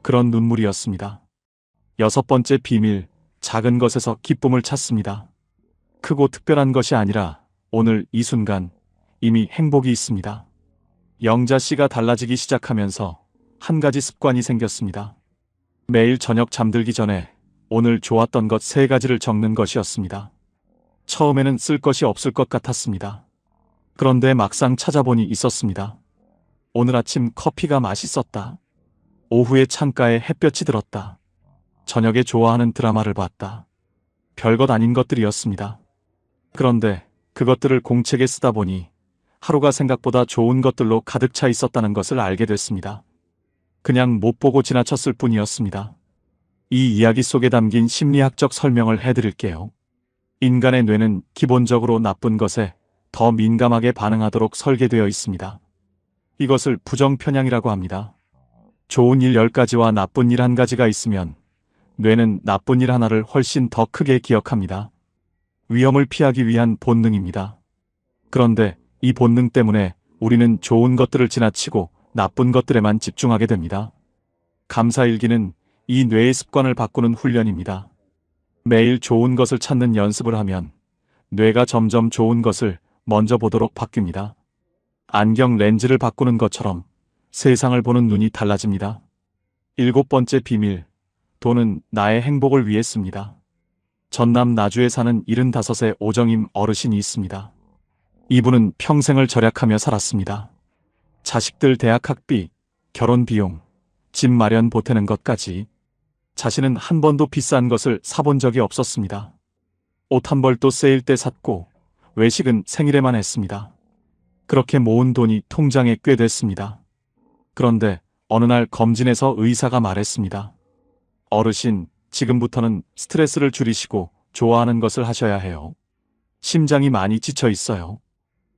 그런 눈물이었습니다. 여섯 번째 비밀, 작은 것에서 기쁨을 찾습니다. 크고 특별한 것이 아니라 오늘 이 순간 이미 행복이 있습니다. 영자 씨가 달라지기 시작하면서 한 가지 습관이 생겼습니다. 매일 저녁 잠들기 전에 오늘 좋았던 것 3가지를 적는 것이었습니다. 처음에는 쓸 것이 없을 것 같았습니다. 그런데 막상 찾아보니 있었습니다. 오늘 아침 커피가 맛있었다. 오후에 창가에 햇볕이 들었다. 저녁에 좋아하는 드라마를 봤다. 별것 아닌 것들이었습니다. 그런데 그것들을 공책에 쓰다 보니 하루가 생각보다 좋은 것들로 가득 차 있었다는 것을 알게 됐습니다. 그냥 못 보고 지나쳤을 뿐이었습니다. 이 이야기 속에 담긴 심리학적 설명을 해드릴게요. 인간의 뇌는 기본적으로 나쁜 것에 더 민감하게 반응하도록 설계되어 있습니다. 이것을 부정편향이라고 합니다. 좋은 일 10가지와 나쁜 일 1가지가 있으면 뇌는 나쁜 일 하나를 훨씬 더 크게 기억합니다. 위험을 피하기 위한 본능입니다. 그런데 이 본능 때문에 우리는 좋은 것들을 지나치고 나쁜 것들에만 집중하게 됩니다. 감사일기는 이 뇌의 습관을 바꾸는 훈련입니다. 매일 좋은 것을 찾는 연습을 하면 뇌가 점점 좋은 것을 먼저 보도록 바뀝니다. 안경 렌즈를 바꾸는 것처럼 세상을 보는 눈이 달라집니다. 7번째 비밀, 돈은 나의 행복을 위해 씁니다. 전남 나주에 사는 75세 오정임 어르신이 있습니다. 이분은 평생을 절약하며 살았습니다. 자식들 대학 학비, 결혼 비용, 집 마련 보태는 것까지. 자신은 한 번도 비싼 것을 사본 적이 없었습니다. 옷 한 벌도 세일 때 샀고 외식은 생일에만 했습니다. 그렇게 모은 돈이 통장에 꽤 됐습니다. 그런데 어느 날 검진에서 의사가 말했습니다. 어르신, 지금부터는 스트레스를 줄이시고 좋아하는 것을 하셔야 해요. 심장이 많이 지쳐 있어요.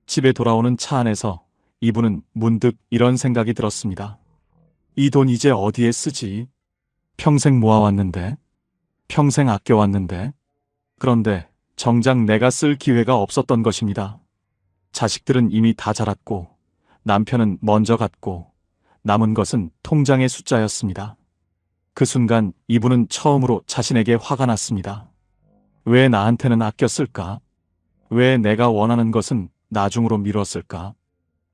집에 돌아오는 차 안에서 이분은 문득 이런 생각이 들었습니다. 이 돈 이제 어디에 쓰지? 평생 모아왔는데, 평생 아껴왔는데, 그런데 정작 내가 쓸 기회가 없었던 것입니다. 자식들은 이미 다 자랐고, 남편은 먼저 갔고, 남은 것은 통장의 숫자였습니다. 그 순간 이분은 처음으로 자신에게 화가 났습니다. 왜 나한테는 아꼈을까? 왜 내가 원하는 것은 나중으로 미뤘을까?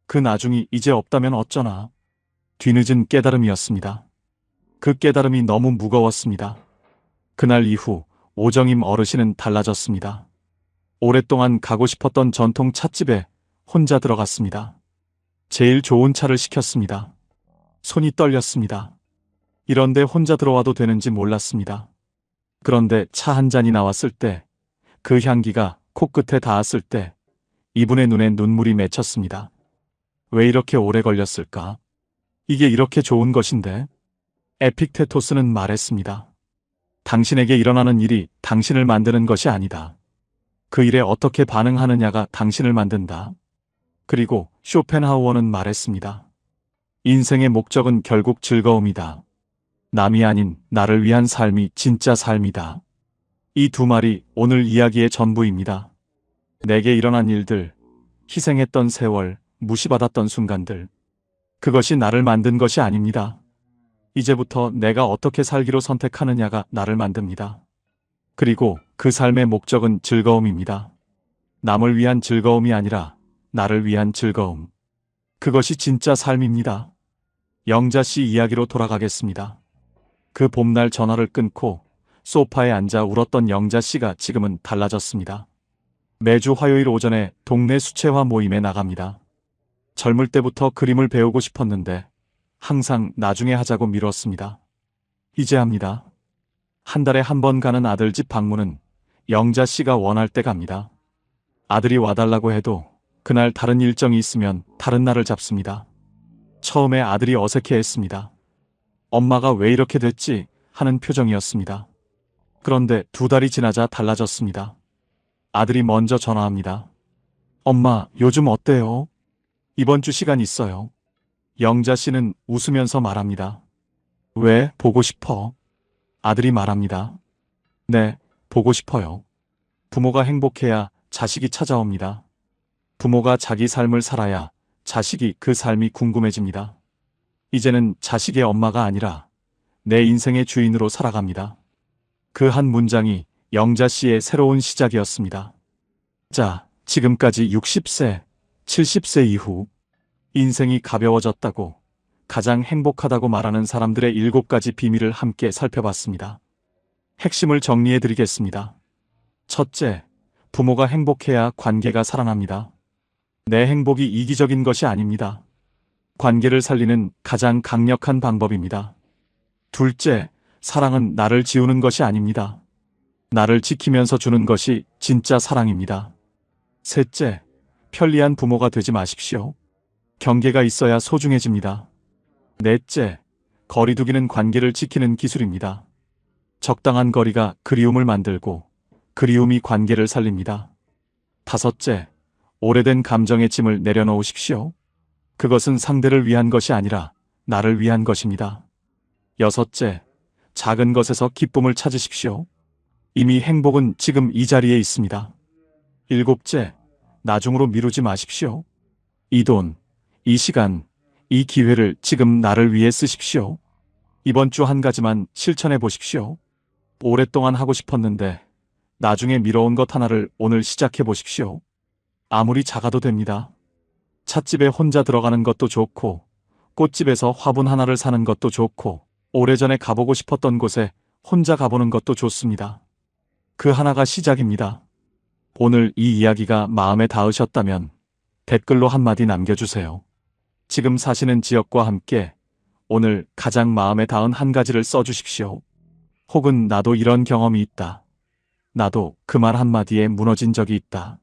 그 나중이 이제 없다면 어쩌나? 뒤늦은 깨달음이었습니다. 그 깨달음이 너무 무거웠습니다. 그날 이후 오정임 어르신은 달라졌습니다. 오랫동안 가고 싶었던 전통 찻집에 혼자 들어갔습니다. 제일 좋은 차를 시켰습니다. 손이 떨렸습니다. 이런데 혼자 들어와도 되는지 몰랐습니다. 그런데 차 한 잔이 나왔을 때, 그 향기가 코끝에 닿았을 때 이분의 눈에 눈물이 맺혔습니다. 왜 이렇게 오래 걸렸을까? 이게 이렇게 좋은 것인데? 에픽테토스는 말했습니다. 당신에게 일어나는 일이 당신을 만드는 것이 아니다. 그 일에 어떻게 반응하느냐가 당신을 만든다. 그리고 쇼펜하우어는 말했습니다. 인생의 목적은 결국 즐거움이다. 남이 아닌 나를 위한 삶이 진짜 삶이다. 이 두 말이 오늘 이야기의 전부입니다. 내게 일어난 일들, 희생했던 세월, 무시받았던 순간들. 그것이 나를 만든 것이 아닙니다. 이제부터 내가 어떻게 살기로 선택하느냐가 나를 만듭니다. 그리고 그 삶의 목적은 즐거움입니다. 남을 위한 즐거움이 아니라 나를 위한 즐거움. 그것이 진짜 삶입니다. 영자 씨 이야기로 돌아가겠습니다. 그 봄날 전화를 끊고 소파에 앉아 울었던 영자 씨가 지금은 달라졌습니다. 매주 화요일 오전에 동네 수채화 모임에 나갑니다. 젊을 때부터 그림을 배우고 싶었는데 항상 나중에 하자고 미뤘습니다. 이제 합니다. 한 달에 한 번 가는 아들 집 방문은 영자 씨가 원할 때 갑니다. 아들이 와달라고 해도 그날 다른 일정이 있으면 다른 날을 잡습니다. 처음에 아들이 어색해했습니다. 엄마가 왜 이렇게 됐지 하는 표정이었습니다. 그런데 2달이 지나자 달라졌습니다. 아들이 먼저 전화합니다. 엄마, 요즘 어때요? 이번 주 시간 있어요. 영자 씨는 웃으면서 말합니다. 왜? 보고 싶어? 아들이 말합니다. 네, 보고 싶어요. 부모가 행복해야 자식이 찾아옵니다. 부모가 자기 삶을 살아야 자식이 그 삶이 궁금해집니다. 이제는 자식의 엄마가 아니라 내 인생의 주인으로 살아갑니다. 그 한 문장이 영자 씨의 새로운 시작이었습니다. 자, 지금까지 60세, 70세 이후 인생이 가벼워졌다고, 가장 행복하다고 말하는 사람들의 7가지 비밀을 함께 살펴봤습니다. 핵심을 정리해드리겠습니다. 첫째, 부모가 행복해야 관계가 살아납니다. 내 행복이 이기적인 것이 아닙니다. 관계를 살리는 가장 강력한 방법입니다. 둘째, 사랑은 나를 지우는 것이 아닙니다. 나를 지키면서 주는 것이 진짜 사랑입니다. 셋째, 편리한 부모가 되지 마십시오. 경계가 있어야 소중해집니다. 넷째, 거리두기는 관계를 지키는 기술입니다. 적당한 거리가 그리움을 만들고 그리움이 관계를 살립니다. 다섯째, 오래된 감정의 짐을 내려놓으십시오. 그것은 상대를 위한 것이 아니라 나를 위한 것입니다. 여섯째, 작은 것에서 기쁨을 찾으십시오. 이미 행복은 지금 이 자리에 있습니다. 일곱째, 나중으로 미루지 마십시오. 이 돈, 이 시간, 이 기회를 지금 나를 위해 쓰십시오. 이번 주 한 가지만 실천해 보십시오. 오랫동안 하고 싶었는데 나중에 미뤄온 것 하나를 오늘 시작해 보십시오. 아무리 작아도 됩니다. 찻집에 혼자 들어가는 것도 좋고, 꽃집에서 화분 하나를 사는 것도 좋고, 오래전에 가보고 싶었던 곳에 혼자 가보는 것도 좋습니다. 그 하나가 시작입니다. 오늘 이 이야기가 마음에 닿으셨다면 댓글로 한마디 남겨주세요. 지금 사시는 지역과 함께 오늘 가장 마음에 닿은 한 가지를 써주십시오. 혹은 나도 이런 경험이 있다. 나도 그 말 한마디에 무너진 적이 있다.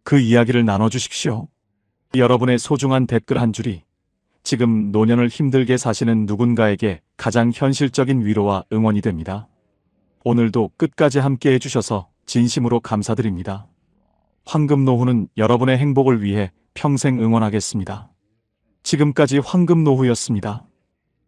그 이야기를 나눠주십시오. 여러분의 소중한 댓글 한 줄이 지금 노년을 힘들게 사시는 누군가에게 가장 현실적인 위로와 응원이 됩니다. 오늘도 끝까지 함께 해주셔서 진심으로 감사드립니다. 황금노후는 여러분의 행복을 위해 평생 응원하겠습니다. 지금까지 황금노후였습니다.